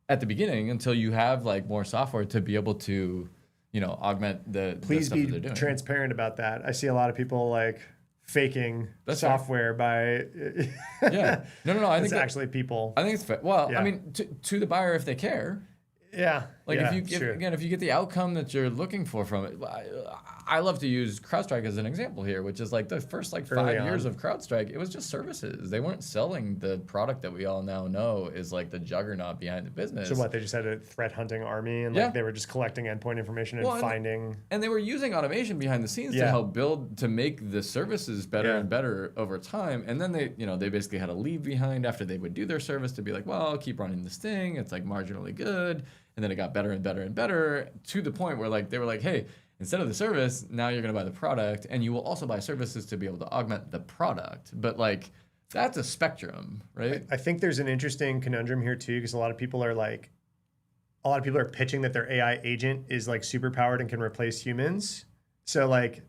[SPEAKER 2] at the beginning until you have like more software to be able to, augment the
[SPEAKER 1] Please
[SPEAKER 2] stuff that they're
[SPEAKER 1] be
[SPEAKER 2] doing.
[SPEAKER 1] Transparent about that. I see a lot of people like faking software by
[SPEAKER 2] No, I think
[SPEAKER 1] it's actually people.
[SPEAKER 2] I think it's fair. Well, I mean, to the buyer if they care. Like if you get the outcome that you're looking for from it. I love to use CrowdStrike as an example here, which is like the first like 5 years of CrowdStrike, it was just services. They weren't selling the product that we all now know is like the juggernaut behind the business.
[SPEAKER 1] So what, they just had a threat hunting army and like they were just collecting endpoint information and finding.
[SPEAKER 2] And they were using automation behind the scenes to help to make the services better and better over time. And then they basically had to leave behind after they would do their service to be like, well, I'll keep running this thing. It's like marginally good. And then it got better and better and better to the point where like they were like, hey, instead of the service, now you're going to buy the product, and you will also buy services to be able to augment the product. But like that's a spectrum, right?
[SPEAKER 1] I think there's an interesting conundrum here too, because a lot of people are pitching that their AI agent is like super powered and can replace humans. So like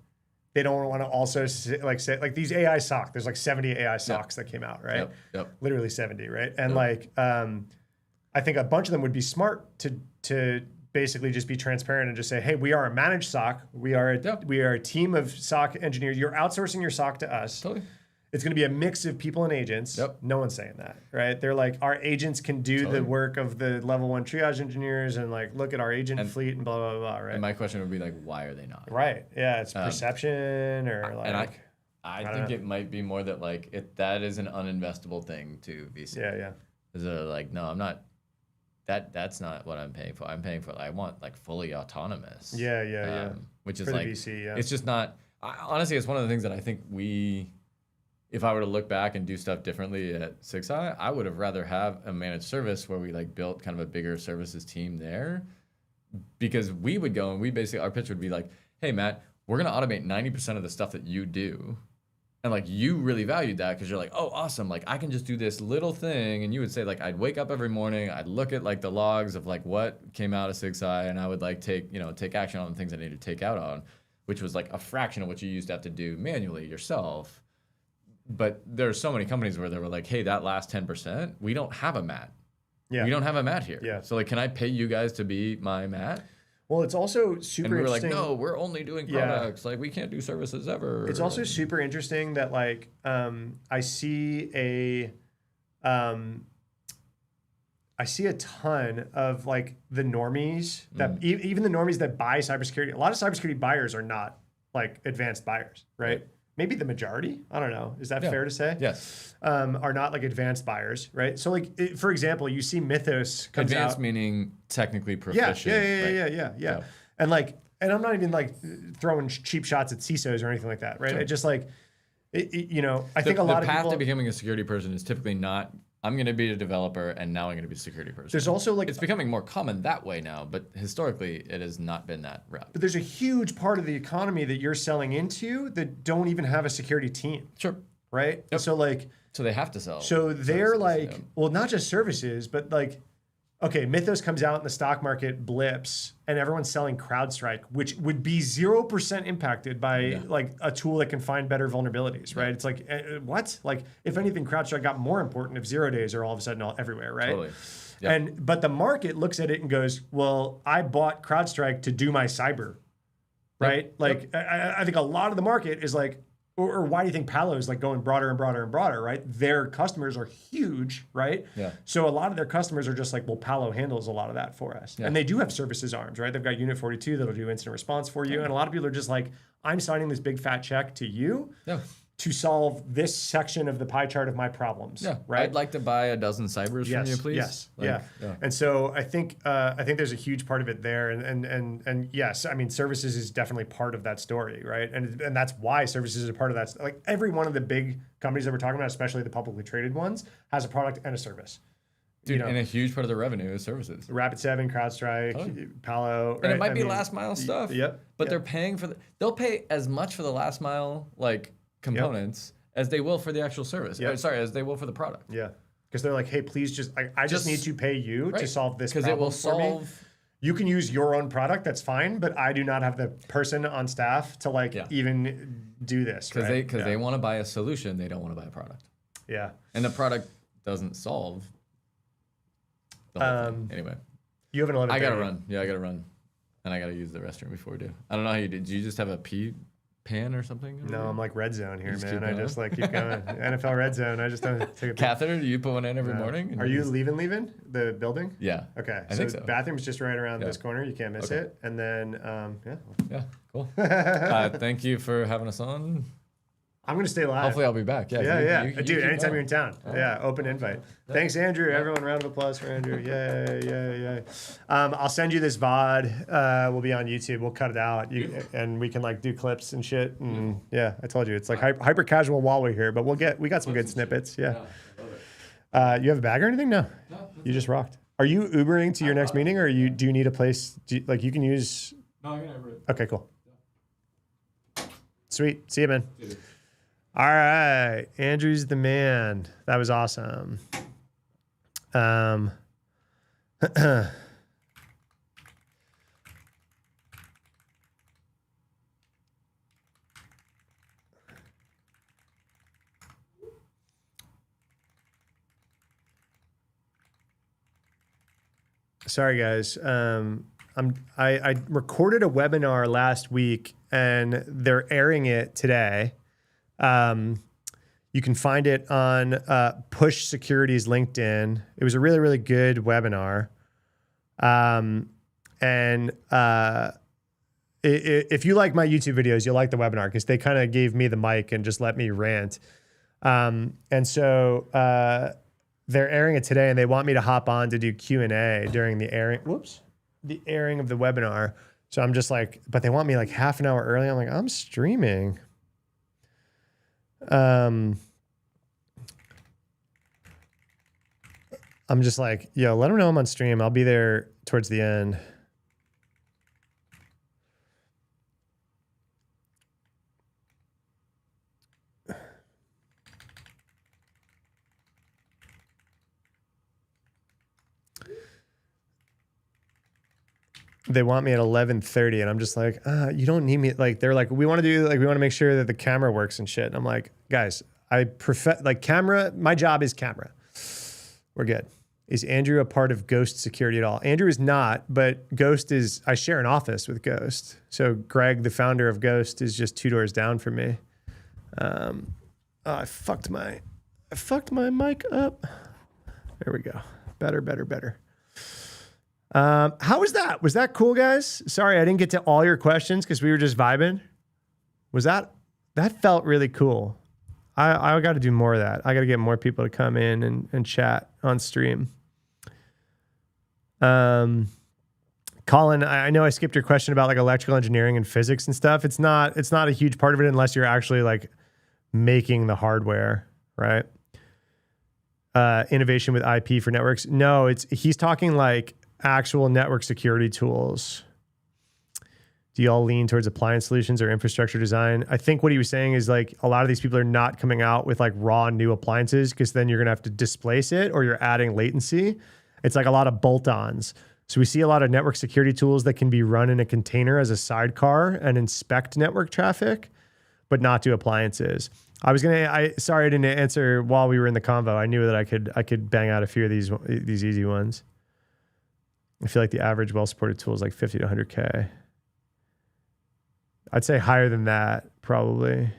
[SPEAKER 1] they don't want to also say like these AI SOC. There's like 70 AI SOCs that came out, right? Literally 70, right? And like I think a bunch of them would be smart to basically just be transparent and just say, hey, we are a managed SOC. We are a team of SOC engineers. You're outsourcing your SOC to us.
[SPEAKER 2] Totally.
[SPEAKER 1] It's going to be a mix of people and agents. No one's saying that, right? They're like, our agents can do the work of the level 1 triage engineers and like look at our agent fleet and blah, blah, blah, right?
[SPEAKER 2] And my question would be like, why are they not?
[SPEAKER 1] Right. Yeah, it's perception or like.
[SPEAKER 2] And I think it might be more that like that is an uninvestable thing to VC.
[SPEAKER 1] Yeah.
[SPEAKER 2] Is like, no, I'm not. That's not what I'm paying for. I'm paying for, I want like fully autonomous.
[SPEAKER 1] Yeah.
[SPEAKER 2] Which is
[SPEAKER 1] for
[SPEAKER 2] like,
[SPEAKER 1] the VC,
[SPEAKER 2] it's just not, honestly, it's one of the things that I think if I were to look back and do stuff differently at 6i, I would have rather have a managed service where we like built kind of a bigger services team there, because we would go and our pitch would be like, hey Matt, we're going to automate 90% of the stuff that you do. And like you really valued that because you're like, oh, awesome. Like I can just do this little thing. And you would say like, I'd wake up every morning, I'd look at like the logs of like what came out of SigSci, and I would like take action on the things I need to take out on, which was like a fraction of what you used to have to do manually yourself. But there are so many companies where they were like, hey, that last 10%, we don't have a mat.
[SPEAKER 1] Yeah.
[SPEAKER 2] We don't have a mat here.
[SPEAKER 1] Yeah.
[SPEAKER 2] So like, can I pay you guys to be my mat?
[SPEAKER 1] Well, it's also super
[SPEAKER 2] and we were
[SPEAKER 1] interesting.
[SPEAKER 2] like, no, we're only doing products. Like, we can't do services ever.
[SPEAKER 1] It's also super interesting that like I see a ton of like the normies that even the normies that buy cybersecurity. A lot of cybersecurity buyers are not like advanced buyers, right? Maybe the majority. I don't know. Is that fair to say?
[SPEAKER 2] Yes.
[SPEAKER 1] Are not like advanced buyers, right? So like, for example, you see Mythos comes
[SPEAKER 2] advanced
[SPEAKER 1] out.
[SPEAKER 2] meaning technically proficient.
[SPEAKER 1] Yeah. And like, and I'm not even like throwing cheap shots at CISOs or anything like that, right?
[SPEAKER 2] Sure.
[SPEAKER 1] It just like, I think a lot of
[SPEAKER 2] the path
[SPEAKER 1] people
[SPEAKER 2] to becoming a security person is typically not, I'm going to be a developer and now I'm going to be a security person.
[SPEAKER 1] There's also like,
[SPEAKER 2] it's becoming more common that way now, but historically it has not been that route.
[SPEAKER 1] but there's a huge part of the economy that you're selling into that don't even have a security team.
[SPEAKER 2] Sure.
[SPEAKER 1] Right.
[SPEAKER 2] Yep.
[SPEAKER 1] So like,
[SPEAKER 2] so they have to sell.
[SPEAKER 1] So they're
[SPEAKER 2] services,
[SPEAKER 1] like, well, not just services, but like, okay, Mythos comes out and the stock market blips and everyone's selling CrowdStrike, which would be 0% impacted by like a tool that can find better vulnerabilities, right? It's like, what? Like, if anything, CrowdStrike got more important if 0 days are all of a sudden all everywhere, right?
[SPEAKER 2] Totally. Yep.
[SPEAKER 1] But the market looks at it and goes, well, I bought CrowdStrike to do my cyber, right?
[SPEAKER 2] Yep.
[SPEAKER 1] Like, I think a lot of the market is like, or why do you think Palo is like going broader and broader and broader, right? Their customers are huge, right?
[SPEAKER 2] Yeah.
[SPEAKER 1] So a lot of their customers are just like, well, Palo handles a lot of that for us.
[SPEAKER 2] Yeah.
[SPEAKER 1] And they do have services arms, right? They've got Unit 42 that'll do incident response for you. And a lot of people are just like, I'm signing this big fat check to you to solve this section of the pie chart of my problems, right?
[SPEAKER 2] I'd like to buy a dozen cybers from you, please.
[SPEAKER 1] Yes,
[SPEAKER 2] like,
[SPEAKER 1] And so I think there's a huge part of it there, and yes, I mean services is definitely part of that story, right? And that's why services are part of that. Like every one of the big companies that we're talking about, especially the publicly traded ones, has a product and a service.
[SPEAKER 2] Dude, and a huge part of the revenue is services.
[SPEAKER 1] Rapid7, CrowdStrike, Palo, right?
[SPEAKER 2] And it might be last mile stuff. But they're paying for they'll pay as much for the last mile like components as they will for the actual service. Sorry, as they will for the product.
[SPEAKER 1] Yeah. Because they're like, hey, please just I just need to pay you to solve this problem.
[SPEAKER 2] Because it will
[SPEAKER 1] solve. Me. You can use your own product, that's fine, but I do not have the person on staff to like even do this.
[SPEAKER 2] Because they want to buy a solution, they don't want to buy a product.
[SPEAKER 1] Yeah.
[SPEAKER 2] And the product doesn't solve the whole thing. Anyway.
[SPEAKER 1] You have an 11.
[SPEAKER 2] I gotta run. Yeah, I gotta run. And I gotta use the restroom before we do. I don't know how you did. Did you just have a pee pan or something?
[SPEAKER 1] No, I'm like red zone here, man. I just like keep going. NFL red zone. I just don't take a
[SPEAKER 2] catheter. Do you put one in every morning?
[SPEAKER 1] Are you leaving the building?
[SPEAKER 2] Yeah.
[SPEAKER 1] Okay.
[SPEAKER 2] I think so.
[SPEAKER 1] Bathroom's just right around this corner. You can't miss it. And then
[SPEAKER 2] cool. Thank you for having us on.
[SPEAKER 1] I'm gonna stay live.
[SPEAKER 2] Hopefully I'll be back.
[SPEAKER 1] Yeah. Dude, anytime you're in town. Yeah, open invite. Thanks, Andrew. Everyone, round of applause for Andrew. Yay. I'll send you this VOD. We'll be on YouTube. We'll cut it out. And we can like do clips and shit. And I told you it's like hyper casual while we're here, but we got some good snippets. Yeah. You have a bag or anything? No. You just rocked. Are you Ubering to your next meeting, or do you need a place? You can use?
[SPEAKER 2] No, I'm gonna Uber it.
[SPEAKER 1] Okay, cool. Sweet. See you, man. All right, Andrew's the man. That was awesome. Sorry, guys. I recorded a webinar last week, and they're airing it today. You can find it on Push Security's LinkedIn. It was a really, really good webinar. If you like my YouTube videos, you'll like the webinar because they kind of gave me the mic and just let me rant. So they're airing it today, and they want me to hop on to do Q&A during the airing. The airing of the webinar. So I'm just like, but they want me like half an hour early. I'm like, I'm streaming. I'm just like, yo, let them know I'm on stream. I'll be there towards the end. they want me at 11:30, and I'm just like, you don't need me. Like, they're like, we want to make sure that the camera works and shit. And I'm like, guys, I prefer like camera. My job is camera. We're good. Is Andrew a part of Ghost security at all? Andrew is not, but Ghost is, I share an office with Ghost. So Greg, the founder of Ghost, is just 2 doors down from me. I fucked my mic up. There we go. Better. How was that? Was that cool, guys? Sorry, I didn't get to all your questions because we were just vibing. That felt really cool. I got to do more of that. I got to get more people to come in and chat on stream. Colin, I know I skipped your question about like electrical engineering and physics and stuff. It's not a huge part of it unless you're actually like making the hardware, right? Innovation with IP for networks. No, he's talking like actual network security tools. Do y'all lean towards appliance solutions or infrastructure design? I think what he was saying is like a lot of these people are not coming out with like raw new appliances because then you're going to have to displace it or you're adding latency. It's like a lot of bolt-ons. So we see a lot of network security tools that can be run in a container as a sidecar and inspect network traffic, but not do appliances. Sorry I didn't answer while we were in the convo. I knew that I could bang out a few of these easy ones. I feel like the average well-supported tool is like 50 to 100K. I'd say higher than that, probably.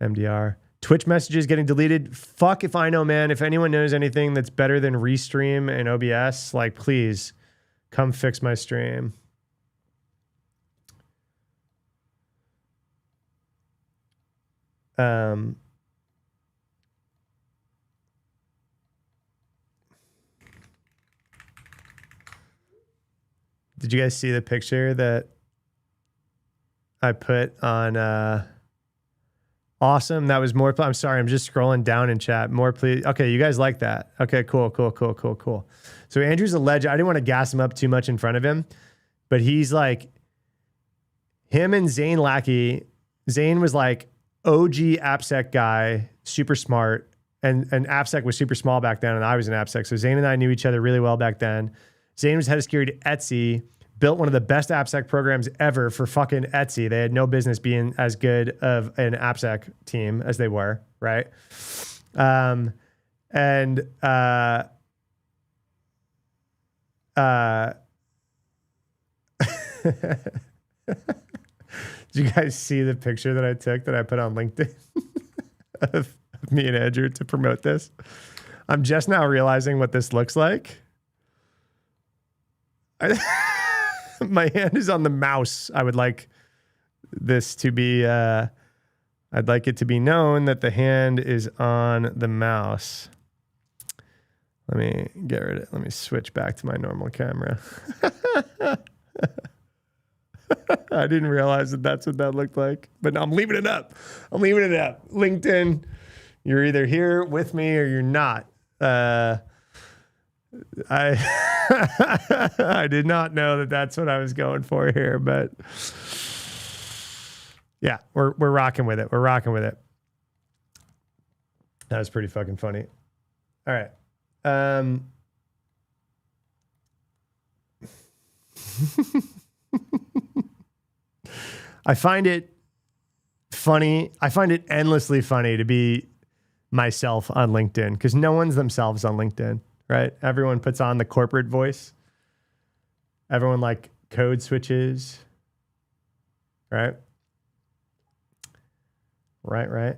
[SPEAKER 1] MDR. Twitch messages getting deleted. Fuck if I know, man. If anyone knows anything that's better than Restream and OBS, like, please come fix my stream. Did you guys see the picture that I put on awesome? That was more. I'm sorry, I'm just scrolling down in chat. More, please. Okay, you guys like that? Okay, cool. So Andrew's a legend. I didn't want to gas him up too much in front of him, but he's like him and Zane Lackey. Zane was like OG appsec guy, super smart, and appsec was super small back then, and I was an appsec. So Zane and I knew each other really well back then. Zane was head of security at Etsy, built one of the best appsec programs ever for fucking Etsy. They had no business being as good of an appsec team as they were, right? Did you guys see the picture that I took that I put on LinkedIn of me and Andrew to promote this? I'm just now realizing what this looks like. My hand is on the mouse. I would like this to be, I'd like it to be known that the hand is on the mouse. Let me get rid of it. Let me switch back to my normal camera. I didn't realize that that's what that looked like, but I'm leaving it up. LinkedIn, you're either here with me or you're not. I did not know that that's what I was going for here, but yeah, we're rocking with it. That was pretty fucking funny. All right. I find it funny. I find it endlessly funny to be myself on LinkedIn because no one's themselves on LinkedIn. Right? Everyone puts on the corporate voice. Everyone like code switches. Right? Right.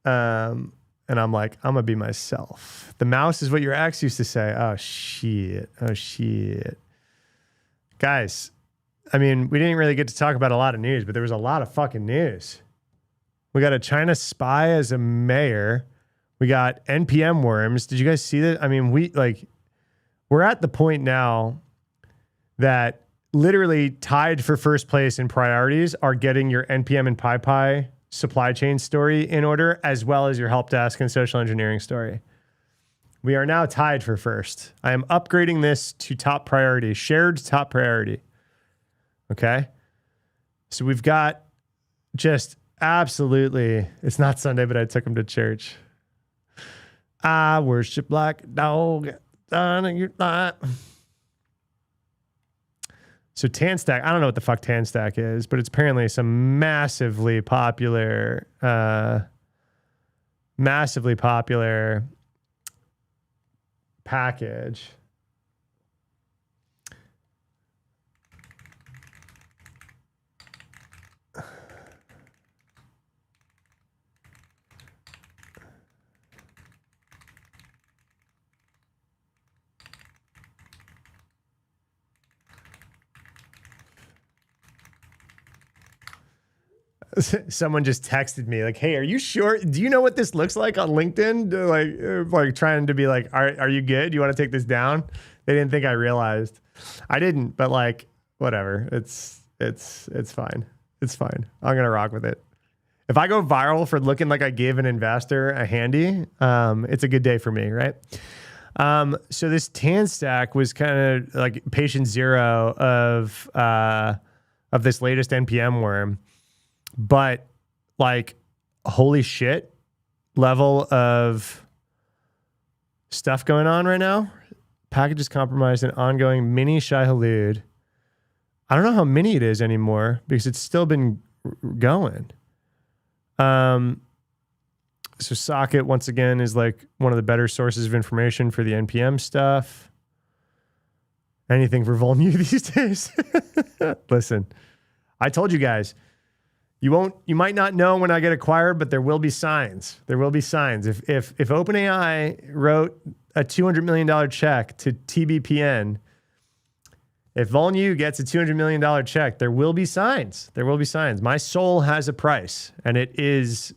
[SPEAKER 1] And I'm like, I'm gonna be myself. The mouse is what your ex used to say. Oh shit. Guys, I mean, we didn't really get to talk about a lot of news, but there was a lot of fucking news. We got a China spy as a mayor. We got NPM worms. Did you guys see that? I mean, we're at the point now that literally tied for first place in priorities are getting your NPM and PyPy supply chain story in order, as well as your help desk and social engineering story. We are now tied for first. I am upgrading this to top priority, shared top priority. Okay. So we've got just absolutely, it's not Sunday, but I took him to church. I worship like a dog. So TanStack, I don't know what the fuck TanStack is, but it's apparently some massively popular package. Someone just texted me like, "Hey, are you sure? Do you know what this looks like on LinkedIn?" Like trying to be like, "Are you good? Do you want to take this down?" They didn't think I realized. I didn't, but like, whatever. It's fine. It's fine. I'm gonna rock with it. If I go viral for looking like I gave an investor a handy, it's a good day for me, right? So this TanStack was kind of like patient zero of this latest NPM worm. But like, holy shit level of stuff going on right now. Package is compromised and ongoing mini Shai Halud. I don't know how mini it is anymore because it's still been going. So Socket, once again, is like one of the better sources of information for the NPM stuff. Anything for Volnew these days. Listen, I told you guys, you might not know when I get acquired, but there will be signs. There will be signs. If OpenAI wrote a $200 million check to TBPN, if Volnew gets a $200 million check, there will be signs. There will be signs. My soul has a price, and it is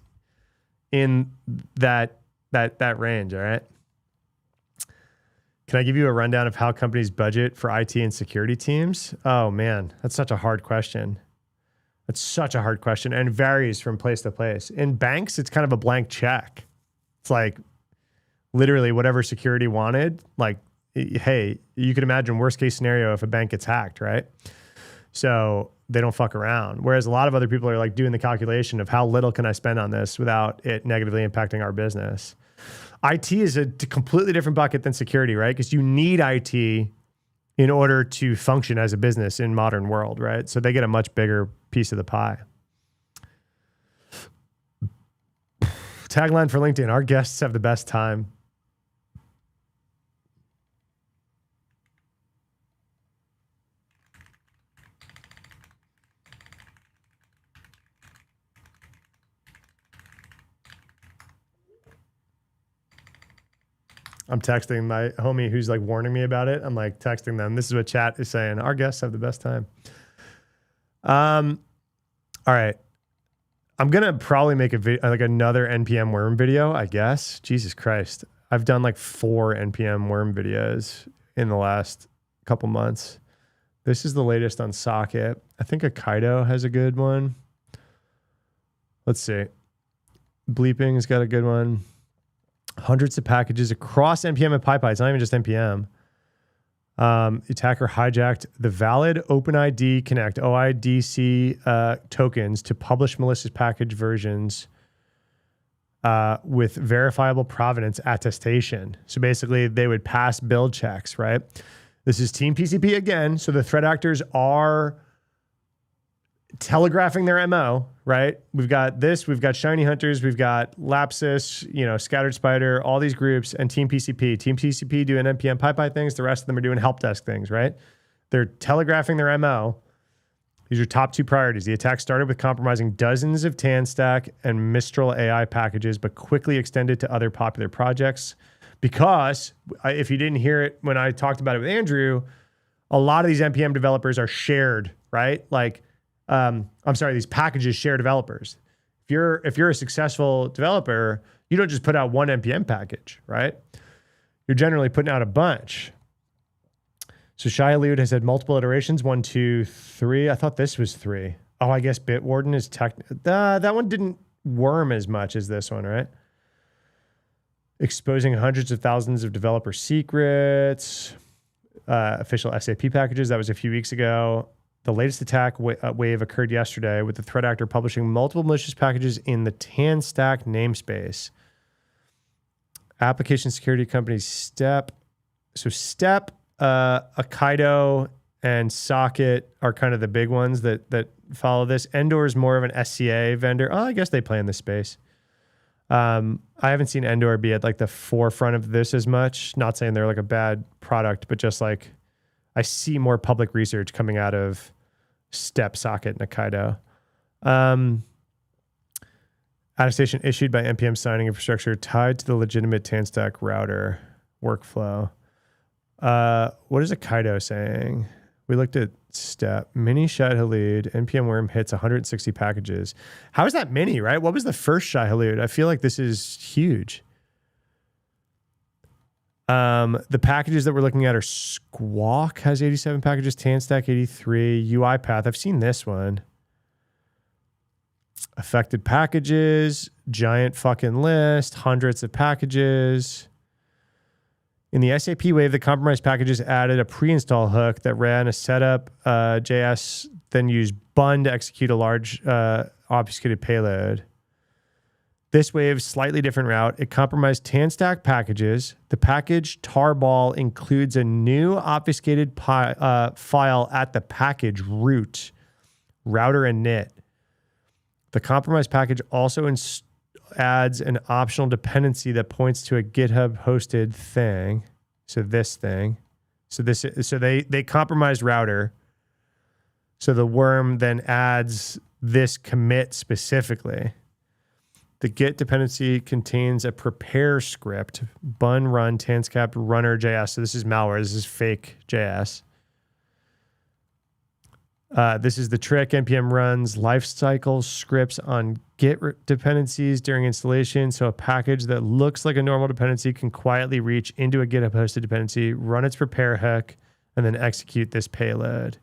[SPEAKER 1] in that range, all right? Can I give you a rundown of how companies budget for IT and security teams? Oh, man, that's such a hard question. That's such a hard question and varies from place to place. In banks, it's kind of a blank check. It's like literally whatever security wanted. Like, hey, you could imagine worst case scenario if a bank gets hacked, right? So they don't fuck around. Whereas a lot of other people are like doing the calculation of how little can I spend on this without it negatively impacting our business. IT is a completely different bucket than security, right? Because you need IT in order to function as a business in modern world, right? So they get a much bigger piece of the pie. Tagline for LinkedIn: our guests have the best time. I'm texting my homie who's like warning me about it. I'm like texting them. This is what chat is saying. Our guests have the best time. All right. I'm going to probably make another NPM worm video, I guess. Jesus Christ. I've done like 4 NPM worm videos in the last couple months. This is the latest on Socket. I think Akaido has a good one. Let's see. Bleeping's got a good one. Hundreds of packages across NPM and PyPy. It's not even just NPM. Attacker hijacked the valid OpenID Connect OIDC tokens to publish malicious package versions with verifiable provenance attestation. So basically, they would pass build checks, right? This is Team PCP again. So the threat actors are telegraphing their MO, right? We've got this, we've got Shiny Hunters, we've got Lapsus, Scattered Spider, all these groups, and Team PCP. Team PCP doing NPM PyPy things, the rest of them are doing help desk things, right? They're telegraphing their MO. These are top 2 priorities. The attack started with compromising dozens of TanStack and Mistral AI packages, but quickly extended to other popular projects. Because, if you didn't hear it when I talked about it with Andrew, a lot of these NPM developers are shared, right? Like, these packages share developers. If you're a successful developer, you don't just put out one NPM package, right? You're generally putting out a bunch. So Shai Halud has had multiple iterations, 1, 2, 3. I thought this was 3. Oh, I guess Bitwarden is that one didn't worm as much as this one, right? Exposing hundreds of thousands of developer secrets, official SAP packages. That was a few weeks ago. The latest attack wave occurred yesterday with the threat actor publishing multiple malicious packages in the TanStack namespace. Application security company Step. So Step, Akaido, and Socket are kind of the big ones that follow this. Endor is more of an SCA vendor. Oh, I guess they play in this space. I haven't seen Endor be at like the forefront of this as much. Not saying they're like a bad product, but just like I see more public research coming out of Step, Socket, and Akaido. Attestation issued by NPM signing infrastructure tied to the legitimate TANstack router workflow. What is Akaido saying? We looked at Step. Mini Shai Halud. NPM worm hits 160 packages. How is that mini, right? What was the first Shai Halud? I feel like this is huge. The packages that we're looking at are Squawk has 87 packages, TANstack 83, UiPath. I've seen this one. Affected packages, giant fucking list, hundreds of packages. In the SAP wave, the compromised packages added a pre-install hook that ran a setup JS, then used bun to execute a large obfuscated payload. This wave, slightly different route. It compromised TANstack packages. The package tarball includes a new obfuscated file at the package root, router and init. The compromised package also adds an optional dependency that points to a GitHub hosted thing. So this thing. So they compromised router. So the worm then adds this commit specifically. The Git dependency contains a prepare script, bun run tanscapt runner JS. So this is malware. This is fake JS. This is the trick. NPM runs lifecycle scripts on Git dependencies during installation. So a package that looks like a normal dependency can quietly reach into a GitHub hosted dependency, run its prepare hook, and then execute this payload.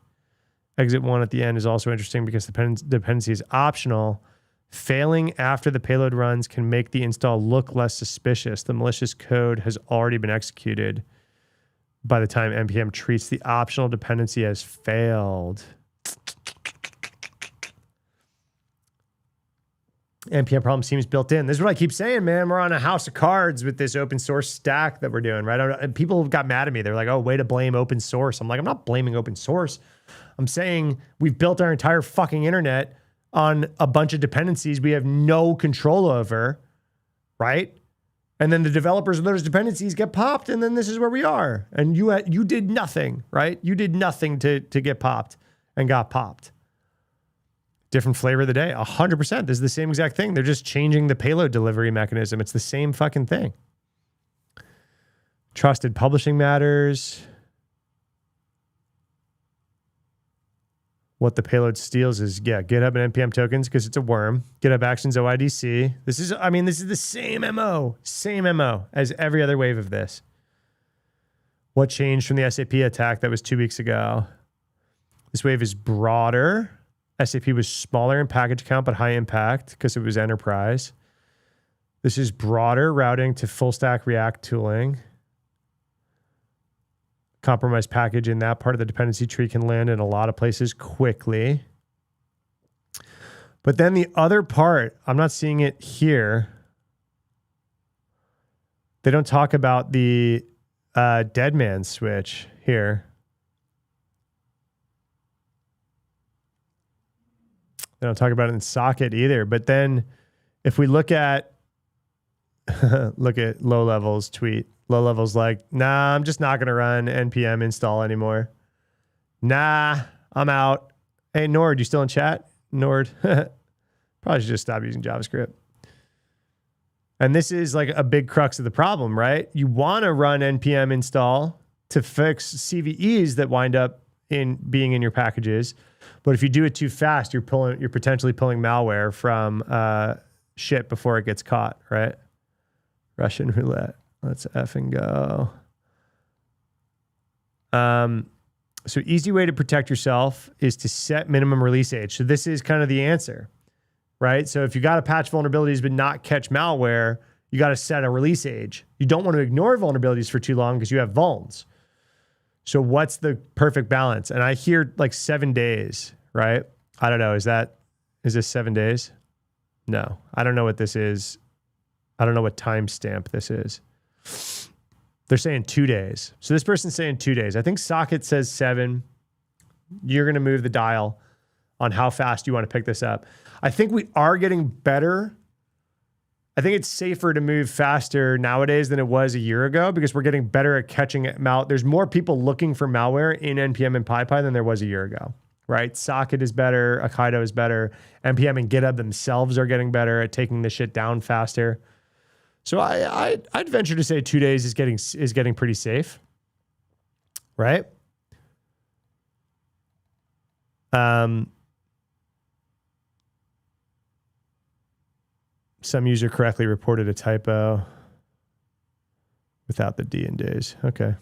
[SPEAKER 1] Exit 1 at the end is also interesting because the dependency is optional. Failing after the payload runs can make the install look less suspicious. The malicious code has already been executed by the time NPM treats the optional dependency as failed. NPM problem seems built in. This is what I keep saying, man. We're on a house of cards with this open source stack that we're doing, right? And people got mad at me. They're like, oh, way to blame open source. I'm like, I'm not blaming open source. I'm saying we've built our entire fucking internet on a bunch of dependencies we have no control over, right? And then the developers of those dependencies get popped, and then this is where we are. And you did nothing, right? You did nothing to get popped and got popped. Different flavor of the day, 100%. This is the same exact thing. They're just changing the payload delivery mechanism. It's the same fucking thing. Trusted publishing matters. What the payload steals is, GitHub and NPM tokens because it's a worm. GitHub Actions OIDC. This is the same MO as every other wave of this. What changed from the SAP attack that was 2 weeks ago? This wave is broader. SAP was smaller in package count, but high impact because it was enterprise. This is broader routing to full stack React tooling. Compromised package in that part of the dependency tree can land in a lot of places quickly. But then the other part, I'm not seeing it here. They don't talk about the dead man switch here. They don't talk about it in Socket either. But then if we look at low levels tweet, low levels like, nah, I'm just not going to run npm install anymore. Nah, I'm out. Hey, Nord, you still in chat? Nord, probably should just stop using JavaScript. And this is like a big crux of the problem, right? You want to run npm install to fix CVEs that wind up being in your packages. But if you do it too fast, you're potentially pulling malware from shit before it gets caught, right? Russian roulette. Let's effing go. So easy way to protect yourself is to set minimum release age. So this is kind of the answer, right? So if you got to patch vulnerabilities but not catch malware, you got to set a release age. You don't want to ignore vulnerabilities for too long because you have vulns. So what's the perfect balance? And I hear like 7 days, right? I don't know. Is this 7 days? No, I don't know what this is. I don't know what timestamp this is. They're saying 2 days. So this person's saying 2 days. I think Socket says 7. You're going to move the dial on how fast you want to pick this up. I think we are getting better. I think it's safer to move faster nowadays than it was a year ago because we're getting better at catching it. There's more people looking for malware in NPM and PyPy than there was a year ago, right? Socket is better. Akaido is better. NPM and GitHub themselves are getting better at taking the shit down faster. So I'd venture to say 2 days is getting pretty safe, right? Some user correctly reported a typo without the D in days. Okay.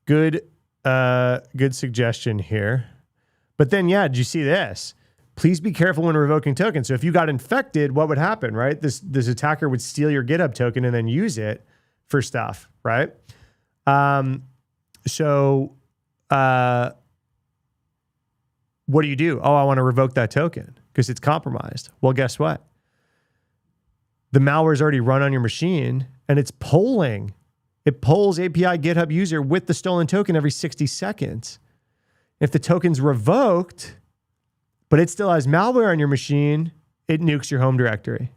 [SPEAKER 1] Good suggestion here. But then, yeah, did you see this? Please be careful when revoking tokens. So if you got infected, what would happen, right? This attacker would steal your GitHub token and then use it for stuff, right? What do? Oh, I want to revoke that token because it's compromised. Well, guess what? The malware's already run on your machine and it's polling. It polls API GitHub user with the stolen token every 60 seconds. If the token's revoked, but it still has malware on your machine, it nukes your home directory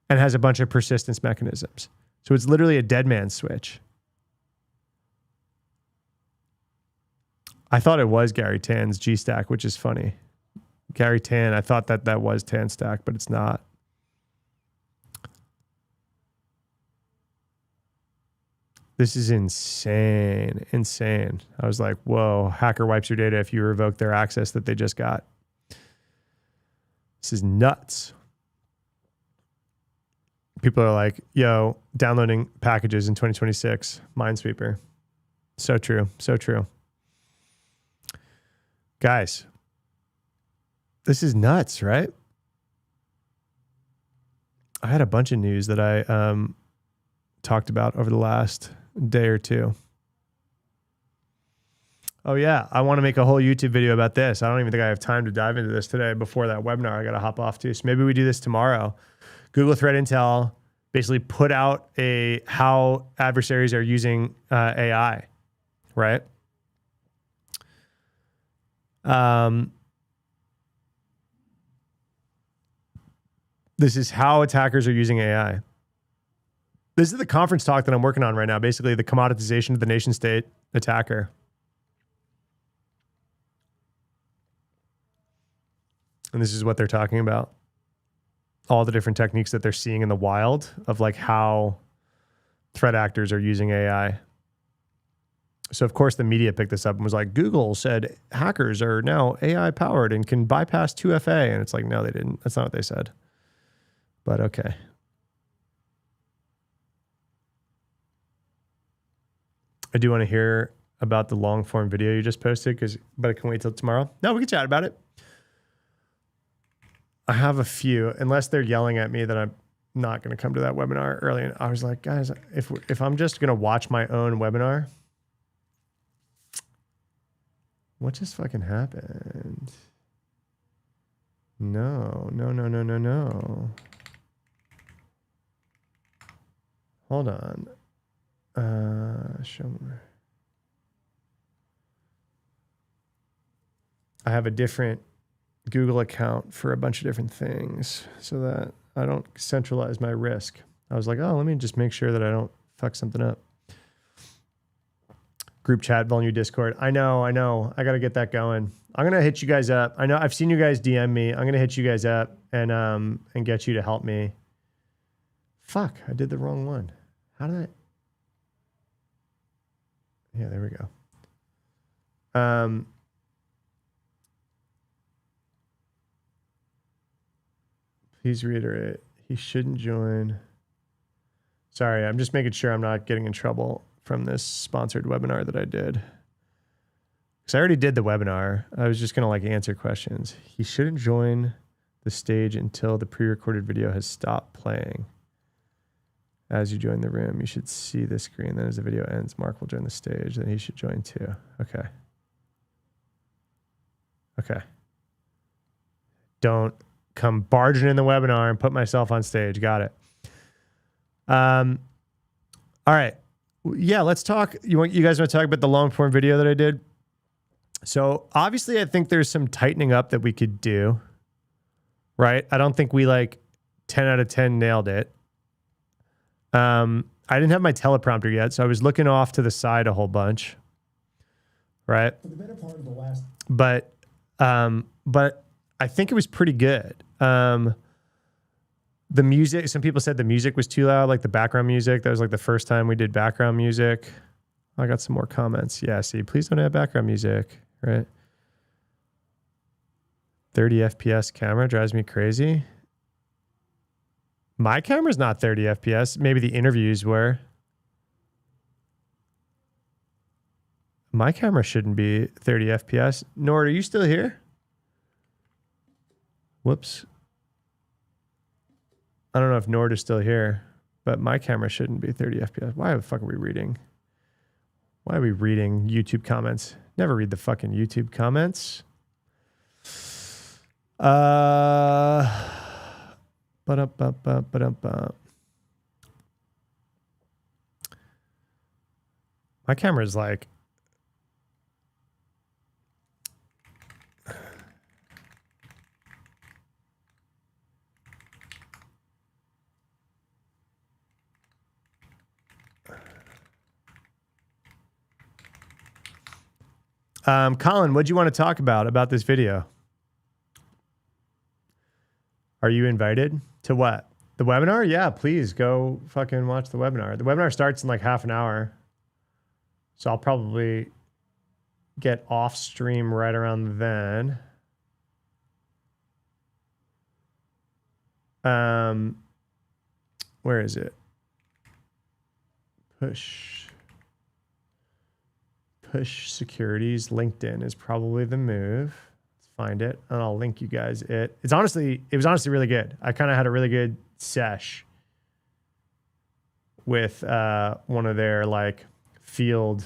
[SPEAKER 1] and has a bunch of persistence mechanisms. So it's literally a dead man switch. I thought it was Gary Tan's G-Stack, which is funny. Gary Tan, I thought that was Tan Stack, but it's not. This is insane. I was like, whoa, hacker wipes your data if you revoke their access that they just got. This is nuts. People are like, yo, downloading packages in 2026, Minesweeper. So true. Guys, this is nuts, right? I had a bunch of news that I talked about over the last day or two. Oh yeah, I want to make a whole YouTube video about this. I don't even think I have time to dive into this today before that webinar I got to hop off to. So maybe we do this tomorrow. Google Threat Intel basically put out how adversaries are using AI, right? This is how attackers are using AI. This is the conference talk that I'm working on right now. Basically, the commoditization of the nation state attacker. And this is what they're talking about. All the different techniques that they're seeing in the wild of like how threat actors are using AI. So of course the media picked this up and was like, Google said hackers are now AI powered and can bypass 2FA. And it's like, no, they didn't. That's not what they said. But okay. I do want to hear about the long form video you just posted, but I can wait till tomorrow. No, we can chat about it. I have a few, unless they're yelling at me that I'm not going to come to that webinar early. And I was like, guys, if I'm just going to watch my own webinar, what just fucking happened? No. Hold on. Show me. I have a different Google account for a bunch of different things so that I don't centralize my risk. I was like, oh, let me just make sure that I don't fuck something up. Group chat, Vol new Discord. I know. I got to get that going. I'm going to hit you guys up. I know I've seen you guys DM me. I'm going to hit you guys up and get you to help me. Fuck, I did the wrong one. How did I? Yeah, there we go. Please reiterate. He shouldn't join. Sorry, I'm just making sure I'm not getting in trouble from this sponsored webinar that I did. Because I already did the webinar. I was just going to like answer questions. He shouldn't join the stage until the pre-recorded video has stopped playing. As you join the room, you should see this screen. Then as the video ends, Mark will join the stage. Then he should join too. Okay. Don't come barging in the webinar and put myself on stage. Got it. All right. Yeah, let's talk. You guys want to talk about the long form video that I did? So obviously I think there's some tightening up that we could do, right? I don't think we like 10 out of 10 nailed it. I didn't have my teleprompter yet, so I was looking off to the side a whole bunch, right?
[SPEAKER 4] For the better part of the last.
[SPEAKER 1] But I think it was pretty good. The music, some people said the music was too loud, like the background music. That was like the first time we did background music. I got some more comments. Yeah, see, please don't have background music, right? 30 FPS camera drives me crazy. My camera's not 30 FPS. Maybe the interviews were. My camera shouldn't be 30 FPS. Nord, are you still here? Whoops. I don't know if Nord is still here, but my camera shouldn't be 30 FPS. Why the fuck are we reading? Why are we reading YouTube comments? Never read the fucking YouTube comments. My camera is like, Colin, what do you want to talk about this video? Are you invited to what? The webinar? Yeah, please go fucking watch the webinar. The webinar starts in like half an hour. So I'll probably get off stream right around then. Where is it? Push securities. LinkedIn is probably the move. Let's find it and I'll link you guys it. It was honestly really good. I kind of had a really good sesh with one of their like field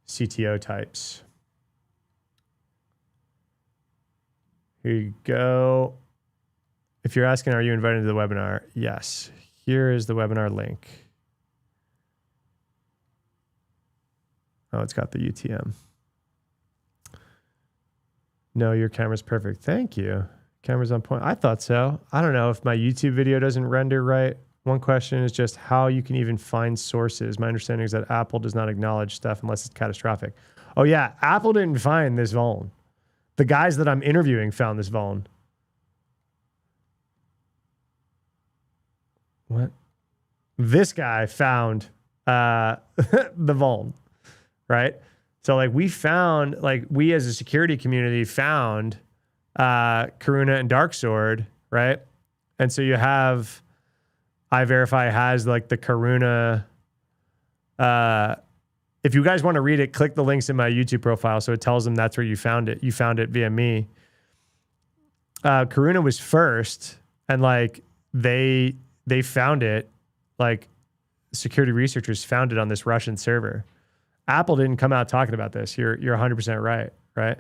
[SPEAKER 1] CTO types. Here you go. If you're asking, are you invited to the webinar? Yes. Here is the webinar link. Oh, it's got the UTM. No, your camera's perfect. Thank you. Camera's on point. I thought so. I don't know if my YouTube video doesn't render right. One question is just how you can even find sources. My understanding is that Apple does not acknowledge stuff unless it's catastrophic. Oh yeah, Apple didn't find this vuln. The guys that I'm interviewing found this vuln. What? This guy found the vuln. Right? So like we as a security community found Karuna and Darksword, right? And so you have iVerify has like the Karuna. If you guys want to read it, click the links in my YouTube profile. So it tells them that's where you found it. You found it via me. Karuna was first and like they found it, like security researchers found it on this Russian server. Apple didn't come out talking about this. You're 100% right?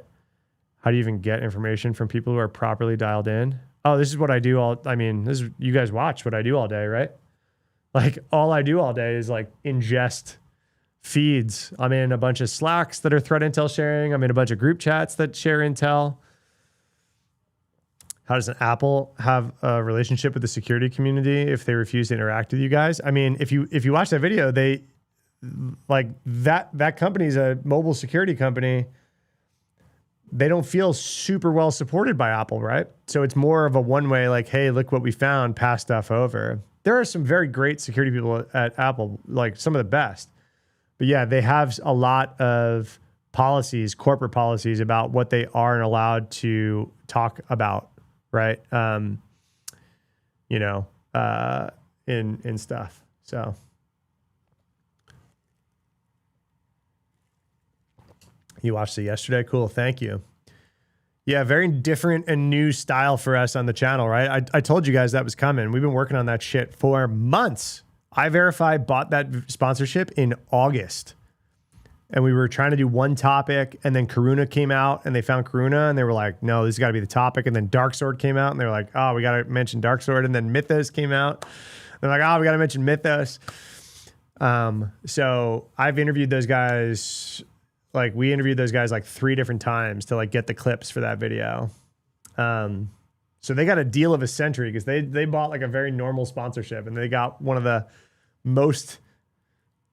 [SPEAKER 1] How do you even get information from people who are properly dialed in? Oh, this is what I do you guys watch what I do all day, right? Like all I do all day is like ingest feeds. I'm in a bunch of Slacks that are threat intel sharing. I'm in a bunch of group chats that share intel. How does an Apple have a relationship with the security community if they refuse to interact with you guys? I mean, if you watch that video, they like that company's a mobile security company. They don't feel super well supported by Apple, right? So it's more of a one-way, like, hey, look what we found, pass stuff over. There are some very great security people at Apple, like some of the best. But yeah, they have a lot of policies, corporate policies about what they aren't allowed to talk about, right? In stuff. So you watched it yesterday? Cool. Thank you. Yeah, very different and new style for us on the channel, right? I told you guys that was coming. We've been working on that shit for months. iVerify bought that sponsorship in August. And we were trying to do one topic, and then Karuna came out, and they found Karuna, and they were like, no, this has got to be the topic. And then Darksword came out, and they were like, oh, we got to mention Darksword. And then Mythos came out. They're like, oh, we got to mention Mythos. So I've interviewed those guys. Like we interviewed those guys like 3 different times to like get the clips for that video. So they got a deal of a century because they bought like a very normal sponsorship and they got one of the most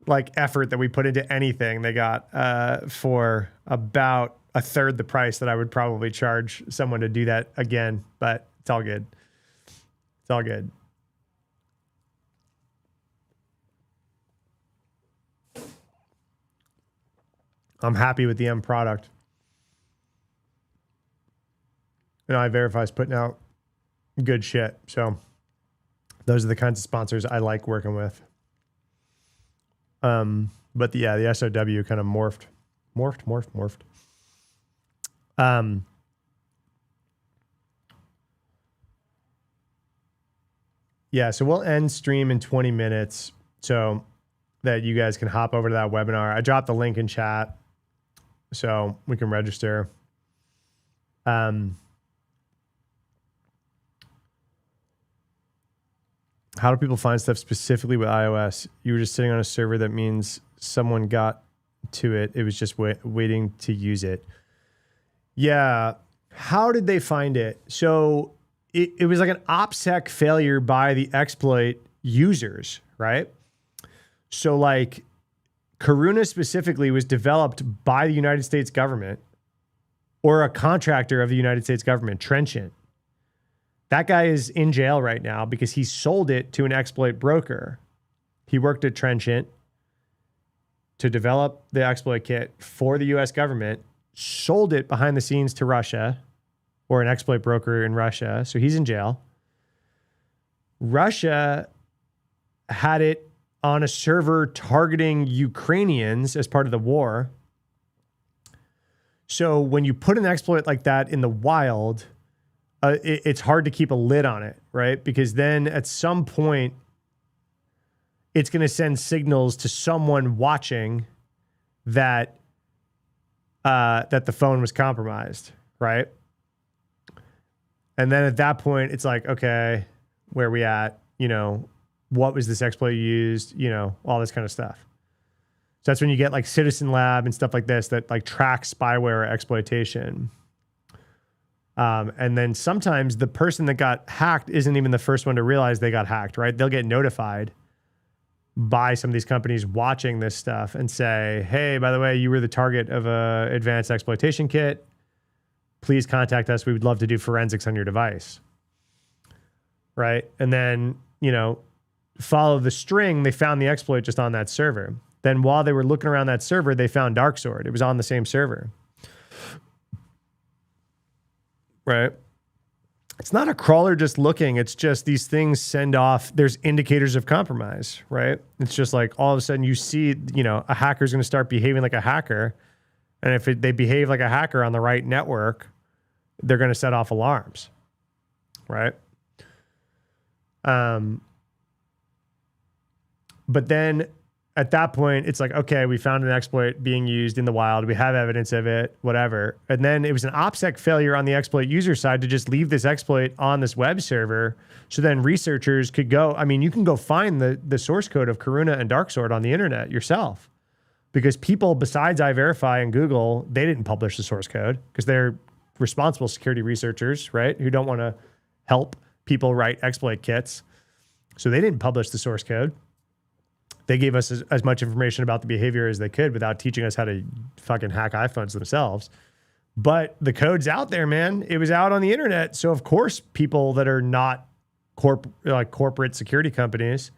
[SPEAKER 1] like effort that we put into anything. They got for about a third the price that I would probably charge someone to do that again, but it's all good. It's all good. I'm happy with the end product. iVerify is putting out good shit. So those are the kinds of sponsors I like working with. But the SOW kind of morphed. Yeah, so we'll end stream in 20 minutes so that you guys can hop over to that webinar. I dropped the link in chat so we can register. How do people find stuff specifically with iOS? You were just sitting on a server. That means someone got to it. It was just waiting to use it. Yeah. How did they find it? So it was like an appsec failure by the exploit users, right? So like Karuna specifically was developed by the United States government or a contractor of the United States government, Trenchant. That guy is in jail right now because he sold it to an exploit broker. He worked at Trenchant to develop the exploit kit for the US government, sold it behind the scenes to Russia or an exploit broker in Russia. So he's in jail. Russia had it on a server targeting Ukrainians as part of the war. So when you put an exploit like that in the wild, it's hard to keep a lid on it, right? Because then at some point, it's going to send signals to someone watching that that the phone was compromised, right? And then at that point, it's like, okay, where are we at? You know, what was this exploit used? You know, all this kind of stuff. So that's when you get like Citizen Lab and stuff like this that like tracks spyware exploitation. And then sometimes the person that got hacked isn't even the first one to realize they got hacked, right? They'll get notified by some of these companies watching this stuff and say, hey, by the way, you were the target of a advanced exploitation kit. Please contact us. We would love to do forensics on your device. Right? And then, you know, follow the string. They found the exploit just on that server. Then while they were looking around that server, they found Darksword. It was on the same server. Right? It's not a crawler just looking. It's just these things send off. There's indicators of compromise, right? It's just like all of a sudden you see, you know, a hacker's going to start behaving like a hacker. And if they behave like a hacker on the right network, they're going to set off alarms, right? But then at that point, it's like, okay, we found an exploit being used in the wild. We have evidence of it, whatever. And then it was an OPSEC failure on the exploit user side to just leave this exploit on this web server. So then researchers could go, I mean, you can go find the source code of Karuna and Darksword on the internet yourself. Because people besides iVerify and Google, they didn't publish the source code because they're responsible security researchers, right? Who don't want to help people write exploit kits. So they didn't publish the source code. They gave us as much information about the behavior as they could without teaching us how to fucking hack iPhones themselves. But the code's out there, man. It was out on the internet. So of course, people that are not corporate security companies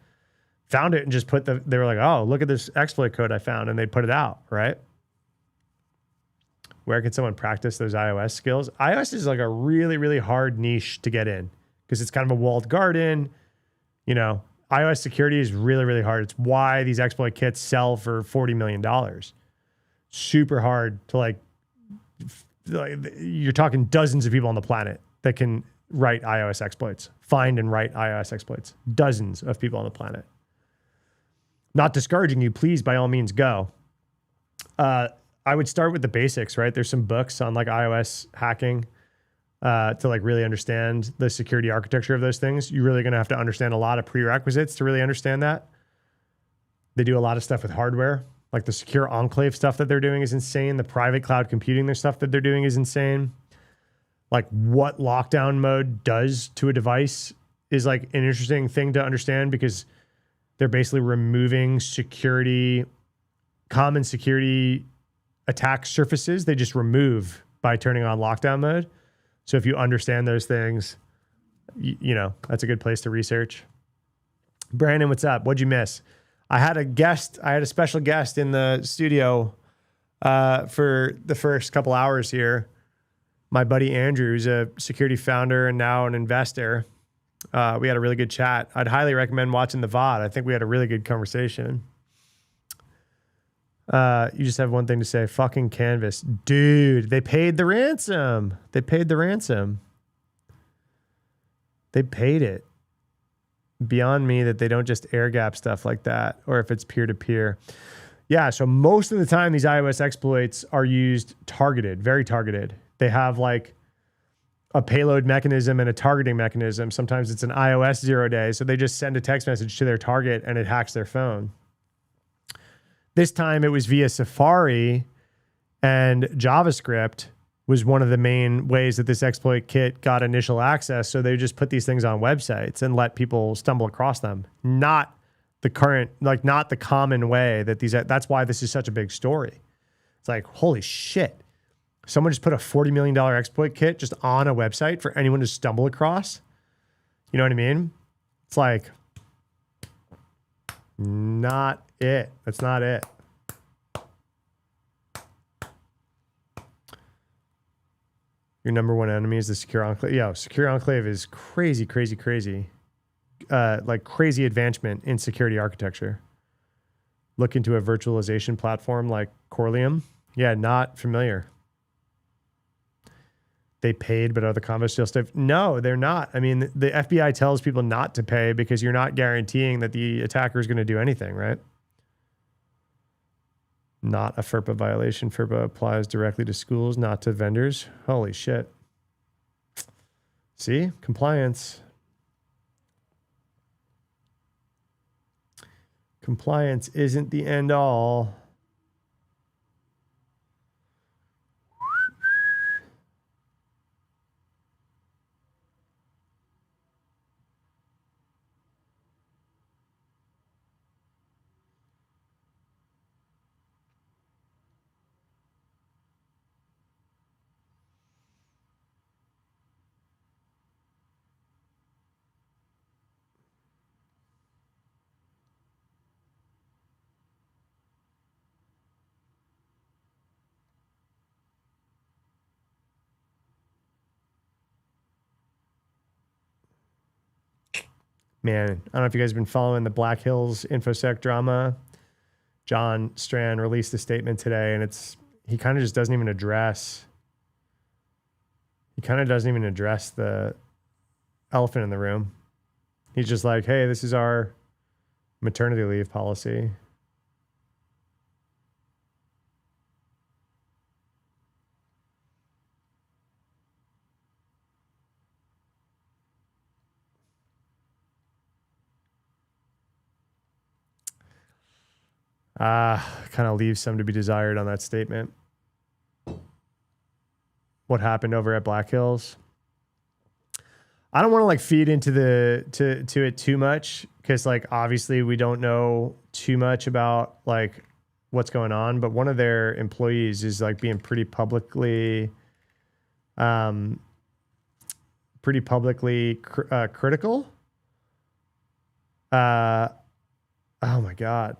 [SPEAKER 1] found it and just they were like, oh, look at this exploit code I found. And they put it out, right? Where can someone practice those iOS skills? iOS is like a really, really hard niche to get in because it's kind of a walled garden. You know, iOS security is really, really hard. It's why these exploit kits sell for $40 million. Super hard to like you're talking dozens of people on the planet that can write iOS exploits, find and write iOS exploits. Dozens of people on the planet. Not discouraging you, please, by all means, go. I would start with the basics, right? There's some books on like iOS hacking to like really understand the security architecture of those things. You're really going to have to understand a lot of prerequisites to really understand that.
[SPEAKER 4] They do a lot of stuff with hardware. Like the secure enclave stuff that they're doing is insane. The private cloud computing, their stuff that they're doing is insane. Like what lockdown mode does to a device is like an interesting thing to understand, because they're basically removing common security attack surfaces. They just remove by turning on lockdown mode. So if you understand those things, you know, that's a good place to research. Brandon, what's up? What'd you miss? I had a special guest in the studio for the first couple hours here. My buddy Andrew, who's a security founder and now an investor. We had a really good chat. I'd highly recommend watching the VOD. I think we had a really good conversation. You just have one thing to say. Fucking Canvas. Dude, they paid the ransom. They paid it. Beyond me that they don't just air gap stuff like that, or if it's peer-to-peer. Yeah, so most of the time these iOS exploits are used targeted, very targeted. They have like a payload mechanism and a targeting mechanism. Sometimes it's an iOS 0-day, so they just send a text message to their target and it hacks their phone. This time it was via Safari, and JavaScript was one of the main ways that this exploit kit got initial access. So they just put these things on websites and let people stumble across them. Not the common way that that's why this is such a big story. It's like, holy shit. Someone just put a $40 million exploit kit just on a website for anyone to stumble across. You know what I mean? It's like, not it. That's not it. Your number one enemy is the secure enclave. Yeah, secure enclave is crazy, crazy, crazy. Like crazy advancement in security architecture. Look into a virtualization platform like Corlium. Yeah, not familiar. They paid, but are the combos still stiff? No, they're not. I mean, the FBI tells people not to pay because you're not guaranteeing that the attacker is going to do anything, right? Not a FERPA violation. FERPA applies directly to schools, not to vendors. Holy shit. See? Compliance. Compliance isn't the end all. Man, I don't know if you guys have been following the Black Hills infosec drama. John Strand released a statement today, and he kind of just doesn't even address the elephant in the room. He's just like, hey, this is our maternity leave policy. Kind of leaves some to be desired on that statement. What happened over at Black Hills? I don't want to like feed into to it too much, because like obviously we don't know too much about like what's going on, but one of their employees is like being pretty publicly critical. Oh my God.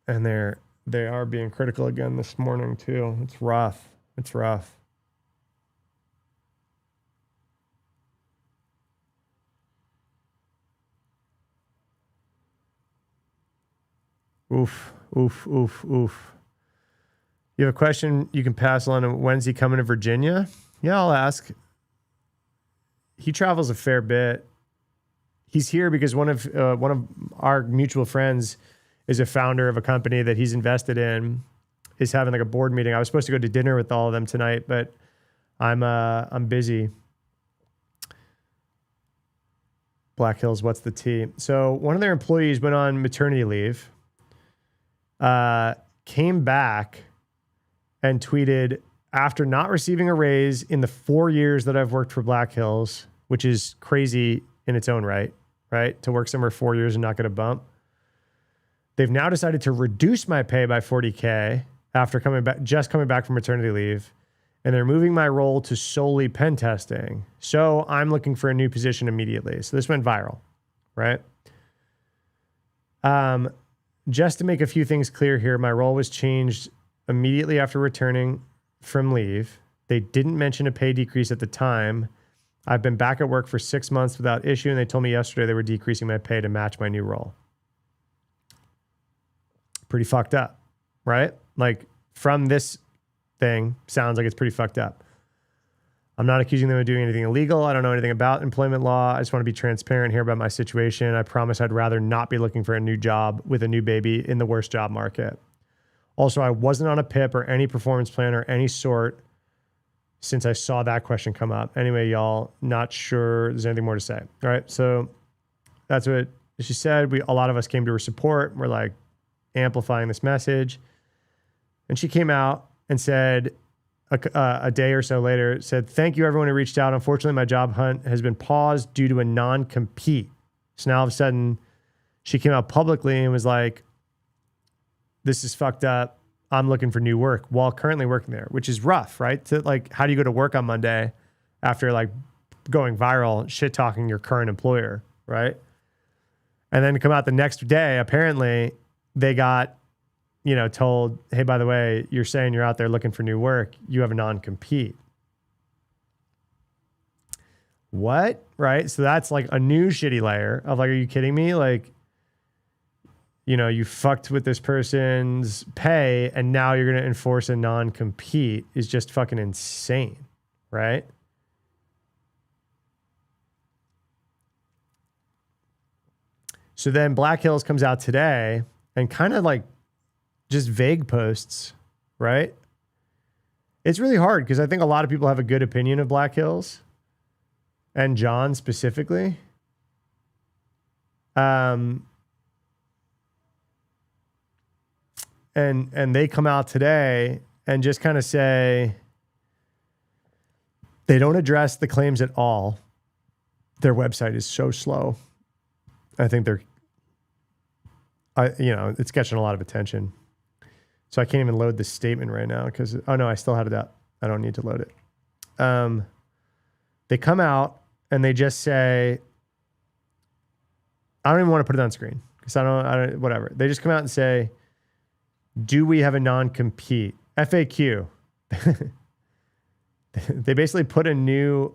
[SPEAKER 4] And they are being critical again this morning too. It's rough. It's rough. Oof, oof, oof, oof. You have a question you can pass on. When's he coming to Virginia? Yeah, I'll ask. He travels a fair bit. He's here because one of our mutual friends is a founder of a company that he's invested in, is having like a board meeting. I was supposed to go to dinner with all of them tonight, but I'm busy. Black Hills, what's the tea? So one of their employees went on maternity leave, came back and tweeted, after not receiving a raise in the 4 years that I've worked for Black Hills, which is crazy in its own right? To work somewhere 4 years and not get a bump. They've now decided to reduce my pay by $40K after coming back from maternity leave. And they're moving my role to solely pen testing. So I'm looking for a new position immediately. So this went viral, right? Just to make a few things clear here, my role was changed immediately after returning from leave. They didn't mention a pay decrease at the time. I've been back at work for 6 months without issue, and they told me yesterday they were decreasing my pay to match my new role. Pretty fucked up, right? Like, from this thing, sounds like it's pretty fucked up. I'm not accusing them of doing anything illegal. I don't know anything about employment law. I just want to be transparent here about my situation. I promise I'd rather not be looking for a new job with a new baby in the worst job market. Also, I wasn't on a PIP or any performance plan or any sort since I saw that question come up. Anyway, y'all, not sure there's anything more to say. All right, so that's what she said. A lot of us came to her support. We're like amplifying this message. And she came out and said a day or so later, said, thank you everyone who reached out. Unfortunately, my job hunt has been paused due to a non-compete. So now all of a sudden she came out publicly and was like, this is fucked up. I'm looking for new work while currently working there, which is rough, right? To like, how do you go to work on Monday after like going viral, shit talking your current employer, right? And then come out the next day, apparently they got, told, hey, by the way, you're saying you're out there looking for new work. You have a non-compete. What? Right? So that's like a new shitty layer of like, are you kidding me? Like, you fucked with this person's pay and now you're going to enforce a non-compete is just fucking insane, right? So then Black Hills comes out today and kind of like just vague posts, right? It's really hard because I think a lot of people have a good opinion of Black Hills and John specifically. And they come out today and just kind of say they don't address the claims at all. Their website is so slow. I think it's catching a lot of attention. So I can't even load this statement right now because, oh no, I still had it up. I don't need to load it. They come out and they just say, I don't even want to put it on screen because I don't, whatever. They just come out and say, do we have a non-compete? FAQ. They basically put a new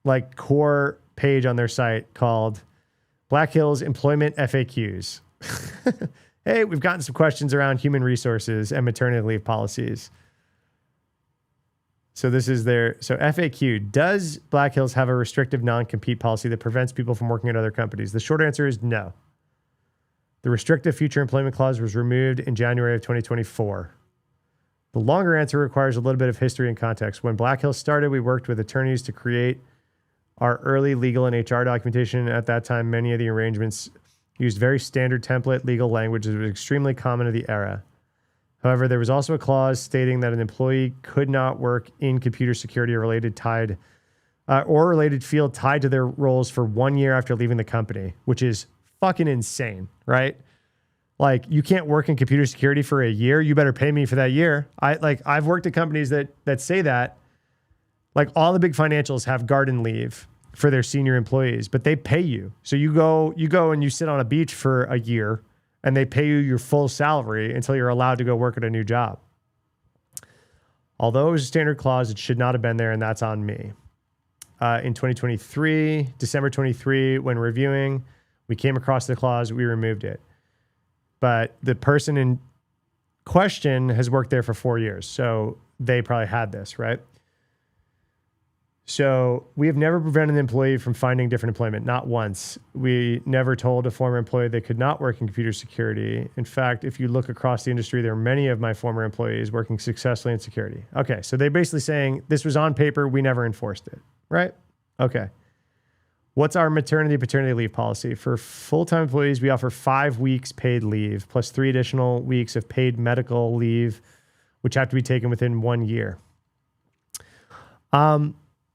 [SPEAKER 4] like core page on their site called Black Hills Employment FAQs. Hey, we've gotten some questions around human resources and maternity leave policies. So this is so FAQ, does Black Hills have a restrictive non-compete policy that prevents people from working at other companies? The short answer is no. The restrictive future employment clause was removed in January of 2024. The longer answer requires a little bit of history and context. When Black Hills started, we worked with attorneys to create our early legal and HR documentation. At that time, many of the arrangements used very standard template legal language that was extremely common to the era. However, there was also a clause stating that an employee could not work in computer security or related field tied to their roles for 1 year after leaving the company, which is fucking insane, right? Like, you can't work in computer security for a year. You better pay me for that year. I've worked at companies that say that. Like, all the big financials have garden leave for their senior employees, but they pay you. So you go and you sit on a beach for a year and they pay you your full salary until you're allowed to go work at a new job. Although it was a standard clause, it should not have been there, and that's on me. In 2023, December 23, when reviewing, we came across the clause, we removed it. But the person in question has worked there for 4 years, so they probably had this, right? So we have never prevented an employee from finding different employment, not once. We never told a former employee they could not work in computer security. In fact, if you look across the industry, there are many of my former employees working successfully in security. Okay, so they're basically saying this was on paper, we never enforced it, right? Okay. What's our maternity, paternity leave policy? For full-time employees, we offer 5 weeks paid leave plus 3 additional weeks of paid medical leave, which have to be taken within 1 year.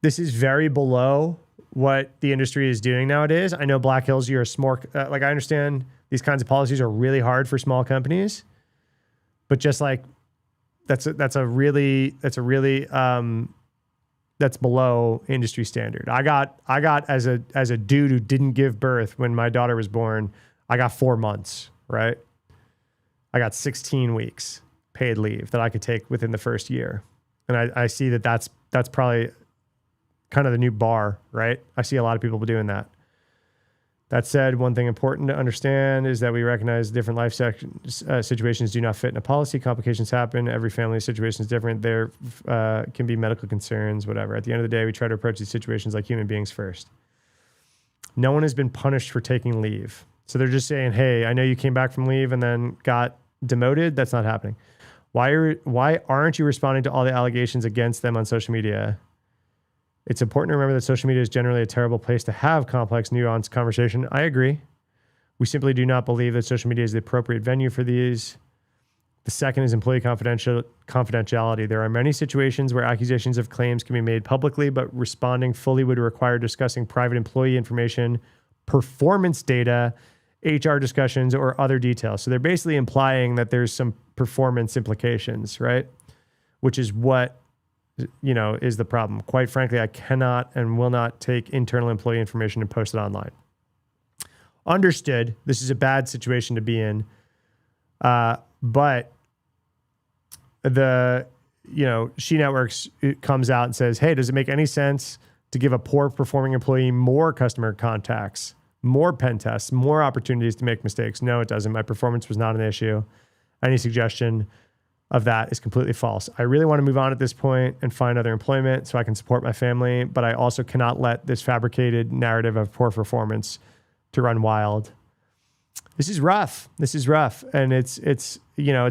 [SPEAKER 4] This is very below what the industry is doing nowadays. I know Black Hills, you're a small, like I understand these kinds of policies are really hard for small companies, but just like that's below industry standard. I got as a dude who didn't give birth when my daughter was born, I got 4 months, right? I got 16 weeks paid leave that I could take within the first year. And I see that's probably kind of the new bar, right? I see a lot of people doing that. That said, one thing important to understand is that we recognize different life situations do not fit in a policy. Complications happen. Every family situation is different. There can be medical concerns, whatever. At the end of the day, we try to approach these situations like human beings first. No one has been punished for taking leave. So they're just saying, hey, I know you came back from leave and then got demoted. That's not happening. Why aren't you responding to all the allegations against them on social media? It's important to remember that social media is generally a terrible place to have complex, nuanced conversation. I agree. We simply do not believe that social media is the appropriate venue for these. The second is employee confidentiality. There are many situations where accusations of claims can be made publicly, but responding fully would require discussing private employee information, performance data, HR discussions, or other details. So they're basically implying that there's some performance implications, right? Which is what is the problem. Quite frankly, I cannot and will not take internal employee information and post it online. Understood. This is a bad situation to be in. But the, She Networks comes out and says, hey, does it make any sense to give a poor performing employee more customer contacts, more pen tests, more opportunities to make mistakes? No, it doesn't. My performance was not an issue. Any suggestion of that is completely false. I really want to move on at this point and find other employment so I can support my family, but I also cannot let this fabricated narrative of poor performance to run wild. This is rough. And it's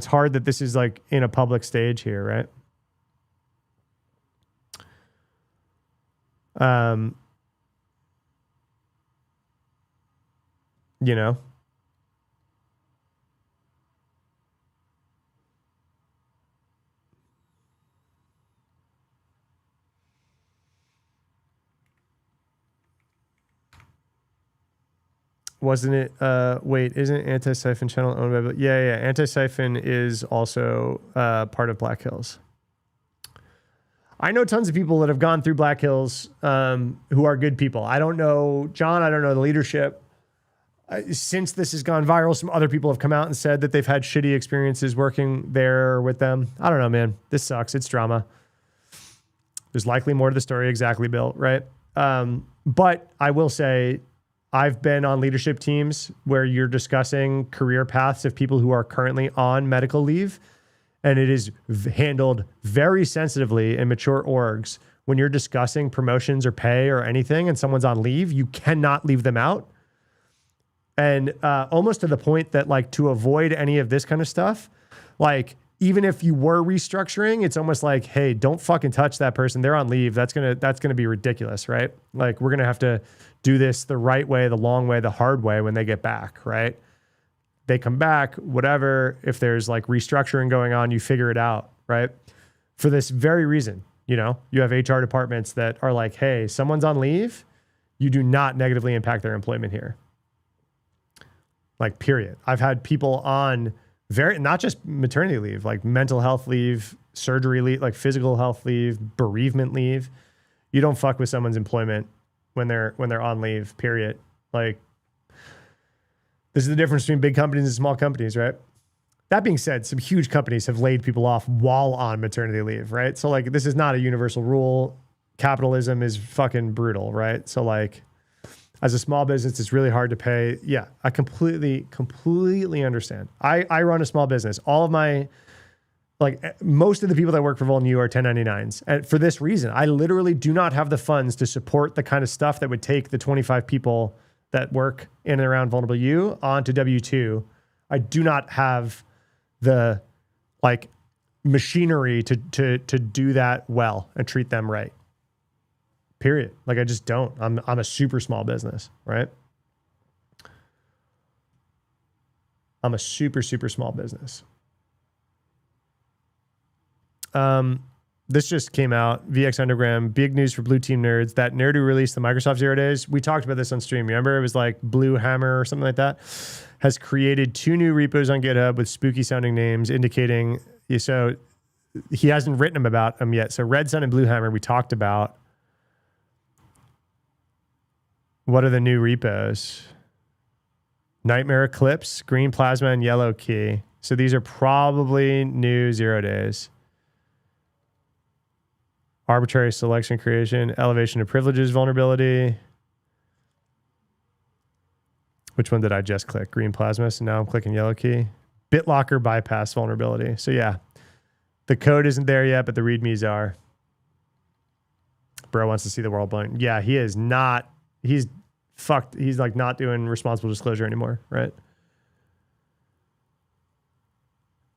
[SPEAKER 4] hard that this is like in a public stage here, right? Wasn't it? Isn't Anti-Siphon Channel owned by? Yeah. Anti-Siphon is also part of Black Hills. I know tons of people that have gone through Black Hills who are good people. I don't know John. I don't know the leadership. Since this has gone viral, some other people have come out and said that they've had shitty experiences working there with them. I don't know, man. This sucks. It's drama. There's likely more to the story. Exactly, Bill. Right. But I will say, I've been on leadership teams where you're discussing career paths of people who are currently on medical leave, and it is handled very sensitively in mature orgs. When you're discussing promotions or pay or anything and someone's on leave, you cannot leave them out. And almost to the point that, like, to avoid any of this kind of stuff, like, even if you were restructuring, it's almost like, hey, don't fucking touch that person. They're on leave. That's gonna be ridiculous, right? Like, we're gonna have to do this the right way, the long way, the hard way when they get back, right? They come back, whatever. If there's like restructuring going on, you figure it out, right? For this very reason, you have HR departments that are like, hey, someone's on leave. You do not negatively impact their employment here. Like, period. I've had people on not just maternity leave, like mental health leave, surgery leave, like physical health leave, bereavement leave. You don't fuck with someone's employment when they're on leave, period. Like, this is the difference between big companies and small companies, right? That being said, some huge companies have laid people off while on maternity leave, right? So, like, this is not a universal rule. Capitalism is fucking brutal, right? So, like, as a small business, it's really hard to pay. Yeah, I completely understand. I run a small business. All of my, most of the people that work for Vol.new are 1099s. And for this reason, I literally do not have the funds to support the kind of stuff that would take the 25 people that work in and around Vulnerable U onto W-2. I do not have the machinery to do that well and treat them right. period. Like I just don't. I'm a super small business, right? I'm a super small business. This just came out. VX Underground, big news for Blue Team nerds. That nerd who released the Microsoft 0 days. We talked about this on stream. Remember? It was like Blue Hammer or something like that. Has created 2 new repos on GitHub with spooky sounding names, indicating so he hasn't written them about them yet. So Red Sun and Blue Hammer we talked about. What are the new repos? Nightmare Eclipse, Green Plasma, and Yellow Key. So these are probably new 0 days. Arbitrary selection creation, elevation of privileges vulnerability. Which one did I just click? Green Plasma. So now I'm clicking Yellow Key. BitLocker bypass vulnerability. So yeah, the code isn't there yet, but the readmes are. Bro wants to see the world blind. Yeah, he is not. He's fucked. He's like not doing responsible disclosure anymore, right?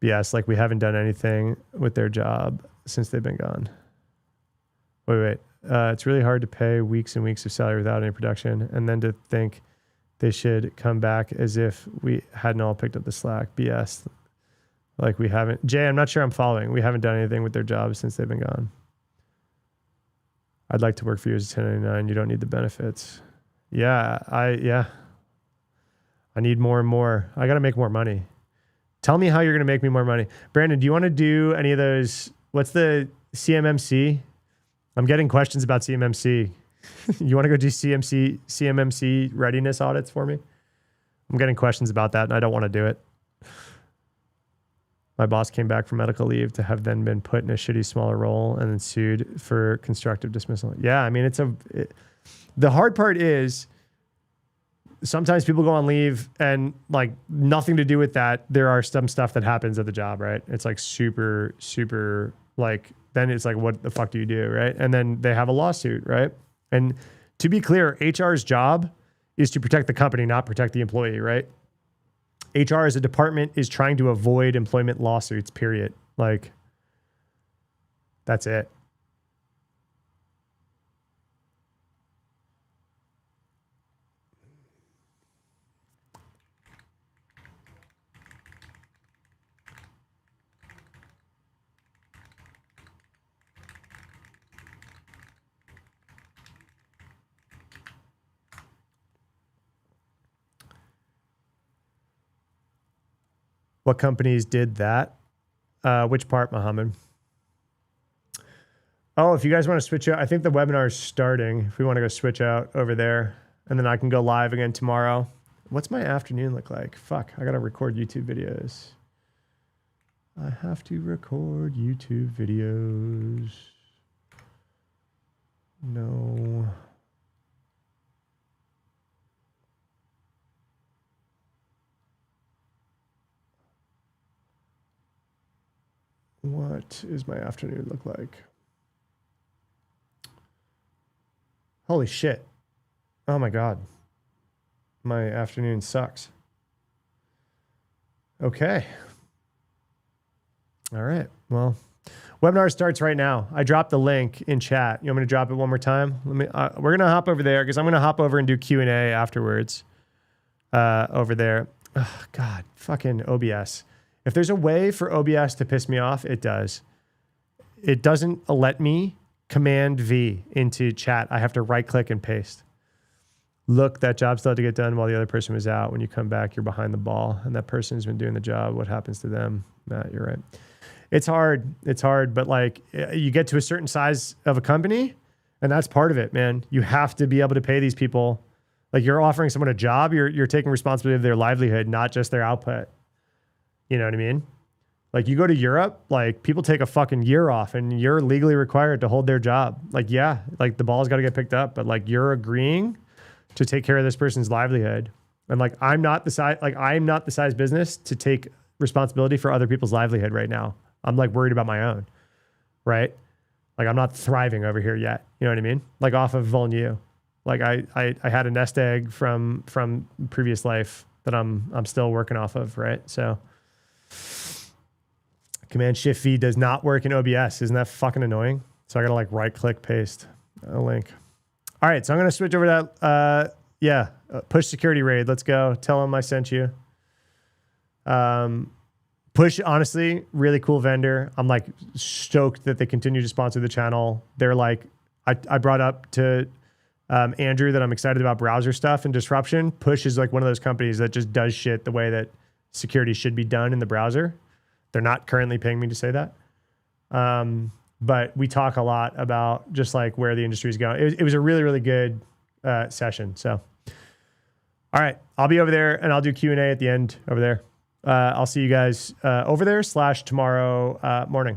[SPEAKER 4] Yes, like we haven't done anything with their job since they've been gone. Wait. It's really hard to pay weeks and weeks of salary without any production, and then to think they should come back as if we hadn't all picked up the slack. BS. Like we haven't. Jay, I'm not sure I'm following. We haven't done anything with their jobs since they've been gone. I'd like to work for you as a 1099. You don't need the benefits. Yeah, I need more and more. I got to make more money. Tell me how you're going to make me more money. Brandon, do you want to do any of those? What's the CMMC? I'm getting questions about CMMC. You want to go do CMMC readiness audits for me? I'm getting questions about that and I don't want to do it. My boss came back from medical leave to have then been put in a shitty smaller role and then sued for constructive dismissal. Yeah, I mean, the hard part is sometimes people go on leave and like nothing to do with that. There are some stuff that happens at the job, right? It's like super like, then it's like, what the fuck do you do, right? And then they have a lawsuit, right? And to be clear, HR's job is to protect the company, not protect the employee, right? HR as a department is trying to avoid employment lawsuits, period. Like, that's it. What companies did that? Which part, Mohammed? Oh, if you guys want to switch out, I think the webinar is starting. If we want to go switch out over there, and then I can go live again tomorrow. What's my afternoon look like? Fuck, I got to record YouTube videos. I have to record YouTube videos. No. What is my afternoon look like? Holy shit. Oh my God. My afternoon sucks. Okay. All right. Well, webinar starts right now. I dropped the link in chat. You want me to drop it one more time? We're going to hop over there because I'm going to hop over and do Q&A afterwards over there. Oh, God, fucking OBS. If there's a way for OBS to piss me off, it does. It doesn't let me Command V into chat. I have to right click and paste. Look, that job still had to get done while the other person was out. When you come back, you're behind the ball, and that person has been doing the job. What happens to them? Matt, you're right. It's hard. It's hard, but like you get to a certain size of a company, and that's part of it, man. You have to be able to pay these people. Like you're offering someone a job, you're taking responsibility of their livelihood, not just their output. You know what I mean? Like you go to Europe, like people take a fucking year off and you're legally required to hold their job. Like, yeah, like the ball's got to get picked up, but like you're agreeing to take care of this person's livelihood. And like, I'm not the size business to take responsibility for other people's livelihood right now. I'm like worried about my own, right? Like I'm not thriving over here yet. You know what I mean? Like off of Volnu. Like I had a nest egg from previous life that I'm still working off of, right? So Command Shift V does not work in OBS. Isn't that fucking annoying? So I gotta like right click paste a link. All right, so I'm going to switch over to that. Push security raid. Let's go. Tell them I sent you. Push, honestly, really cool vendor. I'm like stoked that they continue to sponsor the channel. They're like, I brought up to Andrew that I'm excited about browser stuff and disruption. Push is like one of those companies that just does shit the way that security should be done in the browser. They're not currently paying me to say that. But we talk a lot about just like where the industry is going. It was a really, really good session. So, all right, I'll be over there and I'll do Q&A at the end over there. I'll see you guys over there / tomorrow morning.